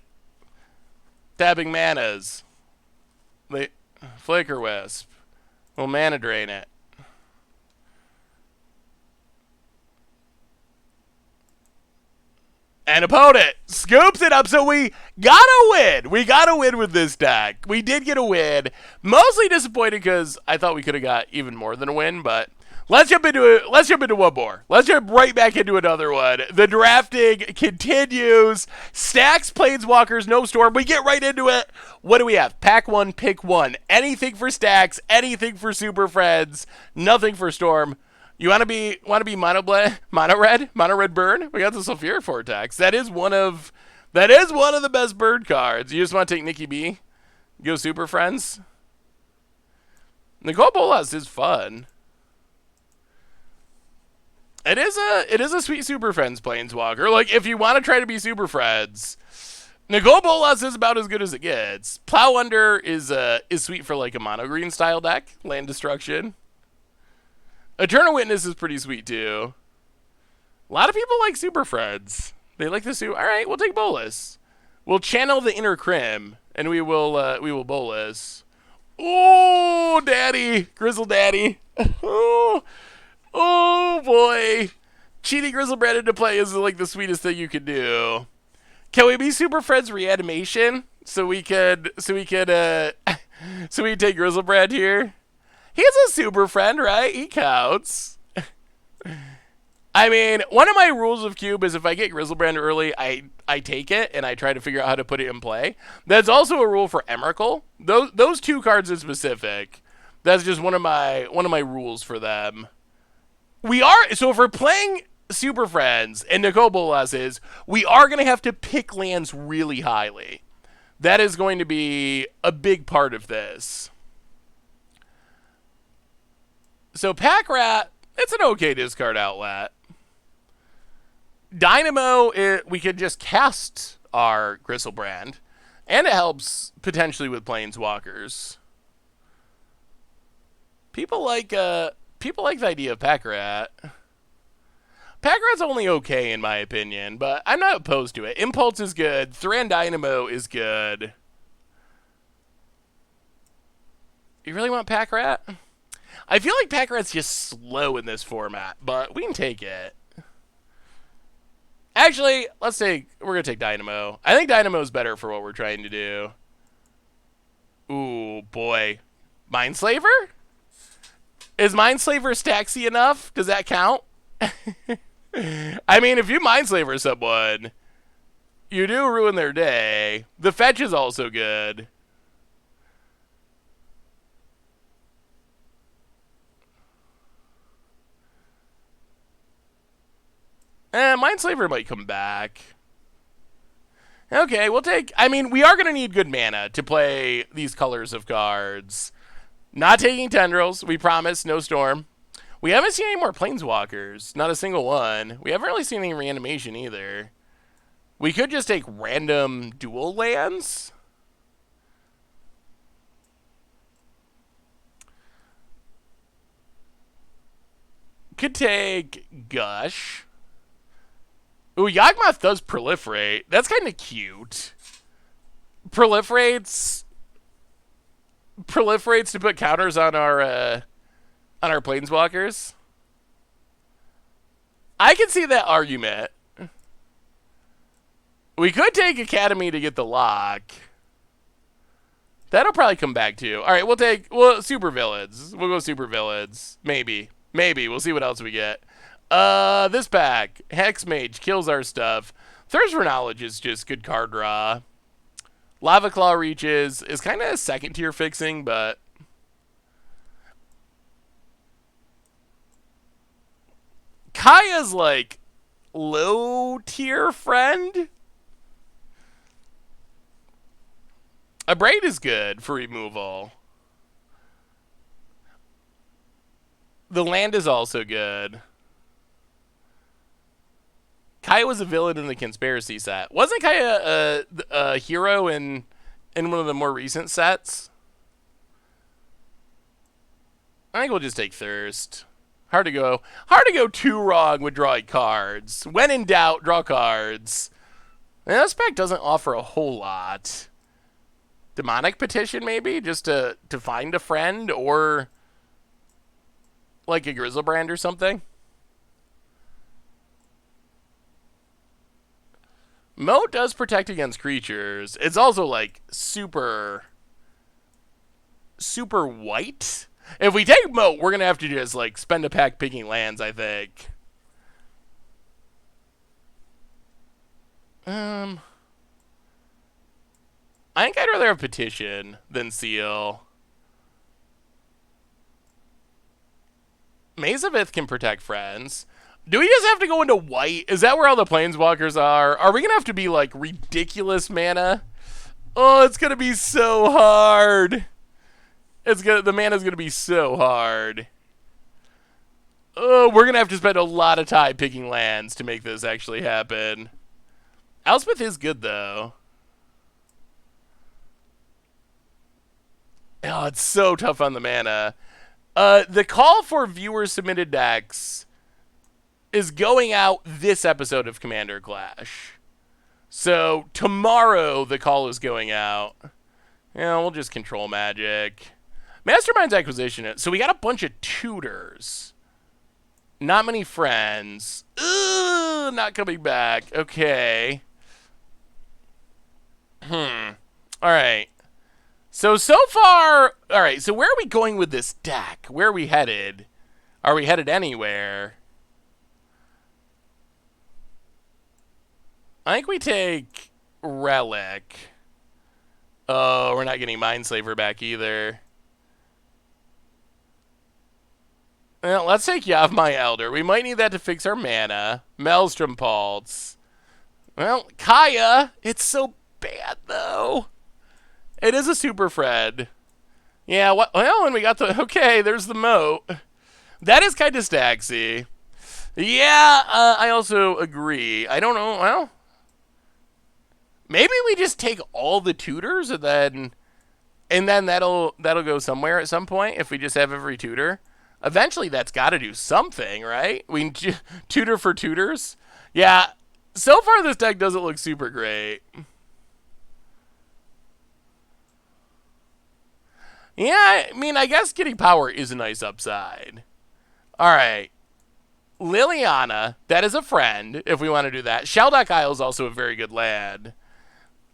Tapping manas. Flicker Wisp. We'll mana drain it. And opponent scoops it up, so we got a win. We got a win with this deck. We did get a win. Mostly disappointed because I thought we could have got even more than a win, but let's jump into it. Let's jump into one more. Let's jump right back into another one. The drafting continues. Stacks, Planeswalkers, no Storm. We get right into it. What do we have? Pack 1, pick 1. Anything for Stacks, anything for Super Friends, nothing for Storm. You want to be mono red burn? We got the Sulfuric Vortex. That is one of the best bird cards. You just want to take Nikki B, go Super Friends. Nicole Bolas is fun. It is a sweet Super Friends Planeswalker. Like, if you want to try to be Super Friends, Nicol Bolas is about as good as it gets. Plow Under is sweet for like a mono green style deck, land destruction. Eternal Witness is pretty sweet too. A lot of people like Super Friends. They like the super. All right, we'll take Bolas. We'll channel the inner Crim, and we will Bolas. Oh, Daddy, Grizzle Daddy. Oh, oh boy. Cheating Grizzlebrand into play is like the sweetest thing you could do. Can we be Super Friends Reanimation so we could so we take Grizzlebrand here? He's a Super Friend, right? He counts. I mean, one of my rules of Cube is if I get Grizzlebrand early, I take it and I try to figure out how to put it in play. That's also a rule for Emrakul. Those two cards in specific. That's just one of my rules for them. So if we're playing Super Friends and Nicol Bolas we are going to have to pick lands really highly. That is going to be a big part of this. So Pack Rat, it's an okay discard outlet. Dynamo, we could just cast our Grizzlebrand, and it helps potentially with Planeswalkers. People like the idea of Pack Rat. Pack Rat's only okay in my opinion, but I'm not opposed to it. Impulse is good. Thran Dynamo is good. You really want Pack Rat? I feel like Pack Rat's just slow in this format, but we can take it. Actually, we're going to take Dynamo. I think Dynamo's better for what we're trying to do. Ooh, boy. Mindslaver? Is Mindslaver Staxy enough? Does that count? I mean, if you Mindslaver someone, you do ruin their day. The fetch is also good. Mindslaver might come back. Okay, we'll take... I mean, we are going to need good mana to play these colors of cards. Not taking Tendrils, we promise, no Storm. We haven't seen any more Planeswalkers. Not a single one. We haven't really seen any Reanimation either. We could just take random dual lands. Could take Gush. Ooh, Yawgmoth does proliferate. That's kind of cute. Proliferates to put counters on our Planeswalkers. I can see that argument. We could take Academy to get the lock. That'll probably come back too. All right, we'll super villains. We'll go super villains. Maybe. We'll see what else we get. This pack, Hex Mage kills our stuff. Thirst for Knowledge is just good card draw. Lava Claw Reaches is kind of a second tier fixing, but Kaya's like low tier friend. A Braid is good for removal. The land is also good. Kaya was a villain in the Conspiracy set. Wasn't Kaya a hero in one of the more recent sets? I think we'll just take Thirst. Hard to go too wrong with drawing cards. When in doubt, draw cards. And this pack doesn't offer a whole lot. Demonic Petition, maybe? Just to find a friend, or like a Grizzlebrand or something? Moat does protect against creatures. It's also like super white. If we take Moat, we're gonna have to just like spend a pack picking lands, I think. I think I'd rather have Petition than Seal. Maze of Ith can protect friends. Do we just have to go into white? Is that where all the Planeswalkers are? Are we going to have to be, like, ridiculous mana? Oh, it's going to be so hard. The mana's going to be so hard. Oh, we're going to have to spend a lot of time picking lands to make this actually happen. Elspeth is good, though. Oh, it's so tough on the mana. The call for viewer-submitted decks is going out this episode of Commander Clash. So tomorrow the call is going out. Yeah, we'll just control Magic. Mastermind's Acquisition. So we got a bunch of tutors. Not many friends. Ugh, not coming back. Okay. All right. So far, all right, so where are we going with this deck? Where are we headed? Are we headed anywhere? I think we take Relic. Oh, we're not getting Mindslaver back either. Well, let's take Yavimaya Elder. We might need that to fix our mana. Maelstrom Pulse. Well, Kaya. It's so bad, though. It is a Super Fred. Yeah, well, and we got the... Okay, there's the moat. That is kind of stacksy. Yeah, I also agree. I don't know, well... Maybe we just take all the tutors and then that'll go somewhere at some point if we just have every tutor. Eventually that's got to do something, right? We tutor for tutors. Yeah, so far this deck doesn't look super great. Yeah, I mean, I guess getting power is a nice upside. All right. Liliana, that is a friend, if we want to do that. Sheldock Isle is also a very good lad.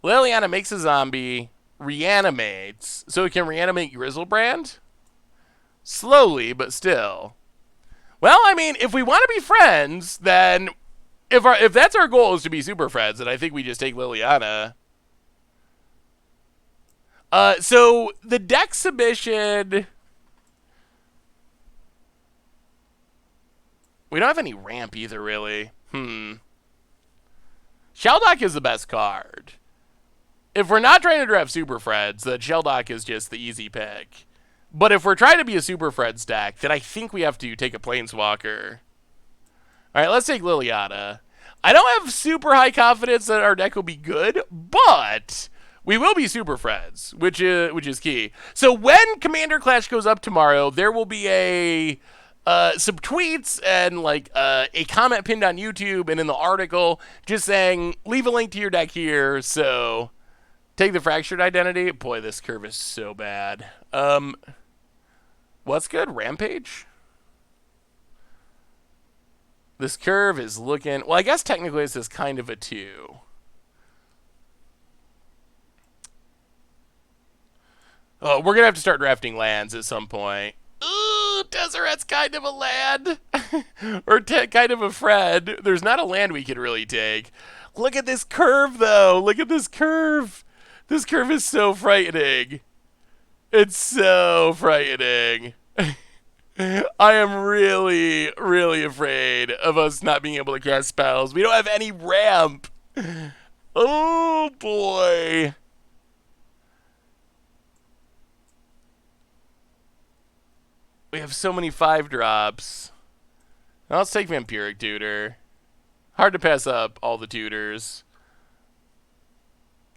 Liliana makes a zombie, reanimates, so it can reanimate Grizzlebrand? Slowly, but still. Well, I mean, if we want to be friends, then if that's our goal is to be super friends, then I think we just take Liliana. So the deck submission... We don't have any ramp either, really. Sheldock is the best card. If we're not trying to draft Super Freds, then Sheldock is just the easy pick. But if we're trying to be a Super Fred stack, then I think we have to take a Planeswalker. Alright, let's take Liliana. I don't have super high confidence that our deck will be good, but we will be Super Freds, which is key. So when Commander Clash goes up tomorrow, there will be some tweets and like a comment pinned on YouTube and in the article just saying, leave a link to your deck here, so take the Fractured Identity. Boy, this curve is so bad. What's good? Rampage? This curve is looking... Well, I guess technically this is kind of a 2. Oh, we're going to have to start drafting lands at some point. Ooh, Deseret's kind of a land. Or kind of a Fred. There's not a land we could really take. Look at this curve, though. Look at this curve. This curve is so frightening. It's so frightening. I am really, really afraid of us not being able to cast spells. We don't have any ramp. Oh, boy. We have so many 5-drops. Now let's take Vampiric Tutor. Hard to pass up all the tutors.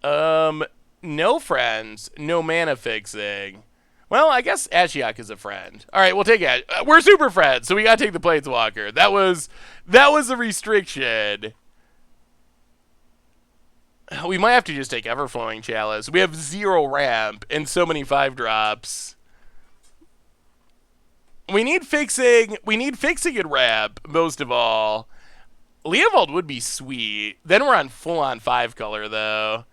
No friends, no mana fixing. Well, I guess Ashiok is a friend. All right, we'll take it. We're super friends, so we gotta take the Planeswalker. That was a restriction. We might have to just take Everflowing Chalice. We have 0 ramp and so many 5-drops. We need fixing. We need fixing and ramp most of all. Leovold would be sweet. Then we're on full-on 5-color though,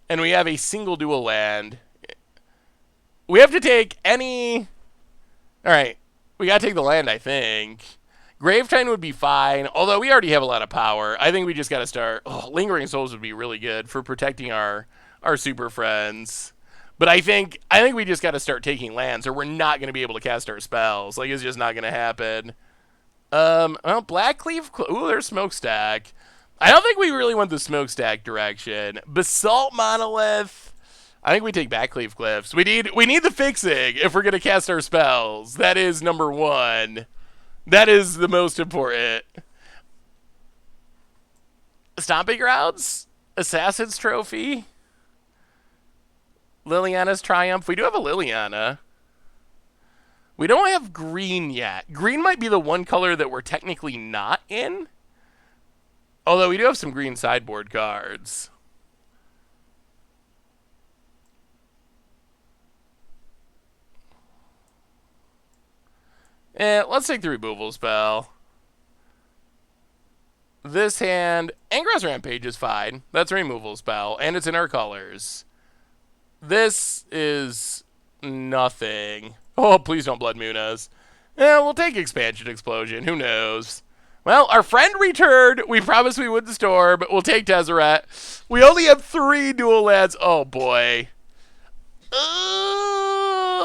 and we have a single dual land. We have to take any... Alright, we gotta take the land, I think. Gravetine would be fine, although we already have a lot of power. I think we just gotta start... Oh, Lingering Souls would be really good for protecting our super friends. But I think we just gotta start taking lands, or we're not gonna be able to cast our spells. Like, it's just not gonna happen. Well, Blackcleave... Ooh, there's Smokestack. I don't think we really want the Smokestack direction. Basalt Monolith... I think we take Backcleave Cliffs. We need the fixing if we're gonna cast our spells. That is number 1. That is the most important. Stomping Grounds? Assassin's Trophy? Liliana's Triumph? We do have a Liliana. We don't have green yet. Green might be the one color that we're technically not in. Although we do have some green sideboard cards. Let's take the removal spell. This hand, Angra's Rampage is fine. That's a removal spell, and it's in our colors. This is nothing. Oh, please don't Blood Munas. We'll take Expansion Explosion. Who knows? Well, our friend returned. We promised we wouldn't storm. We'll take Tezzeret. We only have 3 dual lands. Oh, boy.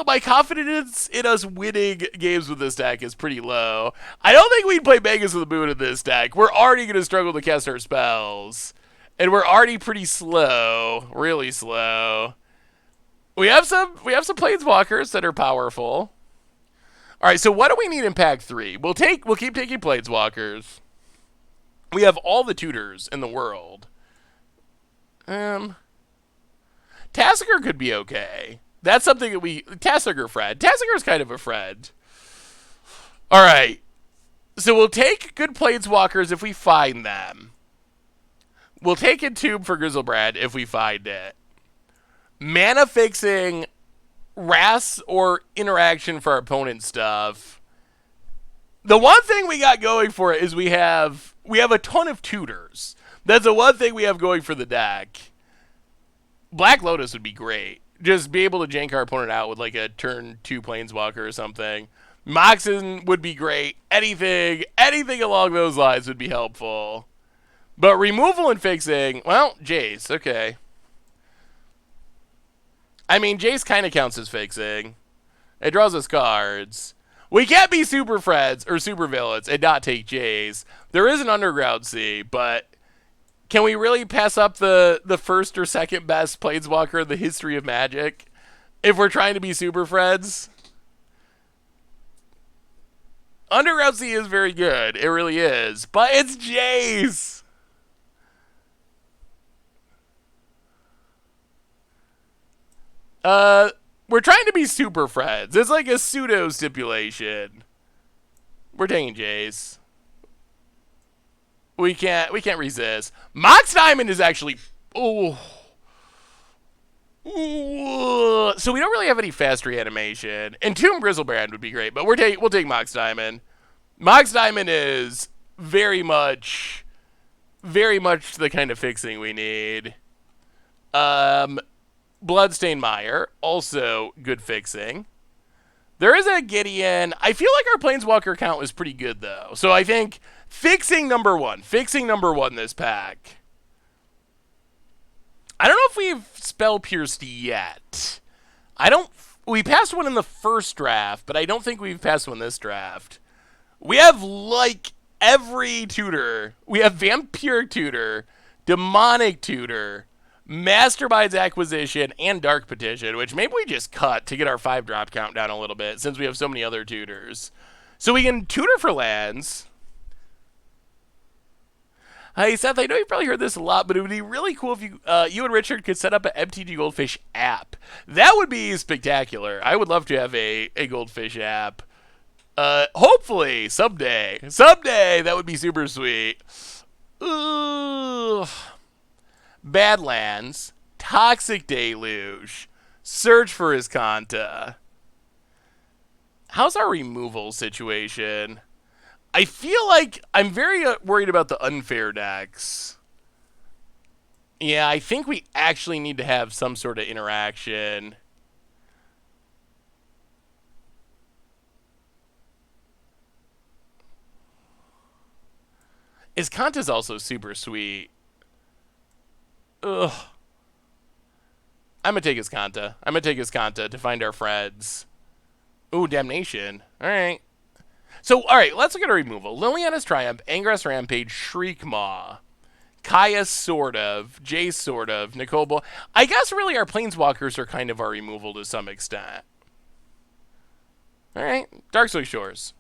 My confidence in us winning games with this deck is pretty low. I don't think we'd play Magus of the Moon in this deck. We're already going to struggle to cast our spells. And we're already pretty slow. Really slow. We have some Planeswalkers that are powerful. Alright, so what do we need in pack 3? We'll keep taking Planeswalkers. We have all the tutors in the world. Tasigur could be okay. That's something that Tasigur friend. Tasigur's kind of a friend. Alright. So we'll take good Planeswalkers if we find them. We'll take Entomb for Griselbrand if we find it. Mana fixing, Wrath or interaction for our opponent stuff. The one thing we got going for it is we have a ton of tutors. That's the one thing we have going for the deck. Black Lotus would be great. Just be able to jank our opponent out with like a turn 2 Planeswalker or something. Moxen would be great. Anything along those lines would be helpful. But removal and fixing, well, Jace, okay. I mean, Jace kind of counts as fixing. It draws us cards. We can't be super friends or super villains and not take Jace. There is an Underground Sea, but can we really pass up the first or second best Planeswalker in the history of Magic if we're trying to be super friends? Underground Sea is very good. It really is. But it's Jace! We're trying to be super friends. It's like a pseudo stipulation. We're taking Jace. We can't resist. Mox Diamond is actually so we don't really have any fast reanimation. Entomb Griselbrand would be great, but we'll take Mox Diamond. Mox Diamond is very much the kind of fixing we need. Bloodstained Mire, also good fixing. There is a Gideon. I feel like our Planeswalker count is pretty good, though. So I think fixing number one this pack. I don't know if we've Spell Pierced yet. We passed one in the first draft, but I don't think we've passed one this draft. We have, like, every tutor. We have Vampiric Tutor, Demonic Tutor, Mastermind's Acquisition, and Dark Petition, which maybe we just cut to get our 5-drop count down a little bit, since we have so many other tutors. So we can tutor for lands. Hey, Seth, I know you've probably heard this a lot, but it would be really cool if you and Richard could set up an MTG Goldfish app. That would be spectacular. I would love to have a Goldfish app. Hopefully, someday. Someday, that would be super sweet. Ugh. Badlands, Toxic Deluge, Search for Iskanta. How's our removal situation? I feel like I'm very worried about the unfair decks. Yeah, I think we actually need to have some sort of interaction. Iskanta's also super sweet. Ugh. I'm going to take Iskanta to find our friends. Ooh, Damnation. Alright. So, alright, let's look at our removal. Liliana's Triumph, Angra's Rampage, Shriekmaw, Kaya sort of, Jace sort of, Nikobo. I guess really our Planeswalkers are kind of our removal to some extent. Alright, Darkswing Shores.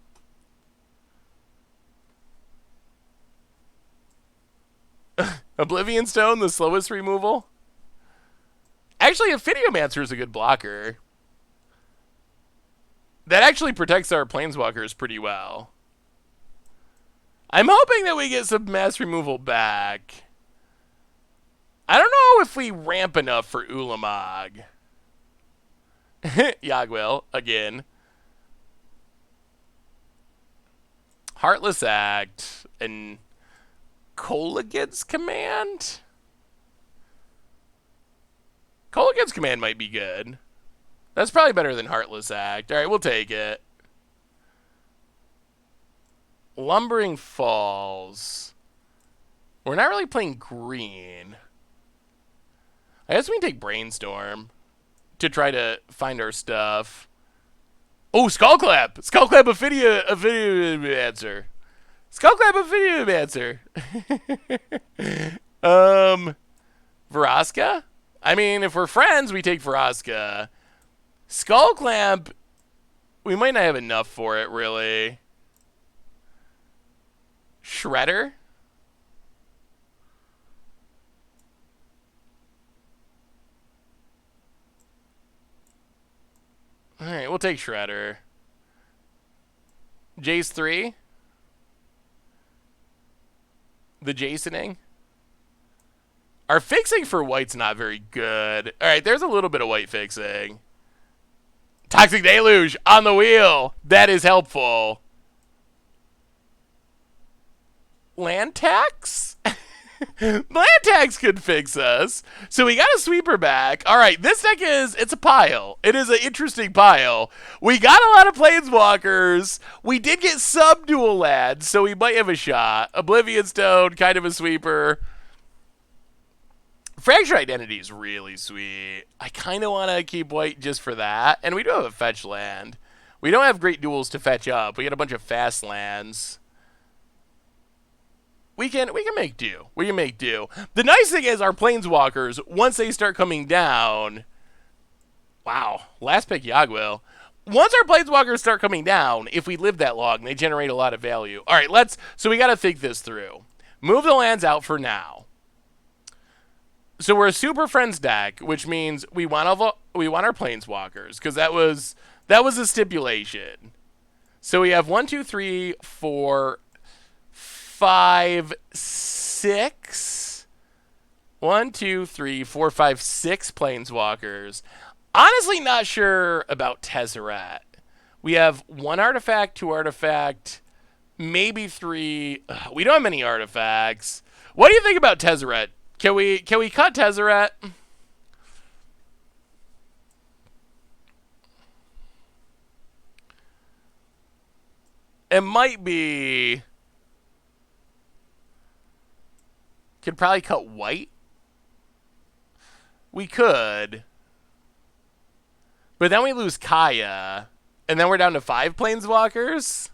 Oblivion Stone, the slowest removal. Actually, Ophidiomancer is a good blocker. That actually protects our Planeswalkers pretty well. I'm hoping that we get some mass removal back. I don't know if we ramp enough for Ulamog. Yagwil, again. Heartless Act and Kolagid's Command? Kolagid's Command might be good. That's probably better than Heartless Act. Alright, we'll take it. Lumbering Falls. We're not really playing green. I guess we can take Brainstorm to try to find our stuff. Oh, Skullclap! Skullclap Ophidiomancer. Skullclap Ophidiomancer. Vraska? I mean, if we're friends, we take Vraska. Skullclamp, we might not have enough for it, really. Shredder? Alright, we'll take Shredder. Jace 3? The Jasoning? Our fixing for white's not very good. Alright, there's a little bit of white fixing. Toxic Deluge on the wheel. That is helpful. Land tax? Land tax could fix us. So we got a sweeper back. All right, this deck it's a pile. It is an interesting pile. We got a lot of Planeswalkers. We did get sub-dual lads, so we might have a shot. Oblivion Stone, kind of a sweeper. Fractured Identity is really sweet. I kind of want to keep white just for that. And we do have a fetch land. We don't have great duels to fetch up. We got a bunch of fast lands. We can make do. We can make do. The nice thing is our Planeswalkers, once they start coming down... Wow. Last pick Yagwil. Once our Planeswalkers start coming down, if we live that long, they generate a lot of value. All right, so we got to think this through. Move the lands out for now. So we're a Super Friends deck, which means we want our Planeswalkers, because that was a stipulation. So we have 1, 2, 3, 4, 5, 6. 1, 2, 3, 4, 5, 6 Planeswalkers. Honestly, not sure about Tezzeret. We have 1 artifact, 2 artifact, maybe 3. We don't have many artifacts. What do you think about Tezzeret? Can we cut Tezzeret? It might be... Could probably cut white. We could. But then we lose Kaya. And then we're down to 5 Planeswalkers.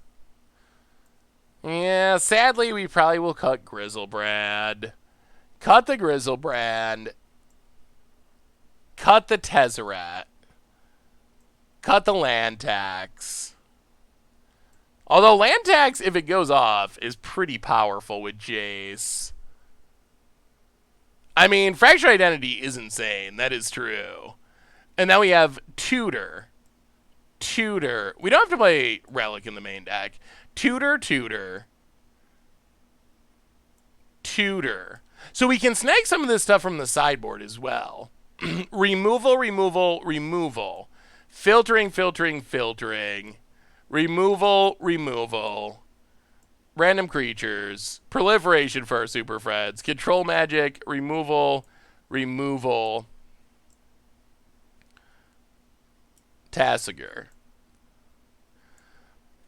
Yeah, sadly, we probably will cut Grizzlebrand. Cut the Grizzlebrand. Cut the Tezzeret. Cut the land tax. Although land tax, if it goes off, is pretty powerful with Jace. I mean, Fractured Identity is insane. That is true. And now we have Tutor. Tutor. We don't have to play Relic in the main deck. Tutor, Tutor. Tutor. So we can snag some of this stuff from the sideboard as well. Removal, removal, removal. Filtering, filtering, filtering. Removal, removal. Random creatures. Proliferation for our Super Friends. Control magic. Removal, removal. Tassiger.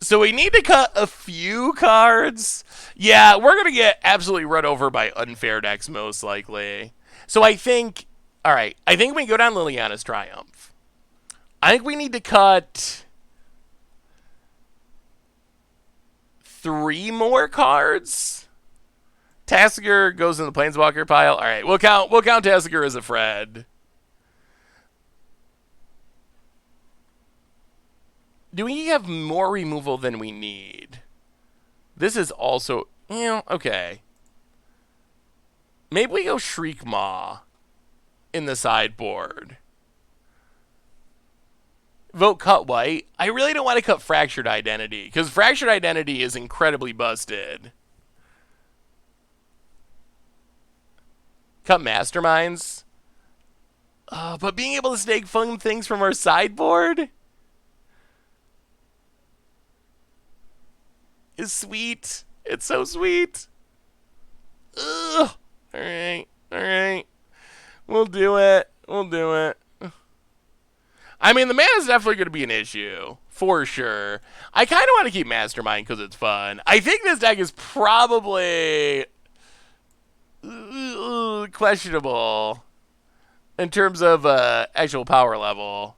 So we need to cut a few cards. Yeah, we're going to get absolutely run over by unfair decks most likely. So I think, all right, I think we go down Liliana's Triumph. I think we need to cut 3 more cards. Tassiger goes in the Planeswalker pile. All right, we'll count Tassiger as a friend. Do we have more removal than we need? This is also... Yeah, okay. Maybe we go Shriek Maw in the sideboard. Vote cut white. I really don't want to cut Fractured Identity, because Fractured Identity is incredibly busted. Cut Masterminds. But being able to snake fun things from our sideboard is sweet. It's so sweet. Ugh. Alright. We'll do it. I mean, the mana is definitely going to be an issue, for sure. I kind of want to keep Mastermind because it's fun. I think this deck is probably questionable in terms of actual power level,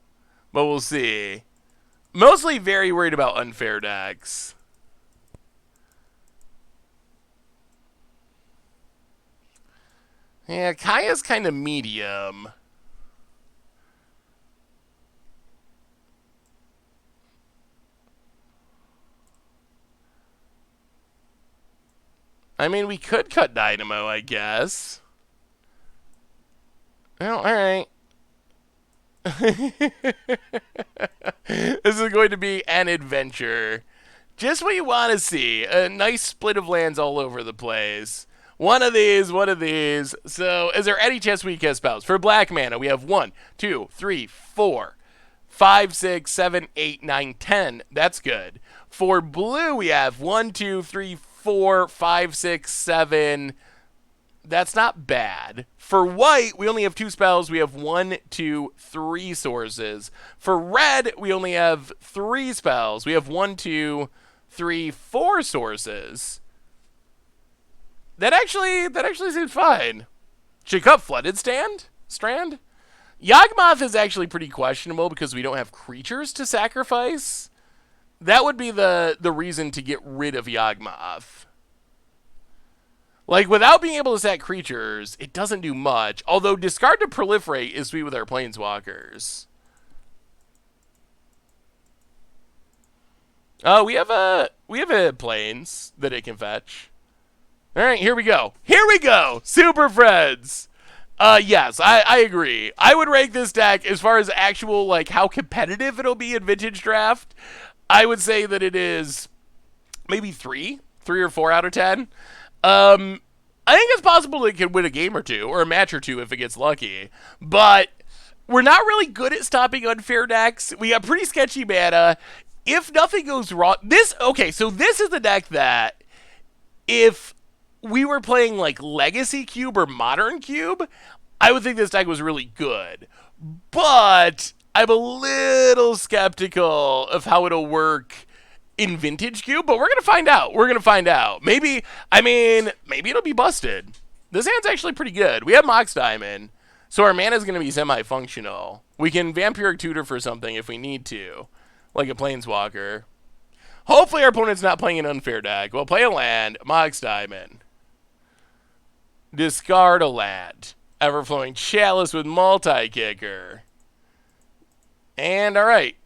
but we'll see. Mostly very worried about unfair decks. Yeah, Kaya's kind of medium. I mean, we could cut Dynamo, I guess. Well, alright. This is going to be an adventure. Just what you want to see. A nice split of lands all over the place. One of these. So, is there any chance we cast spells? For black mana, we have 1, 2, 3, 4, 5, 6, 7, 8, 9, 10. That's good. For blue, we have 1, 2, 3, 4, 5, 6, 7. That's not bad. For white, we only have 2 spells. We have 1, 2, 3 sources. For red, we only have 3 spells. We have 1, 2, 3, 4 sources. That actually seems fine. Should cut Flooded Strand? Yawgmoth is actually pretty questionable because we don't have creatures to sacrifice. That would be the reason to get rid of Yawgmoth. Like, without being able to sack creatures, it doesn't do much. Although discard to proliferate is sweet with our planeswalkers. Oh, we have a planes that it can fetch. All right, here we go. Super Friends. Yes, I agree. I would rank this deck as far as actual, like, how competitive it'll be in Vintage Draft. I would say that it is maybe 3 or 4 out of 10. I think it's possible it could win a game or two, or a match or two if it gets lucky. But we're not really good at stopping unfair decks. We got pretty sketchy mana. If nothing goes wrong, so this is the deck that if we were playing like Legacy Cube or Modern Cube, I would think this deck was really good. But I'm a little skeptical of how it'll work in Vintage Cube, but we're going to find out. Maybe it'll be busted. This hand's actually pretty good. We have Mox Diamond, so our mana is going to be semi-functional. We can Vampiric Tutor for something if we need to, like a Planeswalker. Hopefully our opponent's not playing an unfair deck. We'll play a land, Mox Diamond. Discard a land. Everflowing Chalice with Multi-Kicker. And, alright.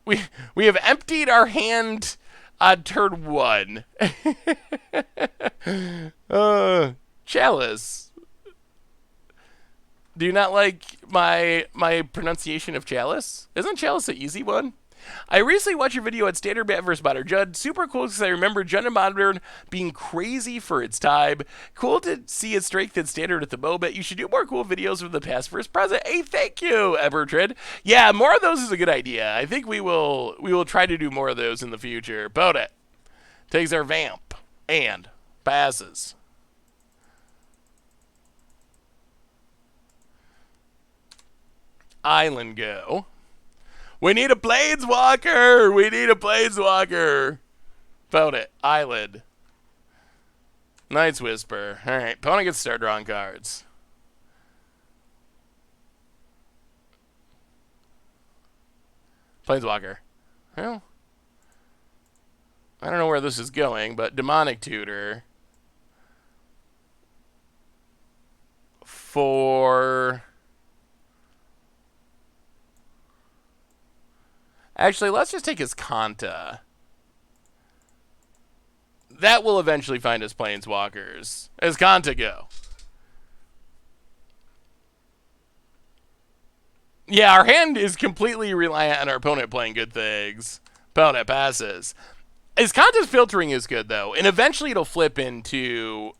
We have emptied our hand on turn 1. Chalice. Do you not like my pronunciation of Chalice? Isn't Chalice an easy one? I recently watched your video at Standard Bat vs. Modern. Judd, super cool because I remember Judd and Modern being crazy for its time. Cool to see its strength and Standard at the moment. You should do more cool videos from the past versus present. Hey, thank you, Evertrend. Yeah, more of those is a good idea. I think we will try to do more of those in the future. Boat it. Takes our vamp and passes. Island go. We need a Planeswalker! Found it. Eyelid. Night's Whisper. Alright, opponent gets to start drawing cards. Planeswalker. Well, I don't know where this is going, but Demonic Tutor. For... Actually, let's just take his Kanta. That will eventually find us Planeswalkers. As Kanta go. Yeah, our hand is completely reliant on our opponent playing good things. Opponent passes. His contest filtering is good though, and eventually it'll flip into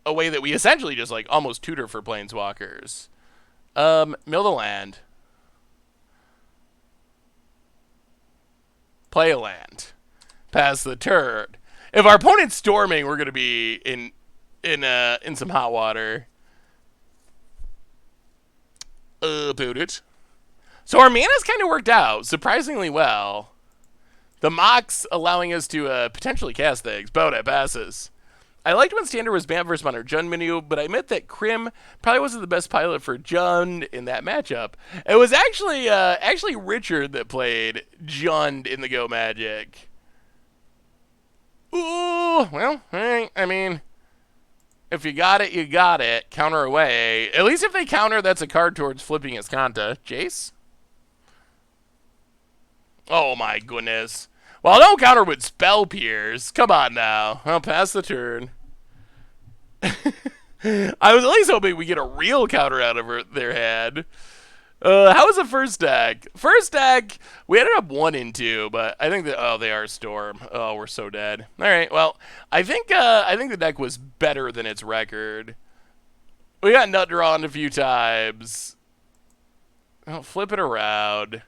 a way that we essentially just like almost tutor for planeswalkers. Mill the land. Play a land. Pass the turn. If our opponent's storming, we're gonna be in some hot water. Put it. So our mana's kind of worked out surprisingly well. The Mox allowing us to potentially cast things. Boda passes. I liked when Standard was banned versus Modern Jund menu, but I admit that Krim probably wasn't the best pilot for Jund in that matchup. It was actually Richard that played Jund in the Go Magic. Ooh, well, I mean, if you got it, you got it. Counter away. At least if they counter, that's a card towards flipping his Kanta. Jace? Oh my goodness. Well, don't counter with Spell Pierce. Come on now. I'll pass the turn. I was at least hoping we get a real counter out of their hand. How was the first deck? First deck, we ended up 1 and 2, but I think that they are Storm. Oh, we're so dead. All right, well, I think the deck was better than its record. We got nut drawn a few times. I'll flip it around.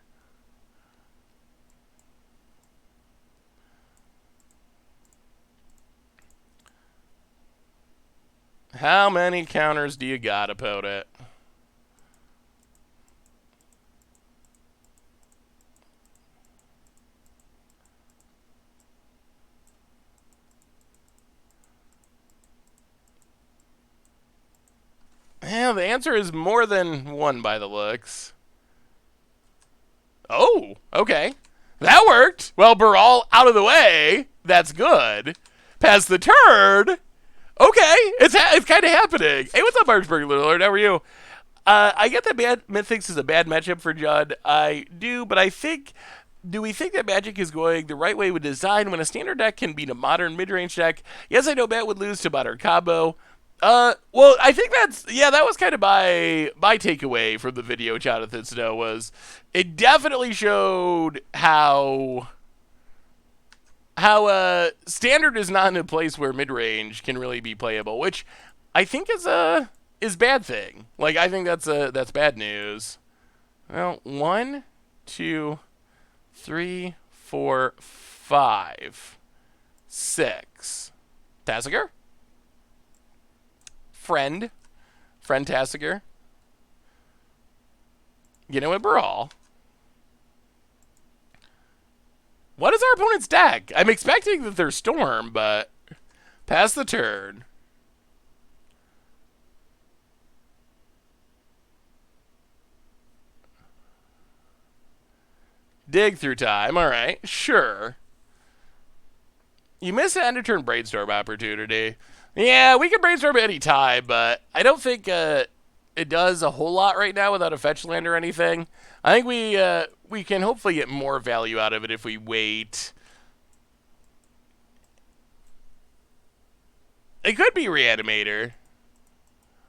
How many counters do you got, opponent? Yeah, the answer is more than 1 by the looks. Oh, okay. That worked. Well, Baral out of the way. That's good. Pass the turn. Okay, it's kind of happening. Hey, what's up, Marksburg Lord? How are you? I get that Mythics is a bad matchup for Judd. I do, but do we think that Magic is going the right way with design when a standard deck can beat a modern mid-range deck? Yes, I know Matt would lose to modern combo. Well, I think that was kind of my takeaway from the video, Jonathan Snow, was it definitely showed how standard is not in a place where mid-range can really be playable, which I think is bad thing. Like, I think that's bad news. Well, 1, 2, 3, 4, 5, 6. Tassiger? Friend Tassiger. You know what, Brawl? What is our opponent's deck? I'm expecting that they're Storm, but pass the turn. Dig through time. All right, sure. You missed an end of turn brainstorm opportunity. Yeah, we can brainstorm at any time, but I don't think it does a whole lot right now without a fetch land or anything. I think we can hopefully get more value out of it if we wait. It could be Reanimator.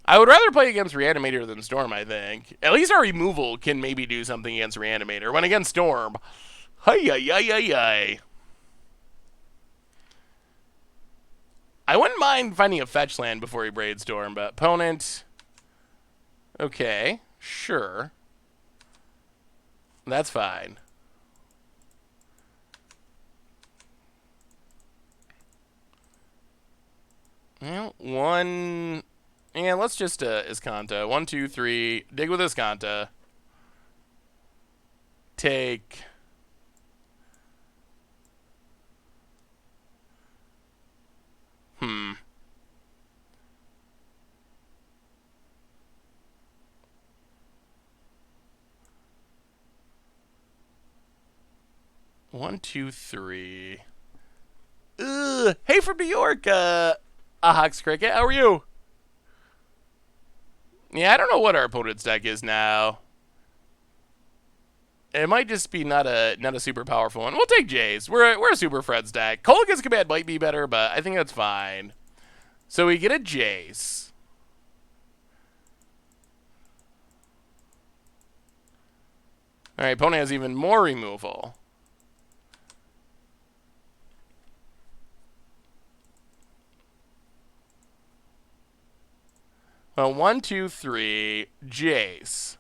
I would rather play against Reanimator than Storm, I think. At least our removal can maybe do something against Reanimator. When against Storm, hi. I wouldn't mind finding a fetch land before he Brainstorm, but opponent... Okay, sure. That's fine. Well, 1... Yeah, let's just Iskanta. 1, 2, 3. Dig with Iskanta. Take... Hmm. One, two, three. Ugh. Hey, from New York, Ahox Cricket. How are you? Yeah, I don't know what our opponent's deck is now. It might just be not a super powerful one. We'll take Jace. We're a super Fred's deck. Kolaghan's command might be better, but I think that's fine. So we get a Jace. Alright, opponent has even more removal. Well, 1, 2, 3, Jace.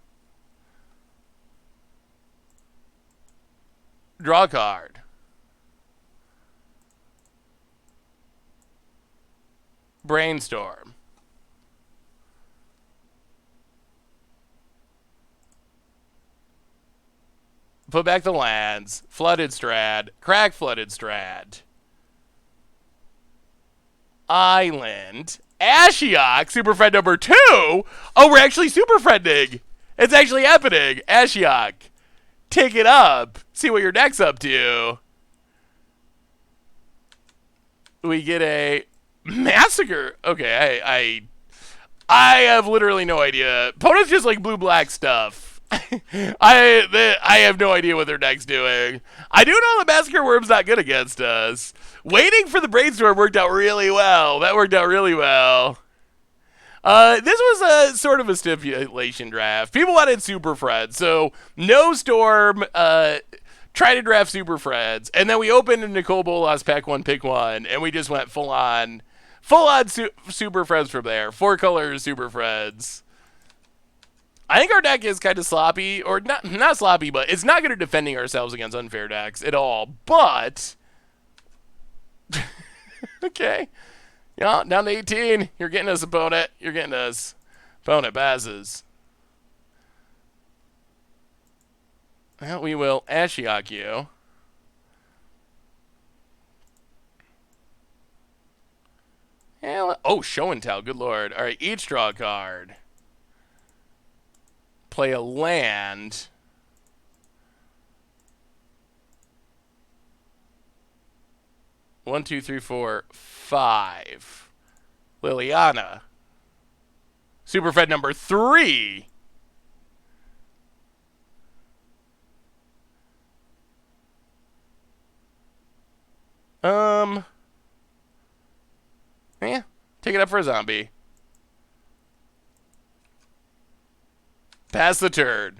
Draw a card. Brainstorm. Put back the lands. Flooded Strad. Crack Flooded Strad. Island. Ashiok. Super Friend number 2. Oh, we're actually super friending. It's actually happening. Ashiok. Take it up. See what your deck's up to. We get a Massacre. Okay, I have literally no idea. Opponent's just like blue-black stuff. I have no idea what their deck's doing. I do know the Massacre Worm's not good against us. Waiting for the Brainstorm worked out really well. That worked out really well. This was a sort of a stipulation draft. People wanted Super Fred, so no Storm. Try to draft Super Freds, and then we opened in Nicole Bolas pack 1, pick 1, and we just went full on Super Freds from there. 4 colors Super Freds. I think our deck is kind of sloppy, or not sloppy, but it's not good at defending ourselves against unfair decks at all. But okay, yeah, down to 18. You're getting us, opponent. You're getting us. Opponent passes. Well, we will Ashiok you. Oh, show and tell. Good lord. All right, each draw a card. Play a land. One, two, three, four, 5. Liliana. Super Fed number 3. Yeah, take it up for a zombie. Pass the turd.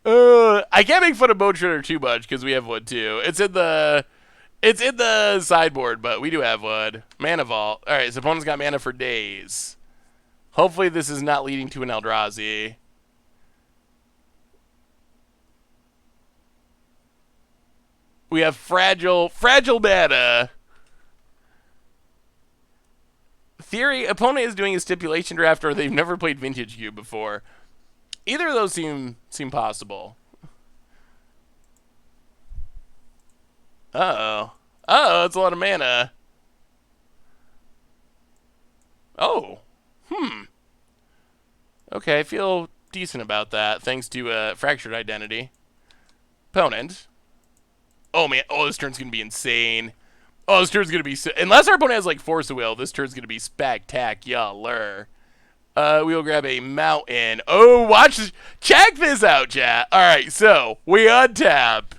I can't make fun of Bone Shredder too much because we have wood too. It's in the sideboard, but we do have wood. Mana Vault. All right, his opponent's got mana for days. Hopefully this is not leading to an Eldrazi. We have fragile mana. Theory, opponent is doing a stipulation draft, or they've never played Vintage Cube before. Either of those seem possible. Uh-oh. Uh-oh, it's a lot of mana. Oh. Okay, I feel decent about that, thanks to Fractured Identity. Opponent. Oh, man. Oh, this turn's going to be insane. Oh, this turn's going to be... Unless our opponent has, like, Force of Will, this turn's going to be spectacular. We will grab a Mountain. Oh, watch this. Check this out, chat. All right, so we untap.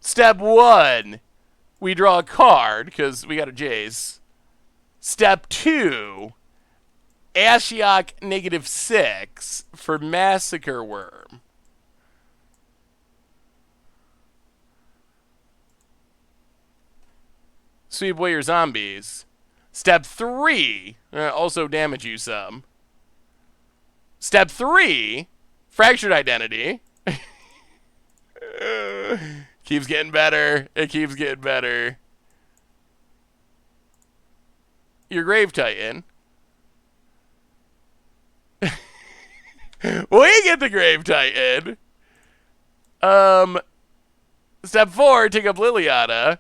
Step 1, we draw a card, because we got a Jace. Step 2, Ashiok -6 for Massacre Worm. Sweep away your zombies. Step 3, also damage you some. Step 3, Fractured Identity. Keeps getting better. It keeps getting better. Your Grave Titan. We get the Grave Titan. Step 4, take up Liliana.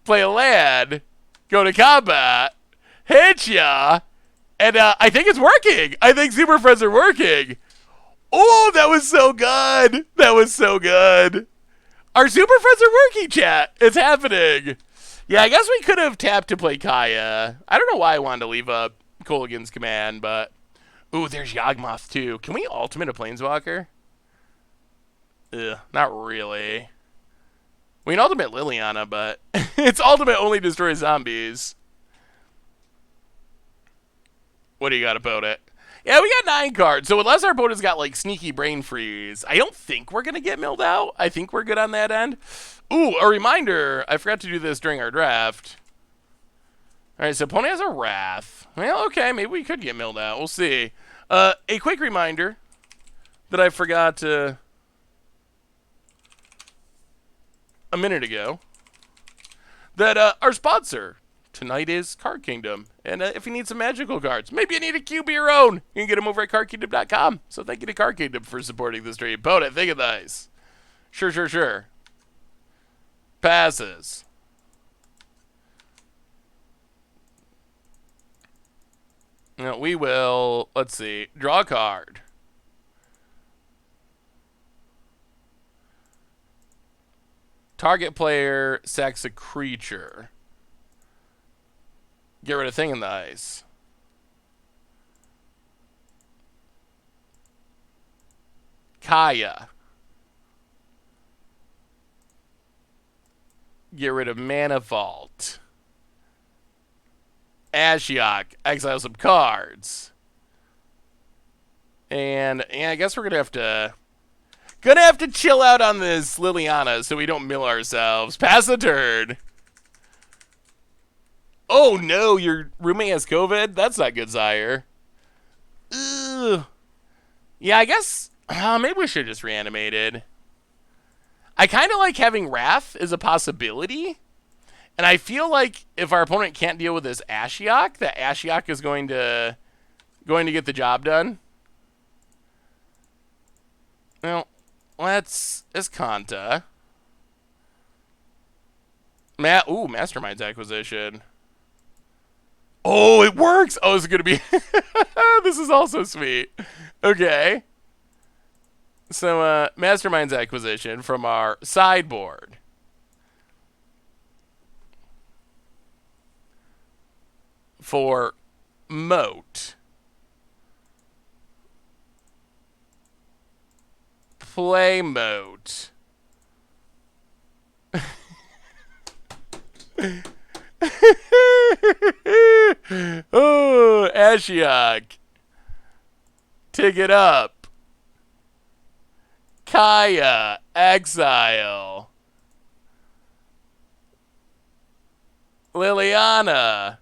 Play a land, go to combat, hit ya, and I think it's working. I think Super Friends are working. Oh, that was so good. That was so good. Our Super Friends are working, chat. It's happening. Yeah, I guess we could have tapped to play Kaya. I don't know why I wanted to leave up Kolaghan's Command, but... Ooh, there's Yawgmoth, too. Can we ultimate a Planeswalker? Ugh, not really. We can ultimate Liliana, but its ultimate only destroys zombies. What do you got about it? Yeah, we got 9 cards. So unless our opponent's got like sneaky brain freeze, I don't think we're gonna get milled out. I think we're good on that end. Ooh, a reminder, I forgot to do this during our draft. Alright, so opponent has a Wrath. Well, okay, maybe we could get milled out. We'll see. A quick reminder that I forgot a minute ago. That our sponsor tonight is Card Kingdom. And if you need some magical cards, maybe you need a cube of your own, you can get them over at cardkingdom.com. So thank you to Card Kingdom for supporting this stream. Opponent, think of those. Sure. Passes. Now we will, let's see, draw a card. Target player sacks a creature. Get rid of thing in the ice. Kaya. Get rid of Mana Vault. Ashiok. Exile some cards. And yeah, I guess we're gonna have to chill out on this Liliana so we don't mill ourselves. Pass the turn. Oh no, your roommate has COVID? That's not good, Sire. Ugh. Yeah, I guess maybe we should have just reanimated. I kind of like having Wrath as a possibility. And I feel like if our opponent can't deal with this Ashiok, that Ashiok is going to get the job done. Well, let's Kanta. Mastermind's Acquisition. Oh, it works! Oh, this is going to be... this is also sweet. Okay. So, Mastermind's Acquisition from our sideboard. For Moat. Play Moat. Oh, Ashiok. Tick it up. Kaya. Exile. Liliana.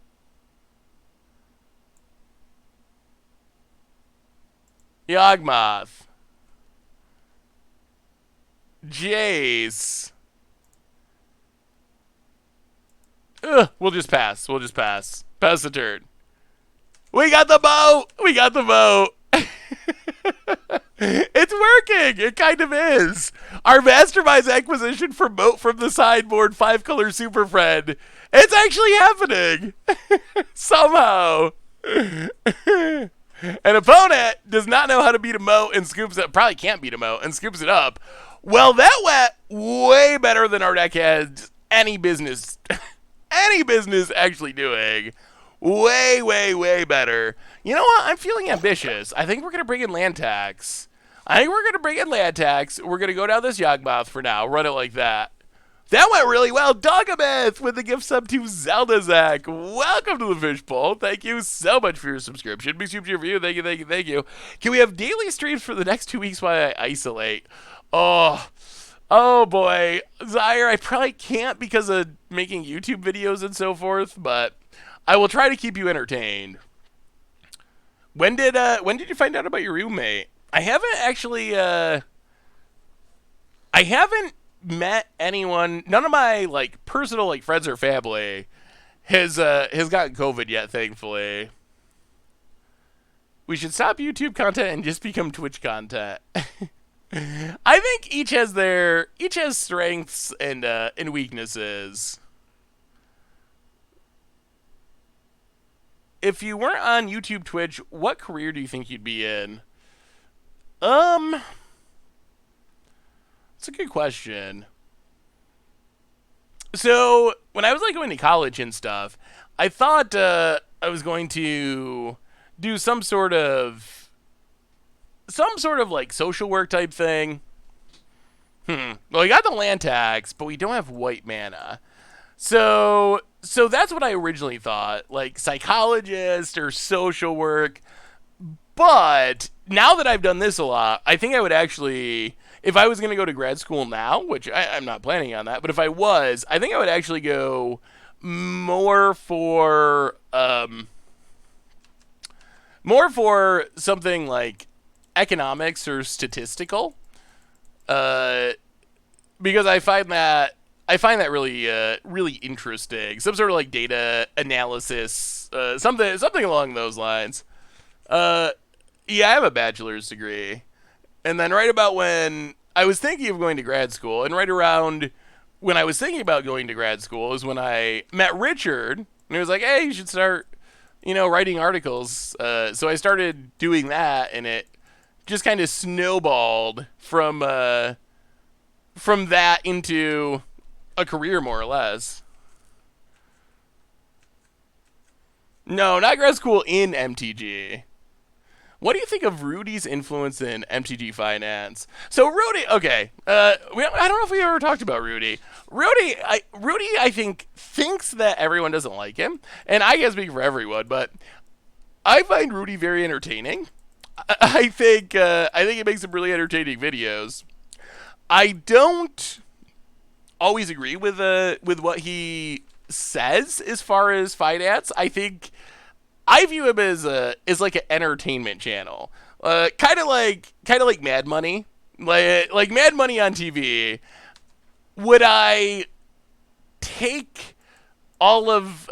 Yawgmoth. Jace. We'll just pass. Pass the turn. We got the boat! It's working! It kind of is. Our Mastermind's Acquisition for Moat from the sideboard 5-color Super Friend. It's actually happening! Somehow. An opponent does not know how to beat a moat and scoops it. Probably can't beat a moat and scoops it up. Well, that went way better than our deck has any business actually doing. Way better. You know what? I'm feeling ambitious. I think we're going to bring in land tax. We're going to go down this Yawgmoth for now. Run it like that. That went really well. Dogamith with the gift sub to Zelda Zach. Welcome to the Fishbowl. Thank you so much for your subscription. Big super review. Thank you. Can we have daily streams for the next 2 weeks while I isolate? Oh boy. Zaire, I probably can't because of making YouTube videos and so forth, but I will try to keep you entertained. When did you find out about your roommate? I haven't actually I haven't met anyone. None of my personal friends or family has gotten COVID yet, thankfully. We should stop YouTube content and just become Twitch content. I think each has strengths and weaknesses. If you weren't on YouTube, Twitch, what career do you think you'd be in? That's a good question. So, when I was going to college and stuff, I thought I was going to do some sort of social work type thing. Well, we got the land tax, but we don't have white mana. So that's what I originally thought, psychologist or social work. But now that I've done this a lot, I think I would actually, if I was going to go to grad school now, which I'm not planning on that, but if I was, I think I would actually go more for more for something like economics or statistical, uh, because I find that really really interesting. Some sort of like data analysis, something along those lines. Uh, yeah, I have a bachelor's degree, and then right about when I was thinking of going to grad school, and right around when I was thinking about going to grad school is when I met Richard, and he was like, "Hey, you should start, writing articles." So I started doing that, and it just kind of snowballed from that into a career, more or less. No, not grad school in MTG. What do you think of Rudy's influence in MTG finance? So Rudy, okay, I don't know if we ever talked about Rudy. Rudy, I think thinks that everyone doesn't like him, and I can't speak for everyone, but I find Rudy very entertaining. I think he makes some really entertaining videos. I don't always agree with what he says as far as finance. I view him as like an entertainment channel, kind of like Mad Money, like Mad Money on TV. Would I take all of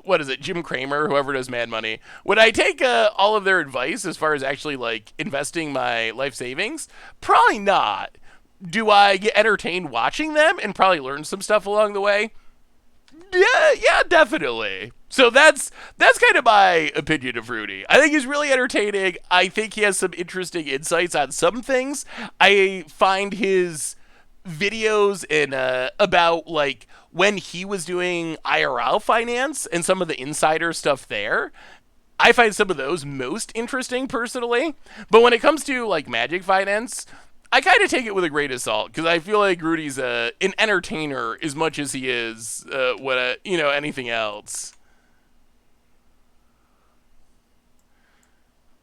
what is it, Jim Cramer, whoever does Mad Money? Would I take all of their advice as far as actually like investing my life savings? Probably not. Do I get entertained watching them and probably learn some stuff along the way? Yeah, definitely. So that's kind of my opinion of Rudy. I think he's really entertaining. I think he has some interesting insights on some things. I find his videos in about like when he was doing IRL finance and some of the insider stuff there. I find some of those most interesting personally. But when it comes to like Magic Finance, I kind of take it with a grain of salt because I feel like Rudy's an entertainer as much as he is anything else.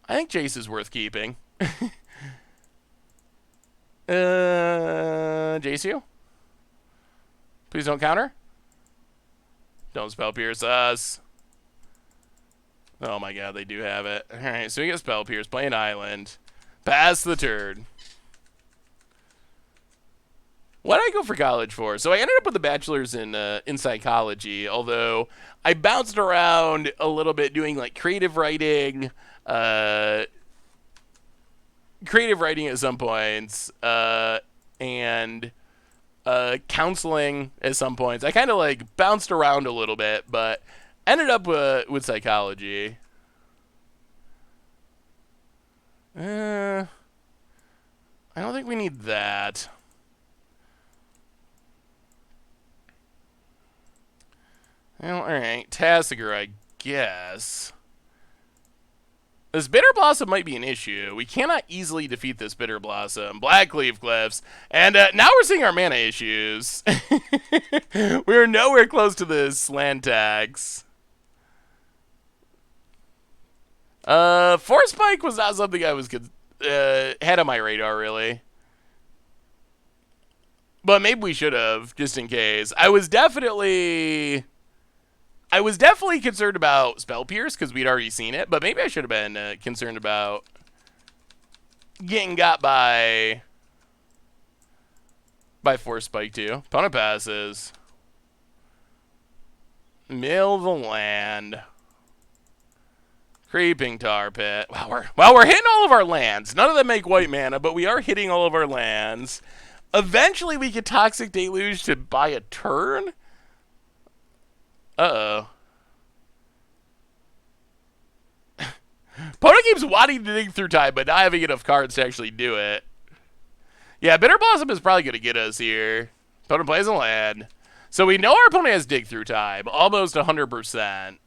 I think Jace is worth keeping. JCU? Please don't counter. Don't spell pierce us. Oh my god, they do have it. Alright, so we get spell pierce, play an island. Pass the turn. What did I go for college for? So I ended up with a bachelor's in psychology, although I bounced around a little bit doing like creative writing at some points, and counseling at some points. I kind of like bounced around a little bit, but ended up with psychology. I don't think we need that. Well, alright. Tassiger, I guess. This Bitter Blossom might be an issue. We cannot easily defeat this Bitter Blossom. Blackleaf Glyphs. And now we're seeing our mana issues. We're nowhere close to this land tax. Force Spike was not something I was had on my radar, really. But maybe we should have, just in case. I was definitely concerned about Spell Pierce because we'd already seen it, but maybe I should have been concerned about getting got by Force Spike too. Opponent passes. Mill the land. Creeping Tar Pit. Wow, we're hitting all of our lands. None of them make white mana, but we are hitting all of our lands. Eventually we get Toxic Deluge to buy a turn. Uh-oh. Pona keeps wanting to dig through time, but not having enough cards to actually do it. Yeah, Bitter Blossom is probably going to get us here. Opponent plays a land. So we know our opponent has dig through time. Almost 100%.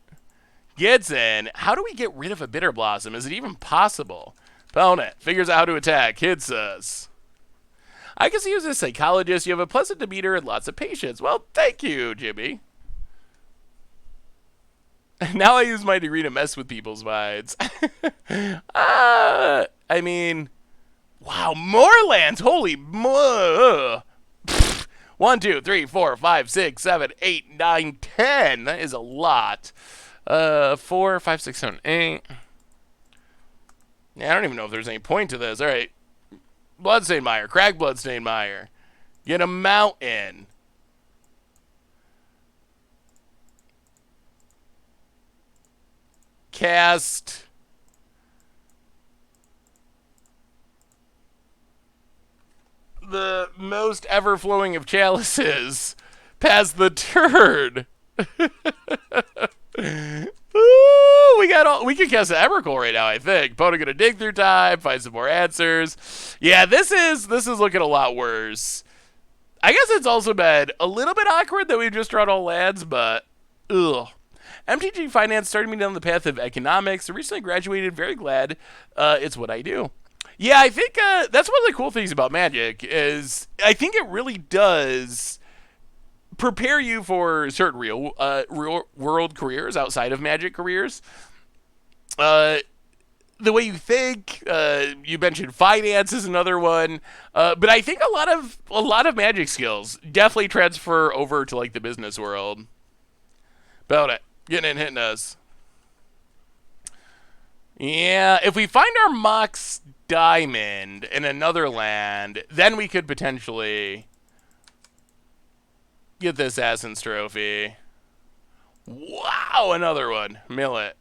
Gets in. How do we get rid of a Bitter Blossom? Is it even possible? Opponent figures out how to attack. Hits us. I can see you as a psychologist. You have a pleasant demeanor and lots of patience. Well, thank you, Jimmy. Now I use my degree to mess with people's minds. I mean, wow, more lands. Holy. 1, 2, 3, 4, 5, 6, 7, 8, 9, 10. That is a lot. 4, 5, 6, 7, 8. Yeah, I don't even know if there's any point to this. All right. Bloodstained Mire. Crag Bloodstained Mire. Get a mountain. Cast the most ever flowing of chalices. Pass the turn. Ooh, we can cast the Emrakul right now, I think. Opponent gonna dig through time, find some more answers. Yeah, this is looking a lot worse. I guess it's also been a little bit awkward that we've just drawn all lands, but ugh. MTG Finance started me down the path of economics. I recently graduated. Very glad it's what I do. Yeah, I think that's one of the cool things about Magic is I think it really does prepare you for certain real world careers outside of Magic careers. The way you think, you mentioned finance is another one, but I think a lot of Magic skills definitely transfer over to like the business world. About it. Getting in, hitting us. Yeah, if we find our Mox Diamond in another land, then we could potentially get this Assassin's Trophy. Wow, another one. Mill it.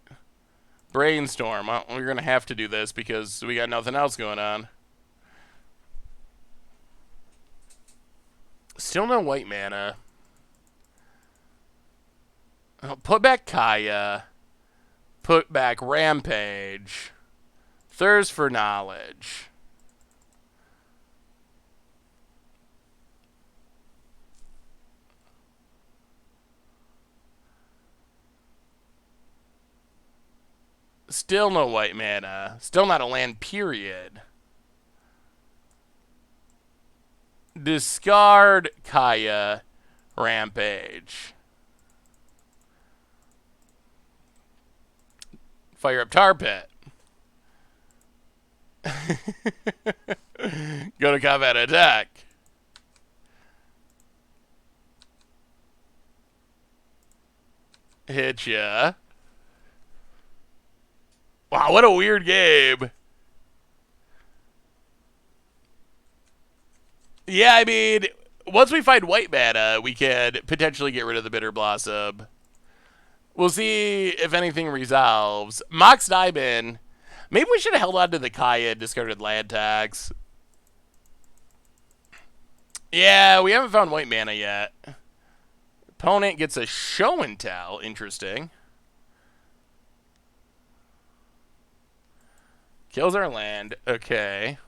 Brainstorm. Well, we're going to have to do this because we got nothing else going on. Still no white mana. Put back Kaya. Put back Rampage. Thirst for Knowledge. Still no white mana. Still not a land, period. Discard Kaya. Rampage. Fire up Tar Pit. Go to combat attack. Hit ya. Wow, what a weird game. Yeah, I mean, once we find white mana, we can potentially get rid of the Bitter Blossom. We'll see if anything resolves. Mox Diamond. Maybe we should have held on to the Kaya and discarded land tax. Yeah, we haven't found white mana yet. Opponent gets a show and tell. Interesting. Kills our land. Okay.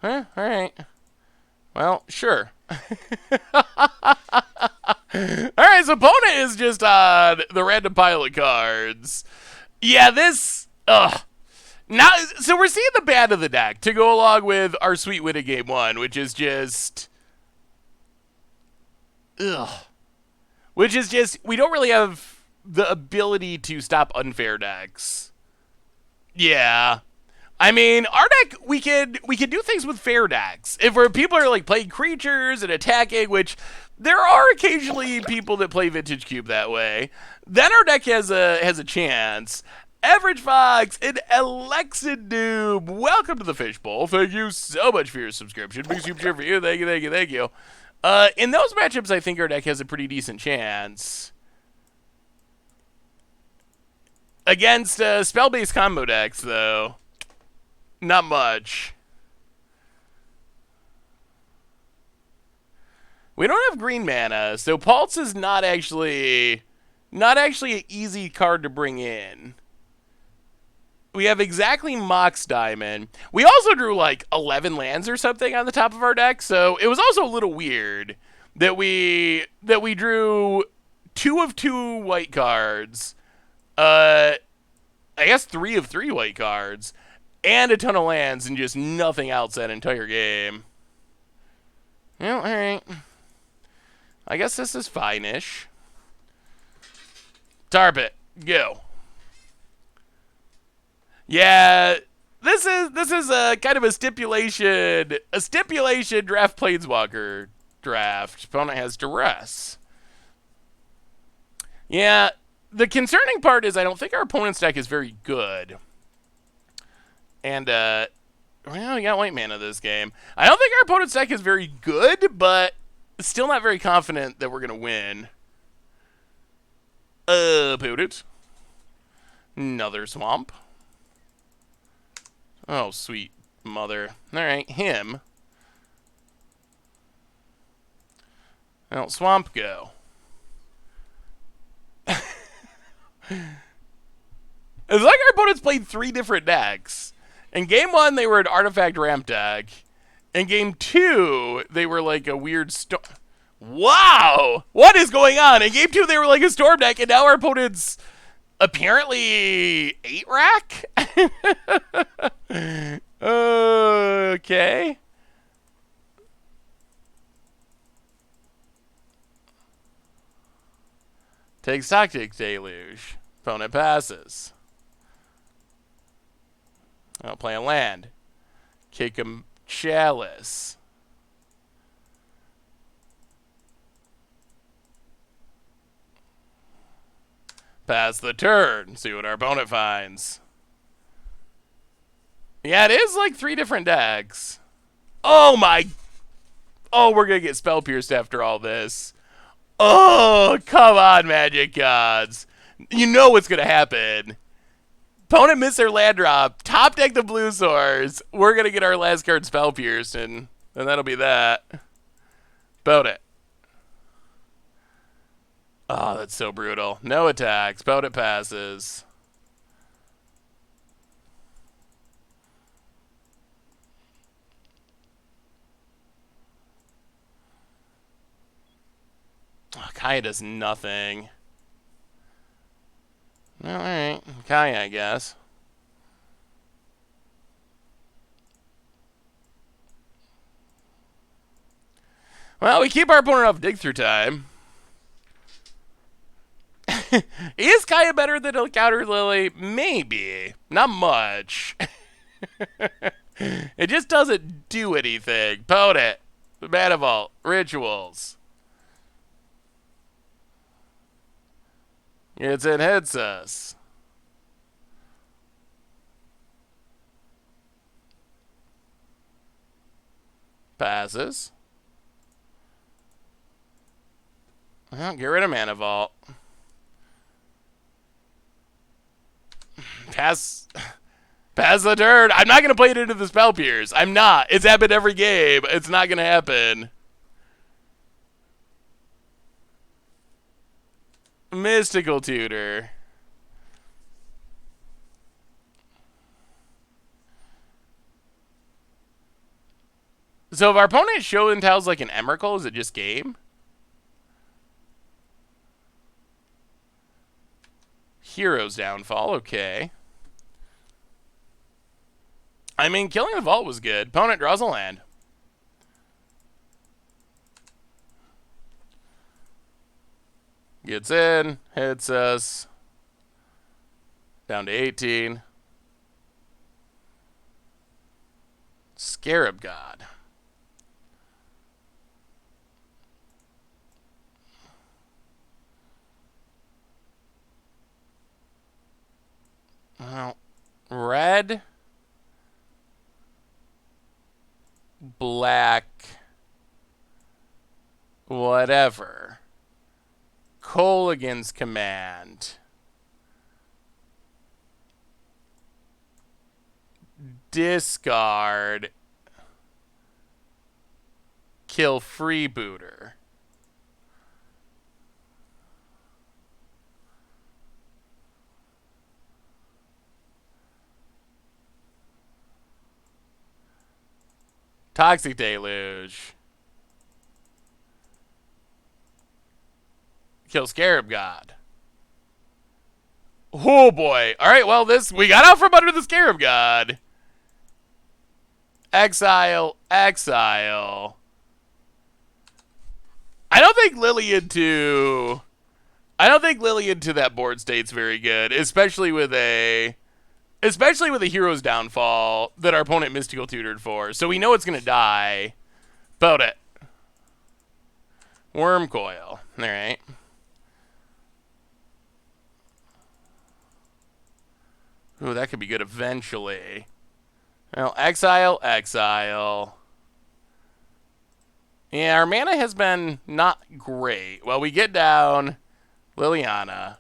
Huh? Alright. Well, sure. Alright, so opponent is just on the random pile of cards. Yeah, this... Ugh. Now, so we're seeing the bad of the deck to go along with our sweet win of game one, which is just... Ugh. Which is just... We don't really have the ability to stop unfair decks. Yeah. I mean, our deck, we could do things with fair decks. If people are like playing creatures and attacking, which there are occasionally people that play Vintage Cube that way, then our deck has a chance. Average Fox and Alexid Noob, welcome to the Fishbowl. Thank you so much for your subscription. Big super cheer for you. Thank you, thank you, thank you. In those matchups, I think our deck has a pretty decent chance. Against spell-based combo decks, though, not much. We don't have green mana, so Pulse is not actually an easy card to bring in. We have exactly Mox Diamond. We also drew like 11 lands or something on the top of our deck, so it was also a little weird that we drew 2 of 2 white cards. I guess 3 of 3 white cards. and a ton of lands and just nothing else that entire game. Well, alright. I guess this is fine-ish. Tarp it. Go. Yeah, this is a kind of a stipulation draft Planeswalker draft. Opponent has duress. Yeah, the concerning part is I don't think our opponent's deck is very good. And well, we got white mana this game. I don't think our opponent's deck is very good, but still not very confident that we're gonna win. Put it. Another swamp. Oh, sweet mother. Alright, him. Well, swamp go. It's like our opponents played 3 different decks. In game 1, they were an artifact ramp deck. In game 2, they were like a weird storm. Wow! What is going on? In game 2, they were like a storm deck, and now our opponents apparently 8 rack? Okay. Takes Toxic Deluge. Opponent passes. I'll play a land. Kick him Chalice. Pass the turn. See what our opponent finds. Yeah, it is like 3 different decks. Oh my... Oh, we're going to get Spell Pierced after all this. Oh, come on, Magic Gods. You know what's going to happen. Opponent missed their land drop. Top deck the blue source. We're going to get our last card Spell Pierced, and that'll be that. Bout it. Oh, that's so brutal. No attacks. Bout it passes. Oh, Kaya does nothing. Alright. Kaya, I guess. Well, we keep our opponent off dig through time. Is Kaya better than a counter Lily? Maybe. Not much. It just doesn't do anything. Potent. Mana Vault. Rituals. It hits us. Passes. Well, get rid of Mana Vault. Pass the turn. I'm not going to play it into the Spell Pierce. I'm not. It's happened every game. It's not going to happen. Mystical Tutor. So if our opponent show and tells like an Emrakul, is it just game? Hero's Downfall, okay. I mean, killing the vault was good. Opponent draws a land. Gets in, hits us. Down to 18. Scarab God. Well, red, black, whatever. Colligan's Command. Discard. Kill Freebooter. Toxic Deluge. Kill Scarab God. Oh boy. Alright, well we got out from under the Scarab God. Exile, exile. I don't think Lillian to that board state's very good, especially with a hero's downfall that our opponent mystical tutored for. So we know it's gonna die. Boat it. Worm coil. Alright. Ooh, that could be good eventually. Well, exile, exile. Yeah, our mana has been not great. Well, we get down Liliana.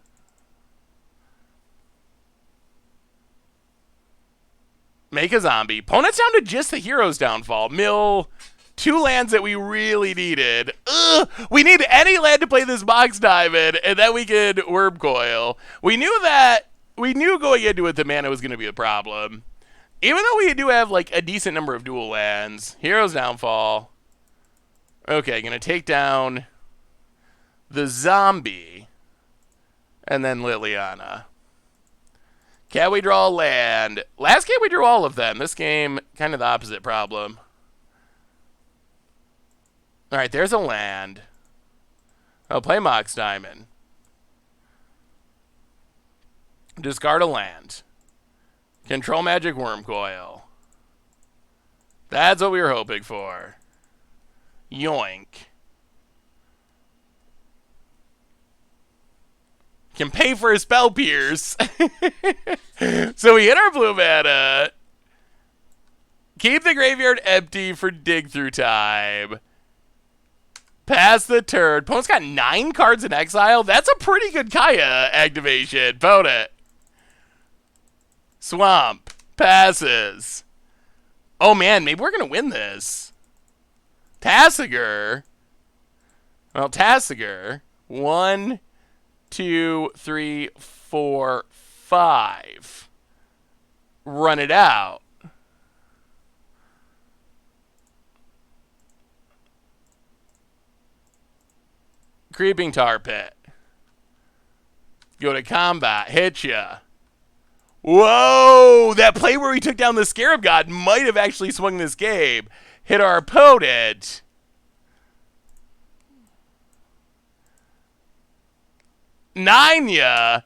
Make a zombie. Opponent's down to just the hero's downfall. Mill 2 lands that we really needed. Ugh, we need any land to play this box diamond, and then we could worm coil. We knew going into it the mana was going to be a problem. Even though we do have like a decent number of dual lands. Hero's downfall. Okay, gonna take down the zombie. And then Liliana. Can we draw a land? Last game we drew all of them. This game, kind of the opposite problem. Alright, there's a land. I'll play Mox Diamond. Discard a land. Control Magic Worm Coil. That's what we were hoping for. Yoink. Can pay for a Spell Pierce. So we hit our blue mana. Keep the graveyard empty for dig through time. Pass the turn. Opponent's got 9 cards in exile. That's a pretty good Kaya activation. Vote it. Swamp. Passes. Oh man, maybe we're going to win this. Tassiger. Well, Tassiger. 1, 2, 3, 4, 5. Run it out. Creeping Tar Pit. Go to combat. Hit ya. Whoa! That play where we took down the Scarab God might have actually swung this game. Hit our opponent. Nine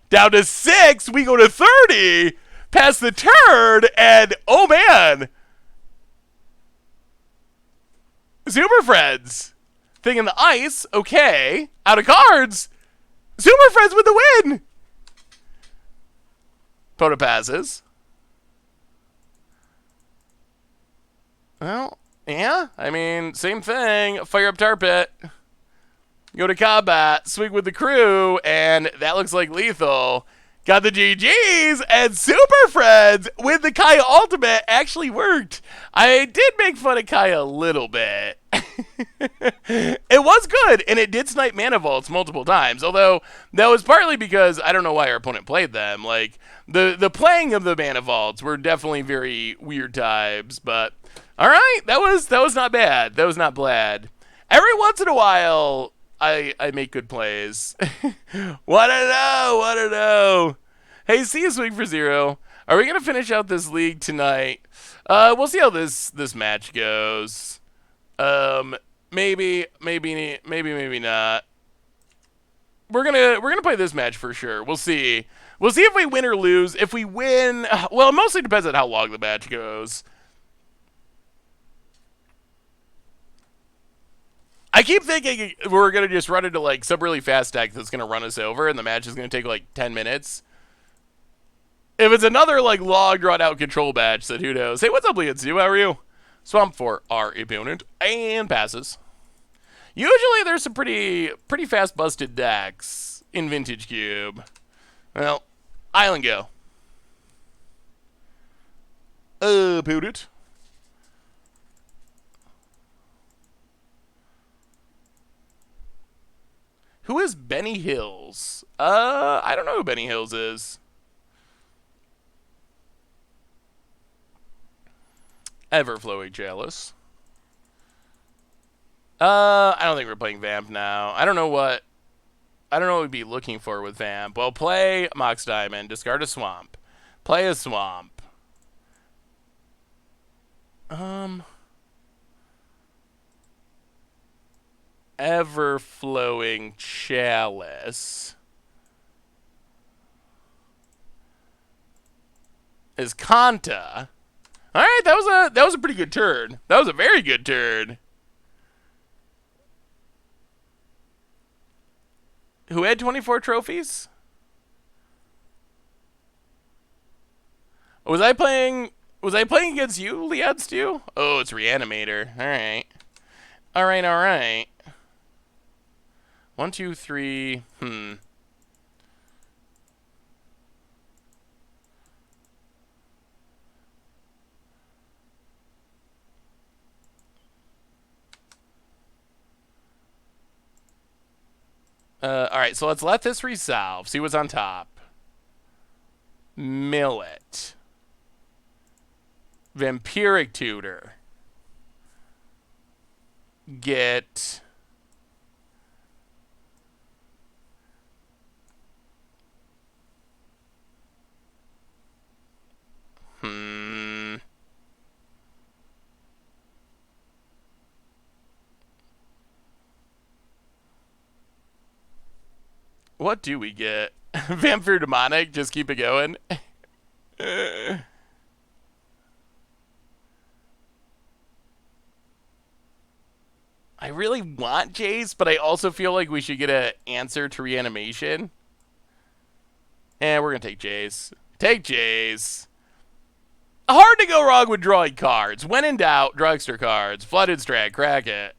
down to 6. We go to 30. Pass the turn, and oh man, Super Friends. Thing in the ice. Okay, out of cards. Super Friends with the win. Pota passes. Well, yeah. I mean, same thing. Fire up Tar Pit. Go to combat, swing with the crew, and that looks like lethal. Got the GGs, and Super Friends with the Kaya Ultimate actually worked. I did make fun of Kaya a little bit. It was good, and it did snipe mana vaults multiple times, although that was partly because I don't know why our opponent played them. Like, the playing of the mana vaults were definitely very weird times, but alright, that was not bad. That was not bad. Every once in a while, I make good plays. Wanna know. Hey, see you Swing for Zero. Are we gonna finish out this league tonight? We'll see how this match goes. Maybe not. We're gonna play this match for sure. We'll see. We'll see if we win or lose. If we win, well, it mostly depends on how long the match goes. I keep thinking we're going to just run into, like, some really fast deck that's going to run us over, and the match is going to take, like, 10 minutes. If it's another, like, long, drawn-out control match, then who knows? Hey, what's up, Leon Stu? How are you? Swamp for our opponent, and passes. Usually there's some pretty fast busted decks in Vintage Cube. Well, Island go. Opponent. Who is Benny Hills? I don't know who Benny Hills is. Everflowing Chalice. I don't think we're playing Vamp now. I don't know what we'd be looking for with Vamp. Well, play Mox Diamond, discard a Swamp. Play a Swamp. Um, ever-flowing chalice is Kanta. All right, that was a pretty good turn. That was a very good turn. Who had 24 trophies? Was I playing? Was I playing against you, Leon Stew? Oh, it's Reanimator. All right, all right, all right. 1, 2, 3. All right, so let's let this resolve. See what's on top. Millet. Vampiric Tutor. Get... What do we get? Vampire Demonic? Just keep it going. I really want Jace, but I also feel like we should get an answer to reanimation. We're going to take Jace. Take Jace. Hard to go wrong with drawing cards. When in doubt, draw extra cards. Flooded Strat, crack it.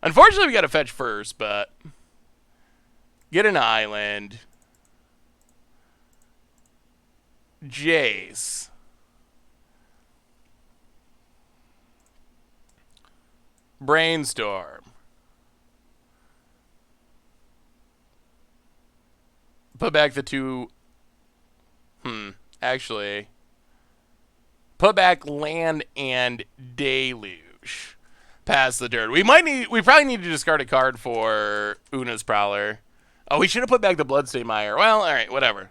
Unfortunately, we got to fetch first, but... Get an island. Jace. Brainstorm. Put back the two... Actually... Put back Land and Deluge. Pass the turn. We probably need to discard a card for Una's Prowler. Oh, we should have put back the Bloodstain Mire. Well, all right, whatever.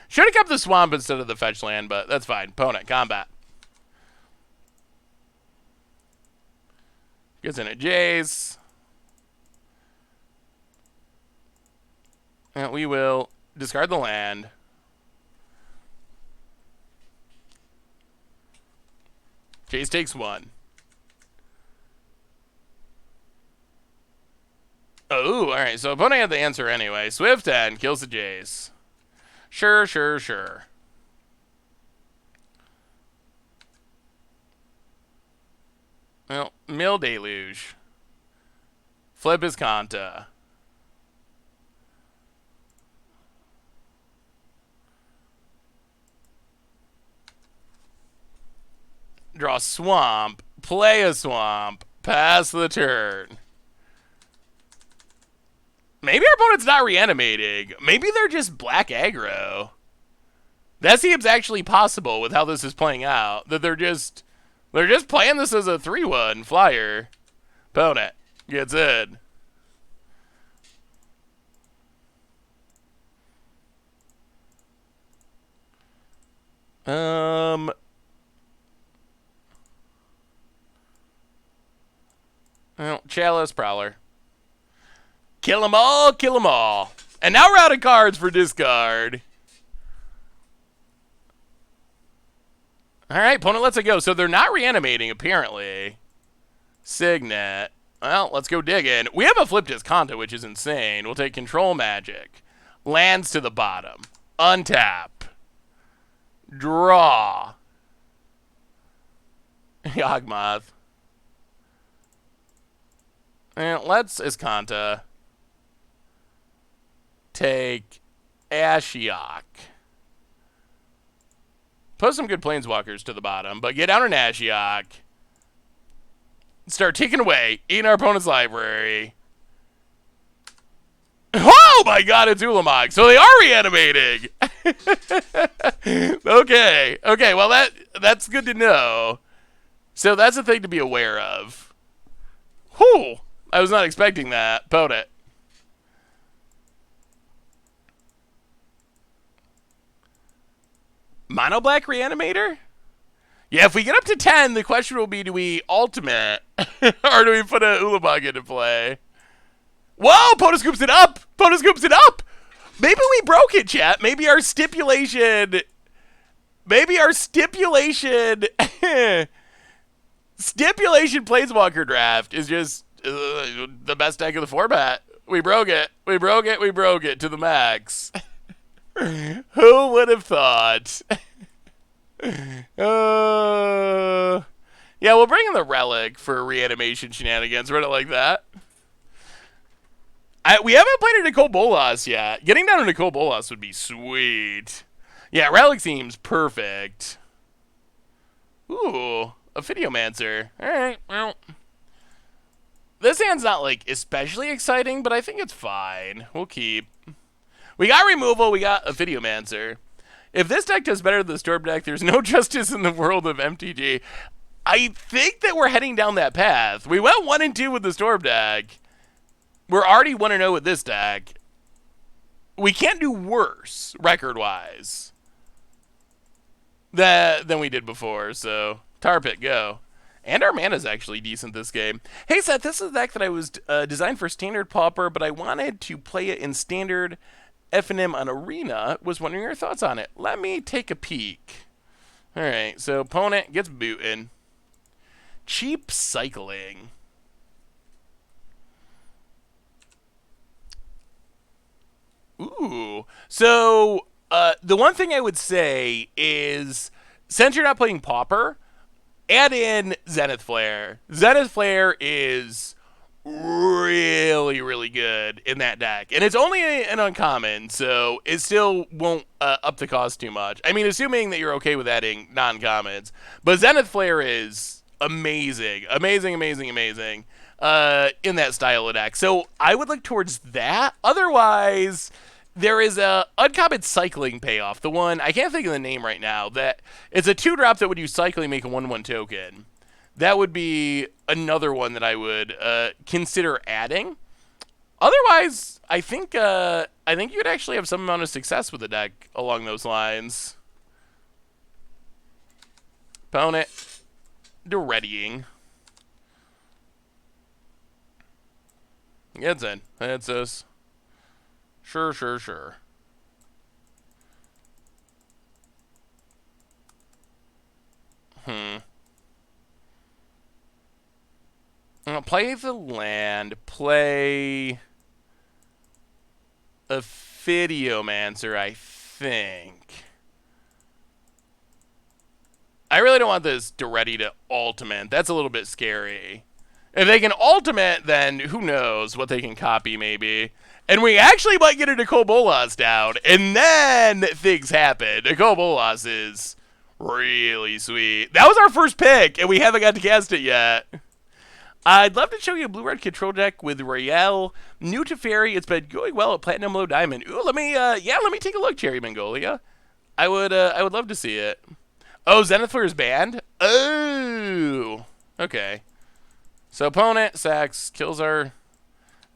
Should have kept the Swamp instead of the Fetch Land, but that's fine. Opponent, combat. Gets in a Jace. And we will discard the land. Jace takes 1. Oh, alright, so opponent had the answer anyway. Swift End kills the Jace. Sure. Well, Mill Deluge. Flip his Kanta. Draw Swamp. Play a Swamp. Pass the turn. Maybe our opponent's not reanimating. Maybe they're just black aggro. That seems actually possible with how this is playing out. That they're just playing this as a 3-1 flyer. Opponent gets in. Well, Chalice Prowler. Kill them all, kill them all. And now we're out of cards for discard. Alright, opponent lets it go. So they're not reanimating, apparently. Signet. Well, let's go digging. We have a flip Disconta, which is insane. We'll take Control Magic. Lands to the bottom. Untap. Draw. Yawgmoth. And let's Iscanta. Take Ashiok. Put some good Planeswalkers to the bottom, but get down an Ashiok. Start taking away in our opponent's library. Oh my god, it's Ulamog. So they are reanimating. Okay. Okay, well that's good to know. So that's a thing to be aware of. Whew. I was not expecting that. Opponent. Mono Black Reanimator? Yeah, if we get up to 10, the question will be, do we ultimate? Or do we put a Ulamog into play? Whoa, Pona scoops it up! Pona scoops it up! Maybe we broke it, chat. Maybe our stipulation... stipulation Planeswalker draft is just the best deck of the format. We broke it. We broke it. We broke it to the max. Who would have thought? Yeah, we'll bring in the Relic for reanimation shenanigans. Run it like that. We haven't played a Nicole Bolas yet. Getting down to Nicole Bolas would be sweet. Yeah, Relic seems perfect. Ooh, a Videomancer. Alright, well. This hand's not, like, especially exciting, but I think it's fine. We'll keep. We got removal, we got a Videomancer. If this deck does better than the Storm deck, there's no justice in the world of MTG. I think that we're heading down that path. We went 1-2 with the Storm deck. We're already 1-0 with this deck. We can't do worse, record-wise, than we did before, so Tar Pit, go. And our mana's actually decent this game. Hey, Seth, this is a deck that I was designed for Standard Pauper, but I wanted to play it in Standard F&M on Arena. Was wondering your thoughts on it. Let me take a peek. All right, so opponent gets booted. Cheap cycling. Ooh. So the one thing I would say is, since you're not playing Pauper, add in Zenith Flare. Zenith Flare is really, really good in that deck. And it's only an uncommon, so it still won't up the cost too much. I mean, assuming that you're okay with adding non-commons. But Zenith Flare is amazing. Amazing, amazing, amazing in that style of deck. So I would look towards that. Otherwise, there is a uncommon cycling payoff. The one, I can't think of the name right now, that it's a 2-drop that would use cycling make a 1/1 token. That would be another one that I would consider adding. Otherwise, I think you'd actually have some amount of success with the deck along those lines. Opponent, readying. Gets in. That's us. Sure, sure, sure. Play the land. Play a Videomancer, I think. I really don't want this ready to ultimate. That's a little bit scary. If they can ultimate, then who knows what they can copy, maybe. And we actually might get a Nicole Bolas down, and then things happen. Nicole Bolas is really sweet. That was our first pick, and we haven't got to cast it yet. I'd love to show you a blue-red control deck with Royale. New to Fairy, it's been going well at Platinum Low Diamond. Ooh, let me take a look, Cherry Mongolia. I would love to see it. Oh, Zenith Flare is banned? Oh, okay. So opponent sacks, kills our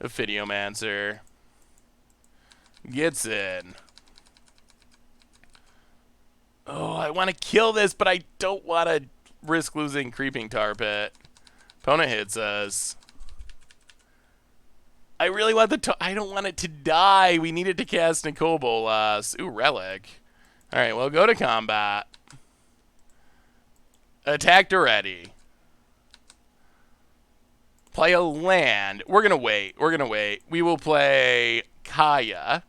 Videomancer. Gets in. Oh, I want to kill this, but I don't want to risk losing Creeping Tar Pit. Opponent hits us. I really want I don't want it to die. We needed to cast Nicole Bolas. Ooh, Relic. All right, well, go to combat. Attacked already. Play a land. We're going to wait. We're going to wait. We will play Kaya.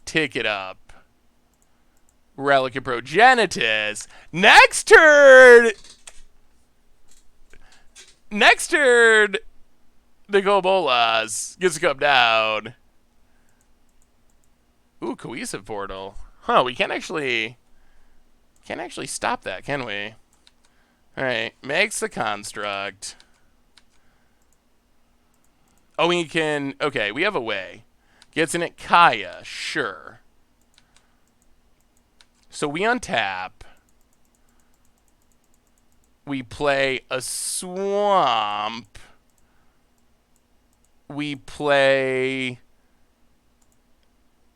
Tick it up. Relic of Progenitus. Next turn, Nicole Bolas gets to come down. Ooh, Cohesive Portal. Huh, we can't actually stop that, can we? Alright, makes the construct. Oh, we can, okay, we have a way. Gets in it Kaya, sure. So we untap. We play a swamp. We play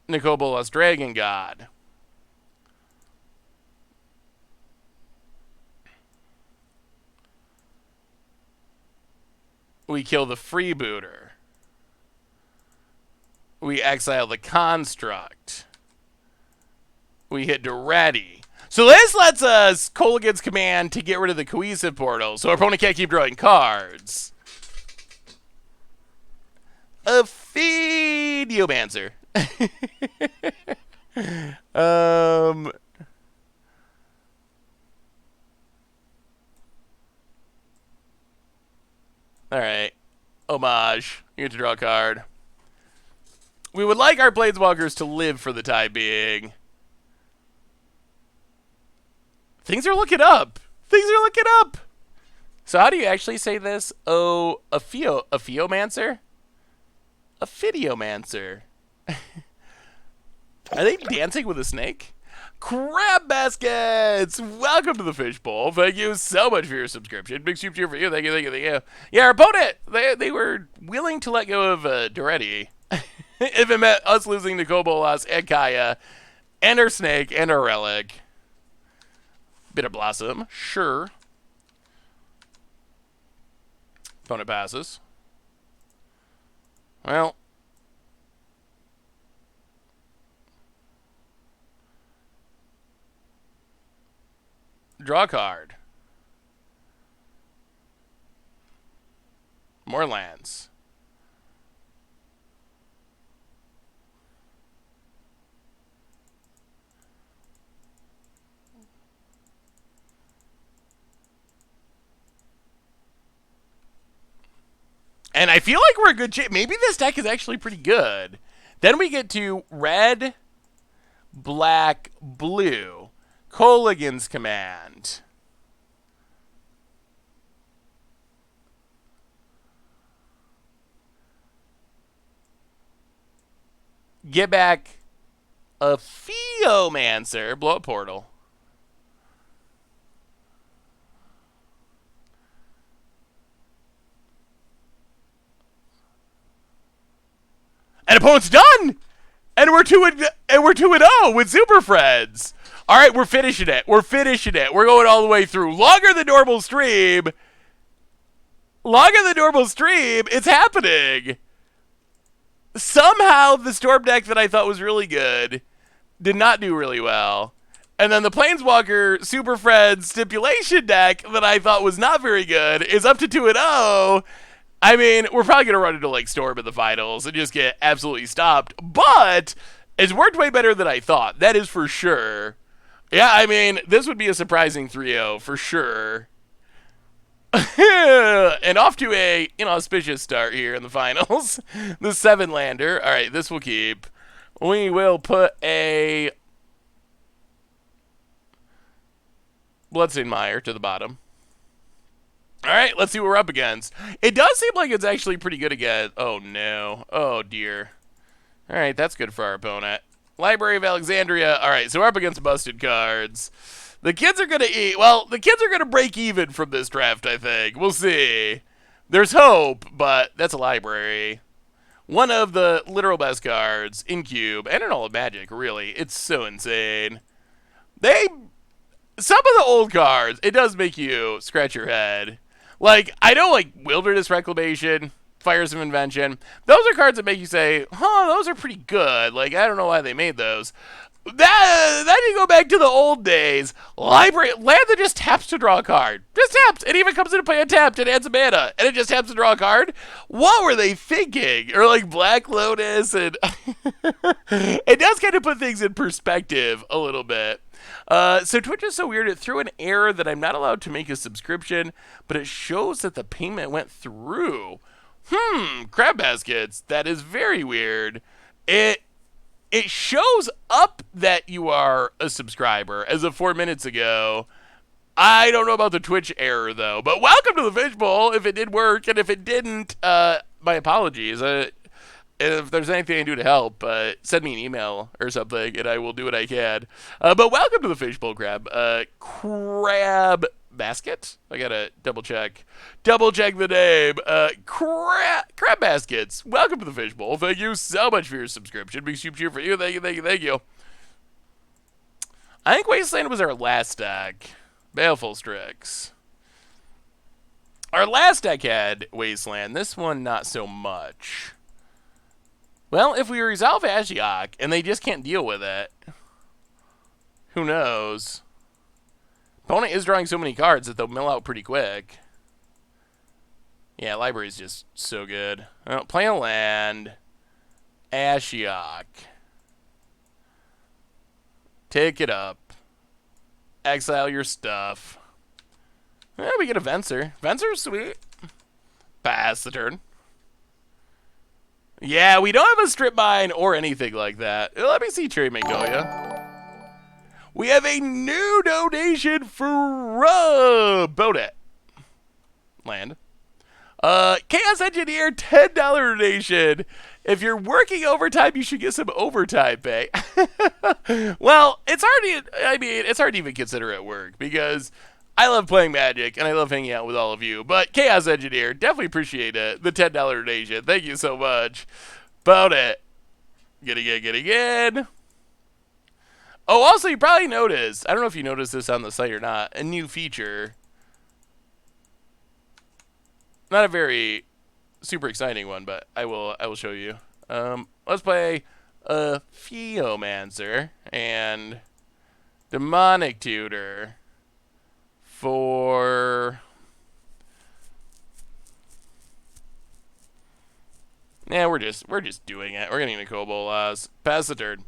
Nicole Bolas Dragon God. We kill the freebooter. We exile the construct. We hit Duretti. So this lets us Kolaghan's command to get rid of the cohesive portal, so our opponent can't keep drawing cards. A Feediomancer. Alright. Homage. You get to draw a card. We would like our Planeswalkers to live for the time being. Things are looking up. Things are looking up. So how do you actually say this? Oh, a Feomancer? A Fidiomancer. Are they dancing with a snake? Crab Baskets! Welcome to the Fishbowl. Thank you so much for your subscription. Big soup cheer for you. Thank you, thank you, thank you. Yeah, our opponent, they were willing to let go of Duretti. If it meant us losing to Kobolas and Kaya, and our snake, and our relic. Bit of Blossom, sure. Opponent passes. Well. Draw a card. More lands. And I feel like we're in good shape. Maybe this deck is actually pretty good. Then we get to red, black, blue. Kolaghan's command. Get back a Feomancer. Blow up portal. And opponent's done! And we're 2-0 with Super Friends. All right, we're finishing it. We're finishing it. We're going all the way through. Longer than normal stream. Longer than normal stream. It's happening. Somehow the Storm deck that I thought was really good did not do really well. And then the Planeswalker Super Friends stipulation deck that I thought was not very good is up to 2-0. I mean, we're probably going to run into like Storm in the finals and just get absolutely stopped. But it's worked way better than I thought. That is for sure. Yeah, I mean, this would be a surprising 3-0 for sure. And off to a inauspicious start here in the finals. The 7-lander. All right, this will keep. We will put a Bloodstained Mire to the bottom. All right, let's see what we're up against. It does seem like it's actually pretty good again. Oh, no. Oh, dear. All right, that's good for our opponent. Library of Alexandria. All right, so we're up against busted cards. The kids are going to eat. Well, the kids are going to break even from this draft, I think. We'll see. There's hope, but that's a library. One of the literal best cards in Cube and in all of Magic, really. It's so insane. Some of the old cards, it does make you scratch your head. Like, I know, like, Wilderness Reclamation, Fires of Invention. Those are cards that make you say, huh, those are pretty good. Like, I don't know why they made those. Then you go back to the old days. Library, land that just taps to draw a card. Just taps. It even comes into play untapped and adds a mana. And it just taps to draw a card. What were they thinking? Or like Black Lotus. And it does kind of put things in perspective a little bit. So Twitch is so weird. It threw an error that I'm not allowed to make a subscription. But it shows that the payment went through. Crab Baskets. That is very weird. It shows up that you are a subscriber as of 4 minutes ago. I don't know about the Twitch error, though. But welcome to the Fishbowl, if it did work. And if it didn't, my apologies. If there's anything I can do to help, send me an email or something, and I will do what I can. But welcome to the Fishbowl, Crab. Crab Basket? I gotta double check the name. Crab Baskets. Welcome to the Fishbowl. Thank you so much for your subscription. Big soup cheer for you. Thank you, thank you, thank you. I think Wasteland was our last deck. Baleful Strix. Our last deck had Wasteland. This one, not so much. Well, if we resolve Ashiok and they just can't deal with it, who knows? Opponent is drawing so many cards that they'll mill out pretty quick. Yeah, library's just so good. Oh, play a land. Ashiok. Take it up. Exile your stuff. We get a Venser. Venser's sweet. Pass the turn. Yeah, we don't have a strip mine or anything like that. Let me see, Cherry Magnolia. We have a new donation for Bodet. Land. Chaos Engineer, $10 donation. If you're working overtime, you should get some overtime pay. Well, it's hard to even consider it work because I love playing Magic and I love hanging out with all of you. But Chaos Engineer, definitely appreciate it. The $10 donation. Thank you so much. About it. Get again. Oh, also, you probably noticed, I don't know if you noticed this on the site or not, a new feature. Not a very super exciting one, but I will show you. Let's play a Theomancer and Demonic Tutor for... Yeah, we're just doing it. We're getting the Kobolas. Pass the turn.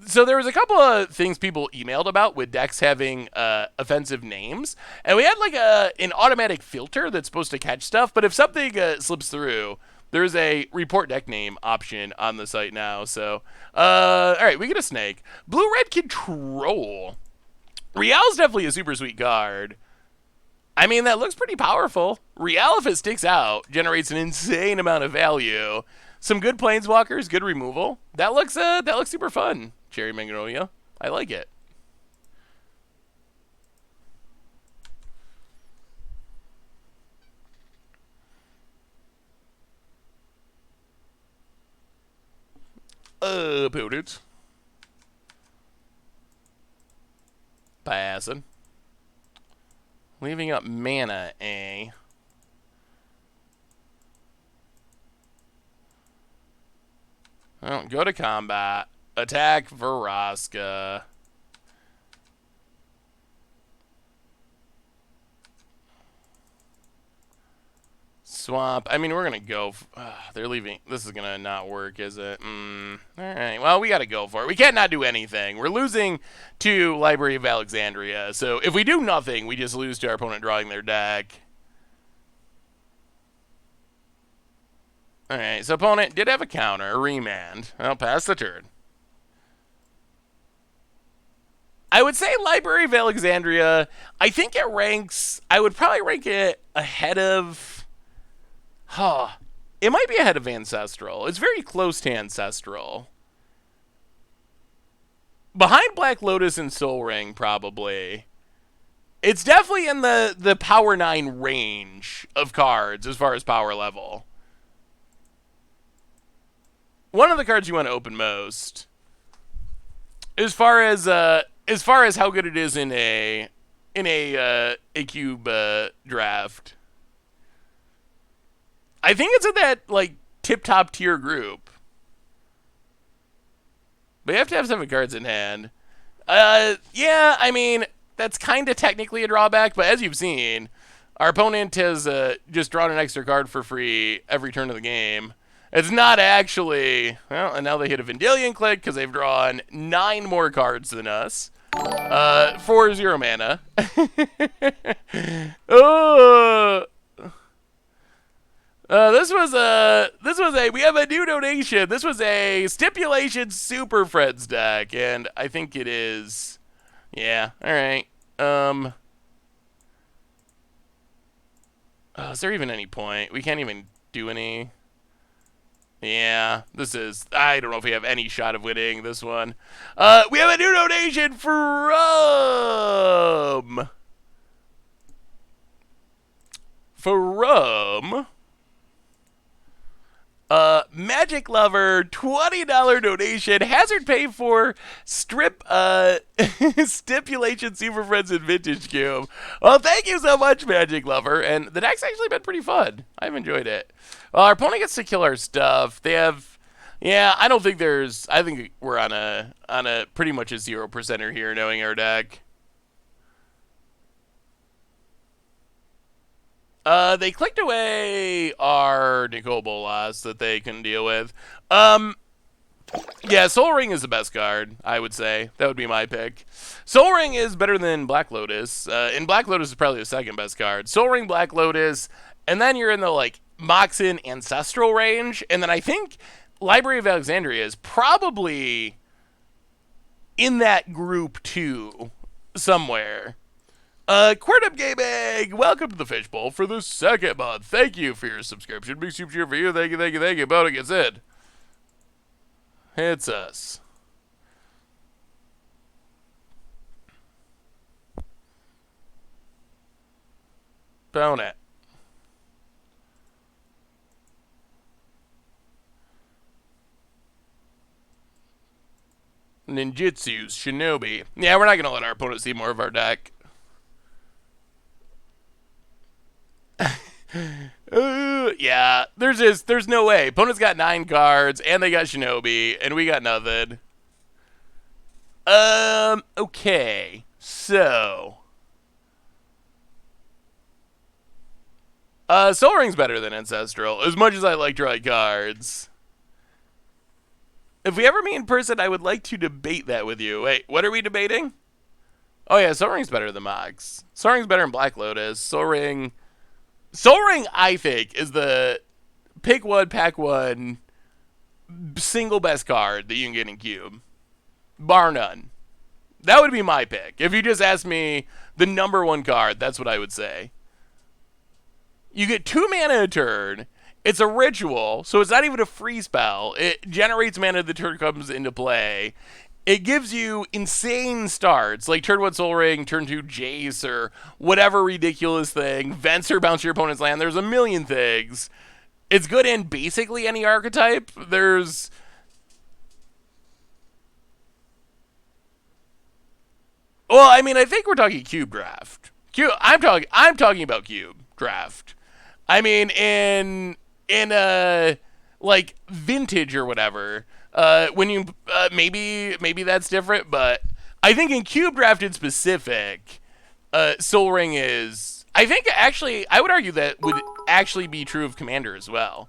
So there was a couple of things people emailed about with decks having offensive names, and we had like an automatic filter that's supposed to catch stuff. But if something slips through, there's a report deck name option on the site now. So, all right, we get a snake. Blue-red control. Rial's definitely a super sweet card. I mean, that looks pretty powerful. Rial, if it sticks out, generates an insane amount of value. Some good planeswalkers, good removal. That looks super fun. Cherry Magnolia, I like it. Build it. Passing. Leaving up mana, eh? Well, go to combat. Attack Vraska. Swamp. I mean, we're going to go. They're leaving. This is going to not work, is it? All right. Well, we got to go for it. We can't not do anything. We're losing to Library of Alexandria. So if we do nothing, we just lose to our opponent drawing their deck. All right. So opponent did have a counter, a remand. I'll pass the turn. I would say Library of Alexandria, I think it ranks, I would probably rank it ahead of, it might be ahead of Ancestral. It's very close to Ancestral. Behind Black Lotus and Soul Ring, probably. It's definitely in the Power 9 range of cards as far as power level. One of the cards you want to open most. As far as how good it is in a cube draft, I think it's in that like tip-top tier group. But you have to have 7 cards in hand. Yeah, I mean that's kind of technically a drawback, but as you've seen, our opponent has just drawn an extra card for free every turn of the game. It's not actually, well, and now they hit a Vendilion Clique because they've drawn 9 more cards than us. For 0 mana. We have a new donation. This was a Stipulation Super Friends deck, and I think it is, yeah, alright. Is there even any point? We can't even do any. Yeah, this is, I don't know if we have any shot of winning this one. We have a new donation from Magic Lover, $20 donation. Hazard pay for strip stipulation Super Friends and Vintage Cube. Well, thank you so much, Magic Lover. And the deck's actually been pretty fun. I've enjoyed it. Well, our opponent gets to kill our stuff. They have, yeah. I don't think there's. I think we're on a pretty much a 0%er here, knowing our deck. They clicked away our Nicole Bolas that they couldn't deal with. Yeah, Soul Ring is the best card, I would say. That would be my pick. Soul Ring is better than Black Lotus. And Black Lotus is probably the second best card. Soul Ring, Black Lotus, and then you're in the, like, Moxen Ancestral range. And then I think Library of Alexandria is probably in that group, too, somewhere. Quirtup Gaming, welcome to the Fishbowl for the second month. Thank you for your subscription. Big super cheer for you. Thank you, thank you, thank you. Bono gets in. It's us. Bonnet. Ninjutsu's Shinobi. Yeah, we're not going to let our opponent see more of our deck. Yeah, there's no way. Opponent's got 9 cards, and they got Shinobi, and we got nothing. Okay. So. Soul Ring's better than Ancestral, as much as I like drawing cards. If we ever meet in person, I would like to debate that with you. Wait, what are we debating? Oh yeah, Soul Ring's better than Mox. Soul Ring's better than Black Lotus. Soul Ring, I think, is the pick one, pack one, single best card that you can get in Cube. Bar none. That would be my pick. If you just asked me the number one card, that's what I would say. You get 2 mana a turn. It's a ritual, so it's not even a free spell. It generates mana the turn comes into play. It gives you insane starts, like turn 1 Soul Ring, turn 2 Jace, or whatever ridiculous thing. Vents or bounce your opponent's land. There's a million things. It's good in basically any archetype. There's... Well, I mean, I think we're talking Cube Draft. I'm talking about Cube Draft. I mean, in like Vintage or whatever, when you maybe that's different, but I think in Cube Draft in specific, Soul Ring is. I think actually I would argue that would actually be true of Commander as well.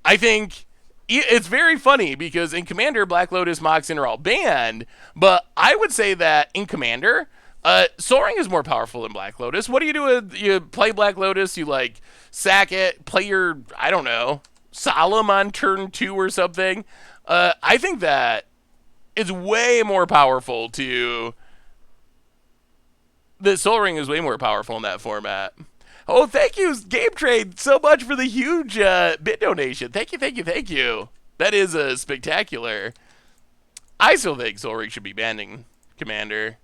I think it's very funny because in Commander, Black Lotus, Moxen are all banned, but I would say that in Commander, Soul Ring is more powerful than Black Lotus. What do you do with, you play Black Lotus, you like sack it, play your, I don't know, Solemn on turn 2 or something. I think that it's way more powerful to, the Soul Ring is way more powerful in that format. Oh, thank you, Game Trade, so much for the huge bit donation. Thank you, thank you, thank you. That is spectacular. I still think Soul Ring should be banning Commander.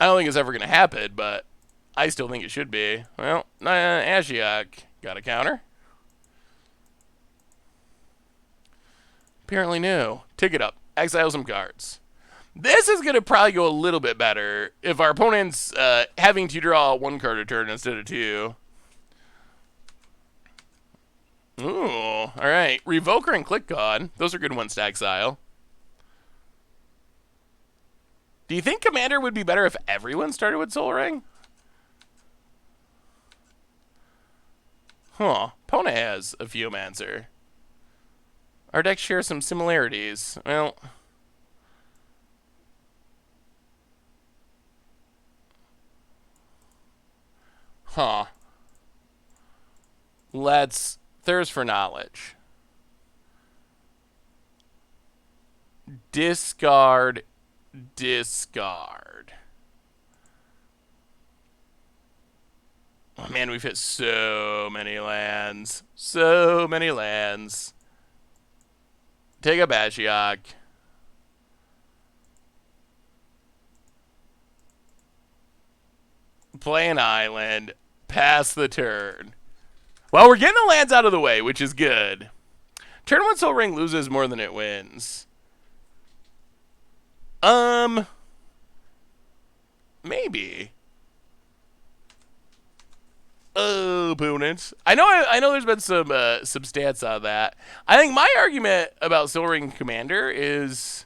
I don't think it's ever going to happen, but I still think it should be. Well, Ashiok got a counter. Apparently no. Ticket up. Exile some cards. This is going to probably go a little bit better if our opponent's having to draw 1 card a turn instead of 2. Ooh, alright. Revoker and Click God. Those are good ones to exile. Do you think Commander would be better if everyone started with Soul Ring? Huh. Pona has a Geomancer. Our decks share some similarities. Well... Huh. Let's thirst for knowledge. Discard. Oh man, we've hit so many lands. So many lands. Take a Ashiok. Play an island. Pass the turn. Well, we're getting the lands out of the way, which is good. Turn 1 Soul Ring loses more than it wins. Maybe. Opponent. I know. There's been some stats on that. I think my argument about Soul Ring Commander is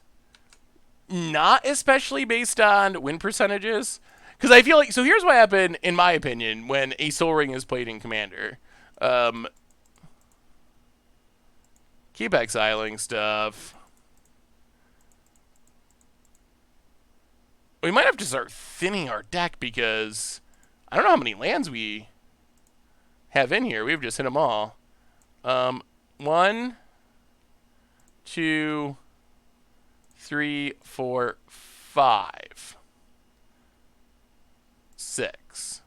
not especially based on win percentages, because I feel like, so here's what happened in my opinion when a Soul Ring is played in Commander. Keep exiling stuff. We might have to start thinning our deck because I don't know how many lands we have in here. We've just hit them all. 1, 2, 3, 4, 5, 6.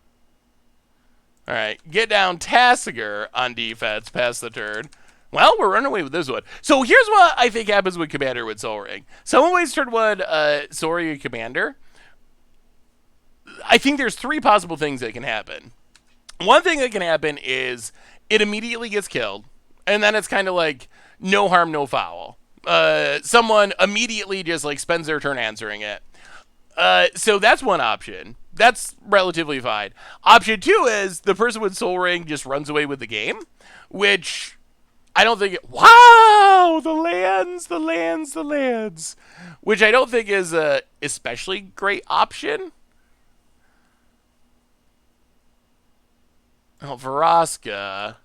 All right, get down Tassiger on defense past the turn. Well, we're running away with this one. So here's what I think happens with Commander with Soul Ring. Someone wastes turn 1 Soul Ring Commander. I think there's 3 possible things that can happen. One thing that can happen is it immediately gets killed, and then it's kind of like no harm, no foul. Someone immediately just like spends their turn answering it. So that's one option. That's relatively fine. Option 2 is the person with Soul Ring just runs away with the game, which I don't think wow, the lands, which I don't think is a especially great option. Oh, Vraska.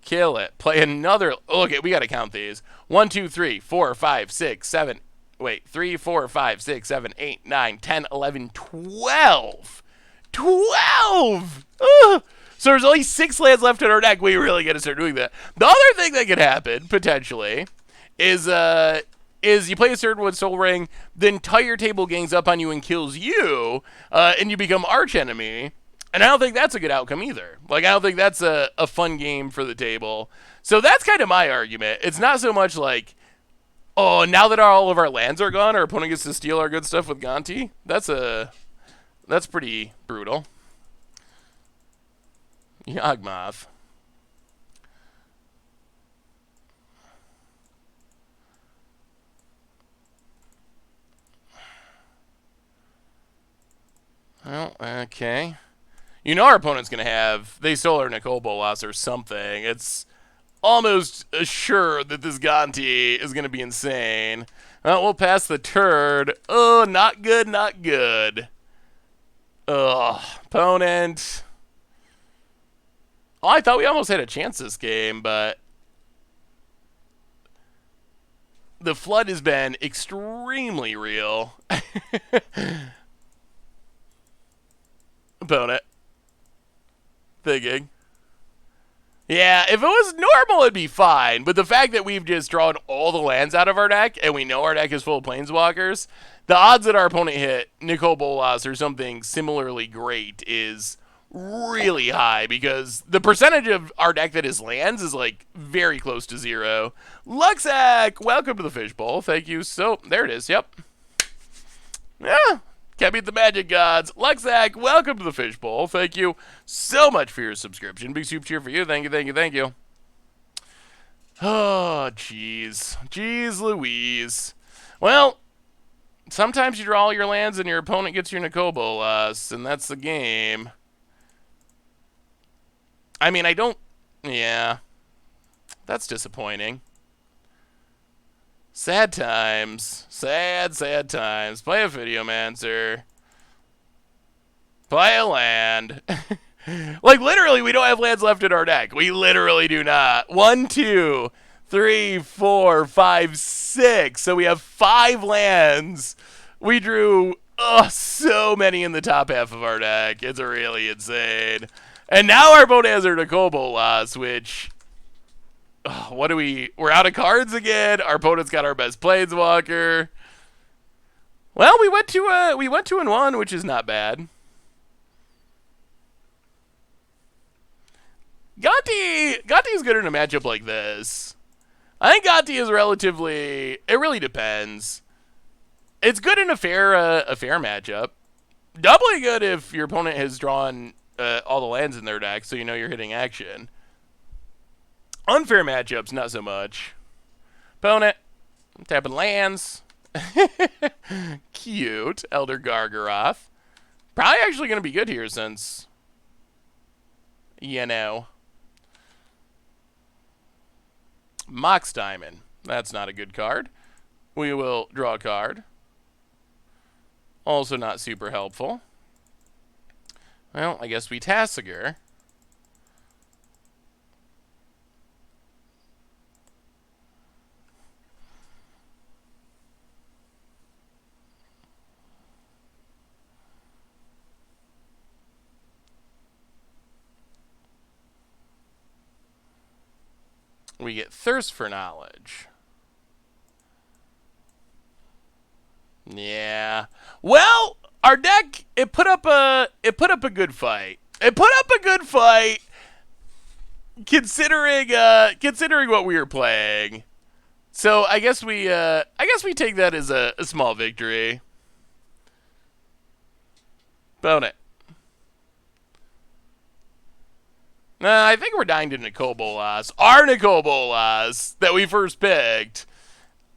Kill it. Play another. Okay, we got to count these. 1, 2, 3, 4, 5, 6, 7. Wait, 3, 4, 5, 6, 7, 8, 9, 10, 11, 12. 12! Ugh. So there's only 6 lands left in our deck. We really got to start doing that. The other thing that could happen, potentially, is you play a certain one Soul Ring, the entire table gangs up on you and kills you, and you become arch enemy. And I don't think that's a good outcome either. Like, I don't think that's a fun game for the table. So that's kind of my argument. It's not so much like, oh, now that all of our lands are gone, our opponent gets to steal our good stuff with Gonti. That's pretty brutal. Yawgmoth. Well, okay. You know our opponent's going to have, they stole our Nicole Bolas or something. It's almost assured that this Gonti is going to be insane. Well, we'll pass the turd. Oh, not good, not good. Ugh, opponent. Oh, I thought we almost had a chance this game, but the flood has been extremely real. Opponent. Thinking. Yeah, if it was normal, it'd be fine. But the fact that we've just drawn all the lands out of our deck, and we know our deck is full of Planeswalkers, the odds that our opponent hit Nicole Bolas or something similarly great is really high, because the percentage of our deck that is lands is, like, very close to 0. Luxac, welcome to the Fishbowl. Thank you. So, there it is. Yep. Yeah. Can't beat the magic gods. Luxac, welcome to the Fishbowl. Thank you so much for your subscription. Big super cheer for you. Thank you, thank you, thank you. Oh, jeez. Jeez Louise. Well, sometimes you draw all your lands and your opponent gets your Nicole Bolas, and that's the game. I mean, I don't... Yeah. That's disappointing. Sad times. Sad, sad times. Play a Videomancer. Play a land. Like, literally, we don't have lands left in our deck. We literally do not. 1, 2, 3, 4, 5, 6. So we have 5 lands. We drew so many in the top half of our deck. It's really insane. And now our opponent has our Nicole Bolas, which... what do we... We're out of cards again. Our opponent's got our best Planeswalker. Well, we went 2-1, which is not bad. Gonti's good in a matchup like this. I think Gonti is relatively... It really depends. It's good in a fair matchup. Doubly good if your opponent has drawn all the lands in their deck, so you know you're hitting action. Unfair matchups, not so much. Opponent, tapping lands. Cute. Elder Gargaroth. Probably actually going to be good here since, you know. Mox Diamond. That's not a good card. We will draw a card. Also not super helpful. Well, I guess we Tassiger. We get Thirst for Knowledge. Yeah. Well, our deck it put up a good fight. It put up a good fight considering what we were playing. So I guess we take that as a small victory. Bone it. I think we're dying to Nicol Bolas. Our Nicol Bolas that we first picked.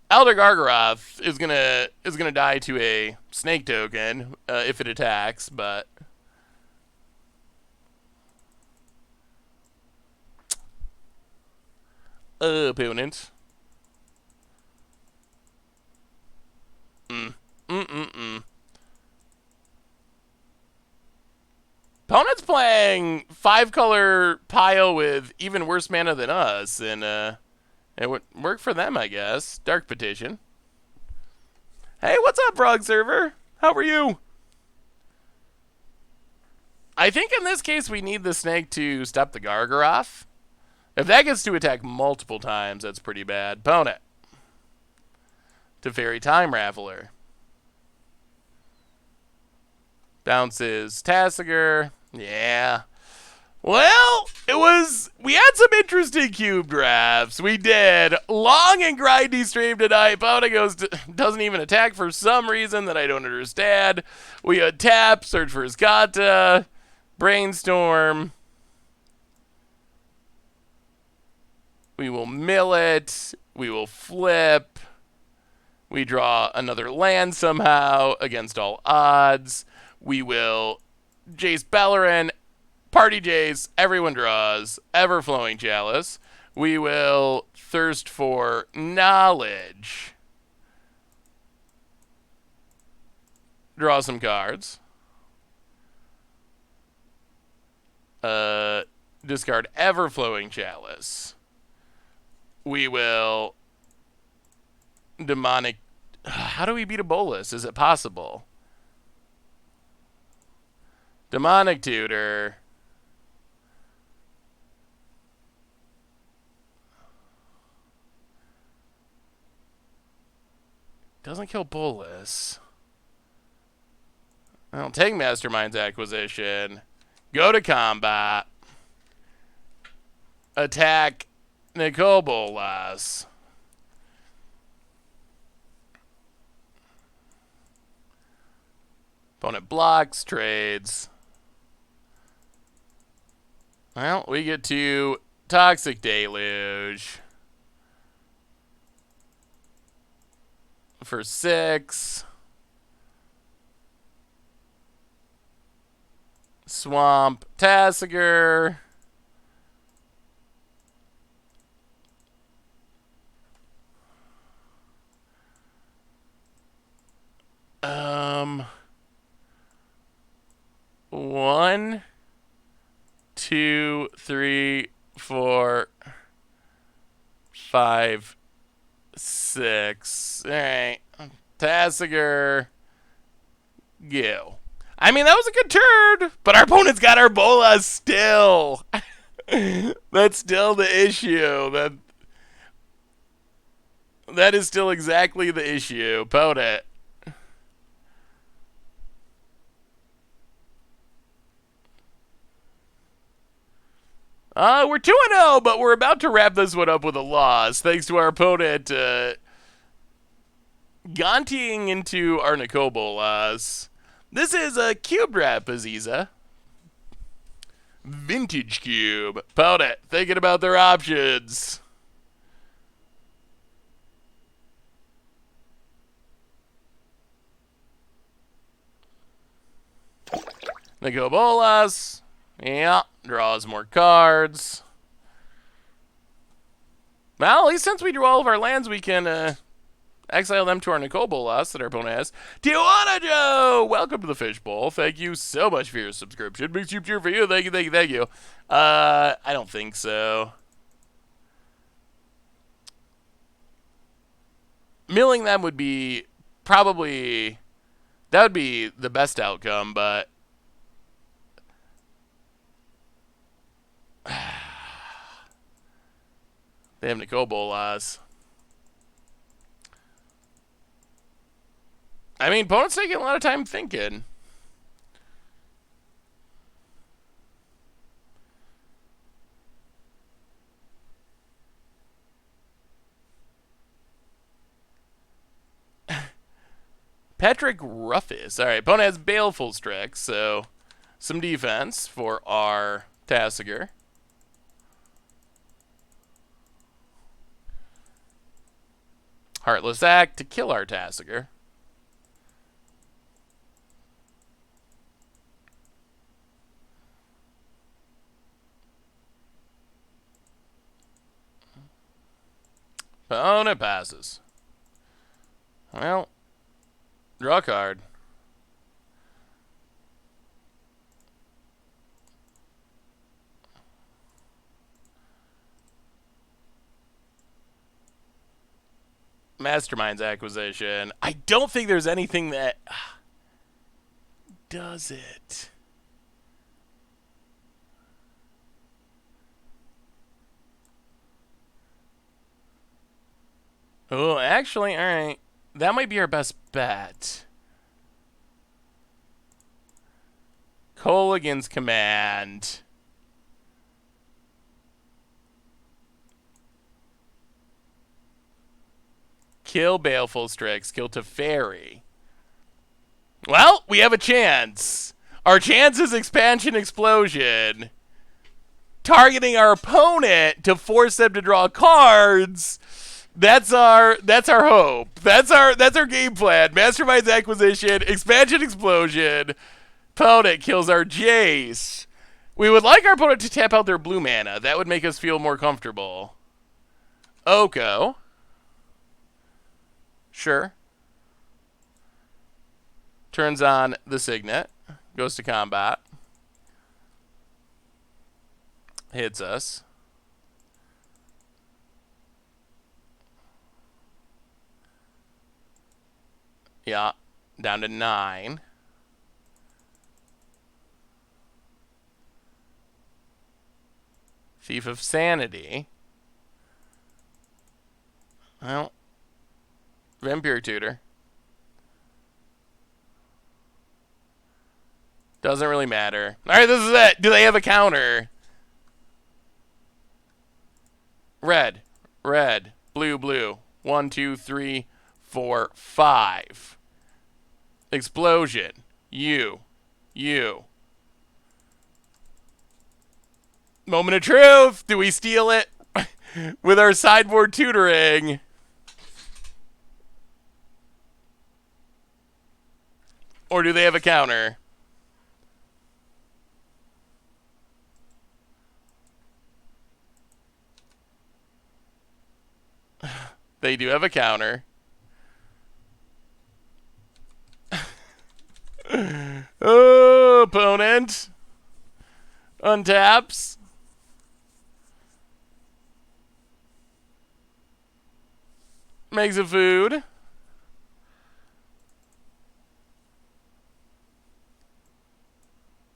Elder Gargaroth is gonna die to a snake token if it attacks, but opponent. Opponent's playing 5-color pile with even worse mana than us, and it would work for them, I guess. Dark Petition. Hey, what's up, Frog Server? How are you? I think in this case we need the snake to stop the Gargaroth. If that gets to attack multiple times, that's pretty bad. Opponent. To Fairy Time Raveler. Bounces Tassiger. Yeah. Well, we had some interesting cube drafts. We did. Long and grindy stream tonight. Opponent doesn't even attack for some reason that I don't understand. We had tap, search for Escata, brainstorm. We will mill it. We will flip. We draw another land somehow against all odds. We will Jace Bellerin, Party Jace, everyone draws, Ever-Flowing Chalice. We will Thirst for Knowledge. Draw some cards. Discard Ever-Flowing Chalice. We will Demonic. How do we beat a Bolas? Is it possible? Demonic Tutor. Doesn't kill Bolas. I'll take Mastermind's Acquisition. Go to combat. Attack Nicol Bolas. Opponent blocks, trades. Well, we get to Toxic Deluge. For 6. Swamp Tassiger. One, 2, 3, 4, 5, 6. All right. Tassiger. Go. I mean, that was a good turn, but our opponent's got our Bolas still. That's still the issue. That is still exactly the issue. Opponent. We're 2-0, but we're about to wrap this one up with a loss, thanks to our opponent Gontying into our Nicol Bolas. This is a cube wrap, Aziza. Vintage cube. Opponent, thinking about their options. Nicobolas. Yeah, draws more cards. Well, at least since we drew all of our lands, we can exile them to our Nicobolas that our opponent has. Tijuana Joe! Welcome to the Fishbowl. Thank you so much for your subscription. Big soup cheer for you. Thank you, thank you, thank you. I don't think so. Milling them would be probably... That would be the best outcome, but... They have Nicobolas. I mean, opponent's taking a lot of time thinking. Patrick Ruffus. All right, opponent has Baleful Strix, so some defense for our Tasigur. Heartless Act to kill our Tasigur. Opponent passes. Well, draw a card. Mastermind's acquisition. I don't think there's anything that does it. Oh, actually, all right. That might be our best bet. Colligan's Command. Kill Baleful Strix. Kill Teferi. Well, we have a chance. Our chance is Expansion Explosion. Targeting our opponent to force them to draw cards. That's our hope. That's our game plan. Mastermind's acquisition, Expansion Explosion. Opponent kills our Jace. We would like our opponent to tap out their blue mana. That would make us feel more comfortable. Oko. Sure. Turns on the Signet. Goes to combat. Hits us. Yeah. Down to 9. Thief of Sanity. Well. Vampire Tutor. Doesn't really matter. Alright, this is it. Do they have a counter? Red. Red. Blue, blue. 1, 2, 3, 4, 5. Explosion. You. Moment of truth. Do we steal it? With our sideboard tutoring. Or do they have a counter? They do have a counter. Oh, opponent. Untaps. Makes a food.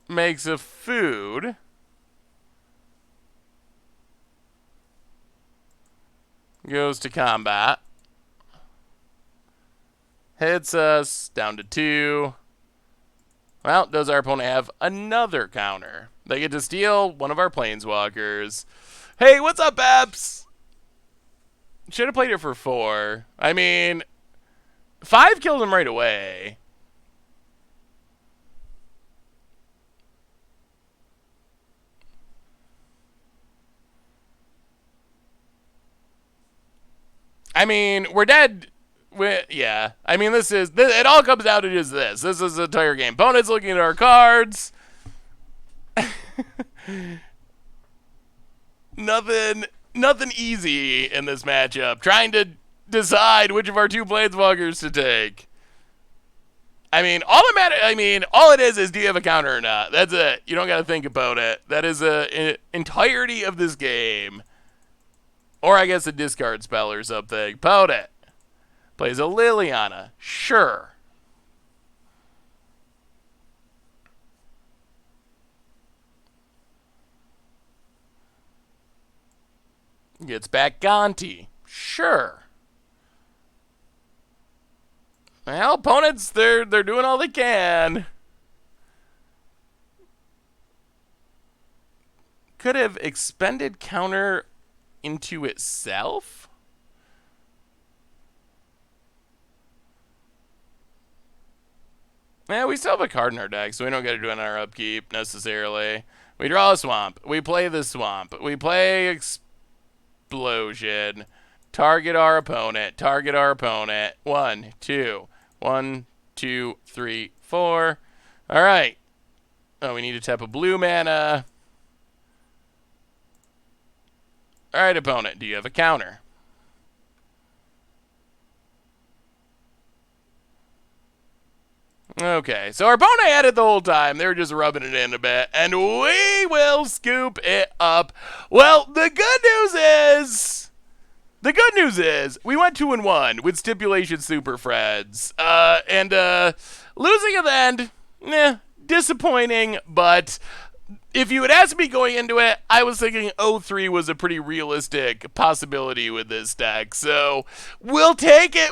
Makes a food. Goes to combat. Hits us down to 2. Well, does our opponent have another counter? They get to steal one of our planeswalkers. Hey, what's up, Babs? Should have played it for 4. I mean, 5 killed him right away. I mean, we're dead. Yeah. I mean, it all comes down to just this. This is the entire game. Opponent's looking at our cards. Nothing easy in this matchup. Trying to decide which of our two planeswalkers to take. I mean, all it is do you have a counter or not? That's it. You don't got to think about it. That is the entirety of this game. Or I guess a discard spell or something. Opponent plays a Liliana. Sure. Gets back Gonti. Sure. Well, opponents, they're doing all they can. Could have expended counter into itself? Yeah, we still have a card in our deck, so we don't got to do it on our upkeep necessarily. We draw a swamp. We play the swamp. We play explosion. Target our opponent. Target our opponent. 1, 2. 1, 2, 3, 4. All right. Oh, we need to tap a blue mana. All right, opponent. Do you have a counter? Okay, so our opponent had it the whole time. They were just rubbing it in a bit, and we will scoop it up. Well, the good news is we went 2-1 with stipulation super Freds, and losing at the end, disappointing, but if you had asked me going into it, I was thinking 0-3 was a pretty realistic possibility with this deck. So we'll take it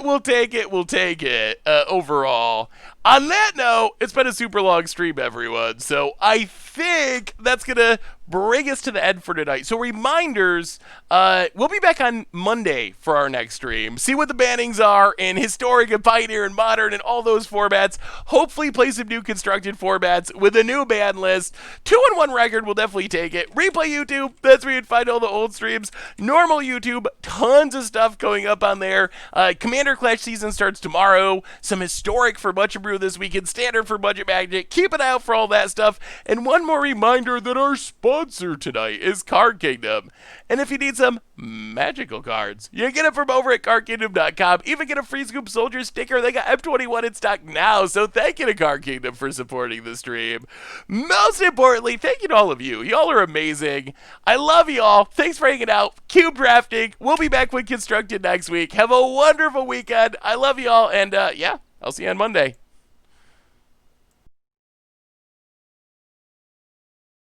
overall. On that note, it's been a super long stream, everyone. So I think that's going to bring us to the end for tonight. So reminders, we'll be back on Monday for our next stream. See what the bannings are in Historic and Pioneer and Modern and all those formats. Hopefully play some new constructed formats with a new ban list. 2-1 record, we'll definitely take it. Replay YouTube, that's where you'd find all the old streams. Normal YouTube, tons of stuff going up on there. Commander Clash season starts tomorrow. Some Historic for Much Brew this weekend. Standard for Budget Magic. Keep an eye out for all that stuff. And one more reminder that our sponsor tonight is Card Kingdom. And if you need some magical cards, you get it from over at cardkingdom.com. Even get a free Scoop Soldier sticker. They got M21 in stock now. So thank you to Card Kingdom for supporting the stream. Most importantly, thank you to all of you. Y'all are amazing. I love y'all. Thanks for hanging out. Cube drafting. We'll be back with Constructed next week. Have a wonderful weekend. I love y'all. And yeah, I'll see you on Monday.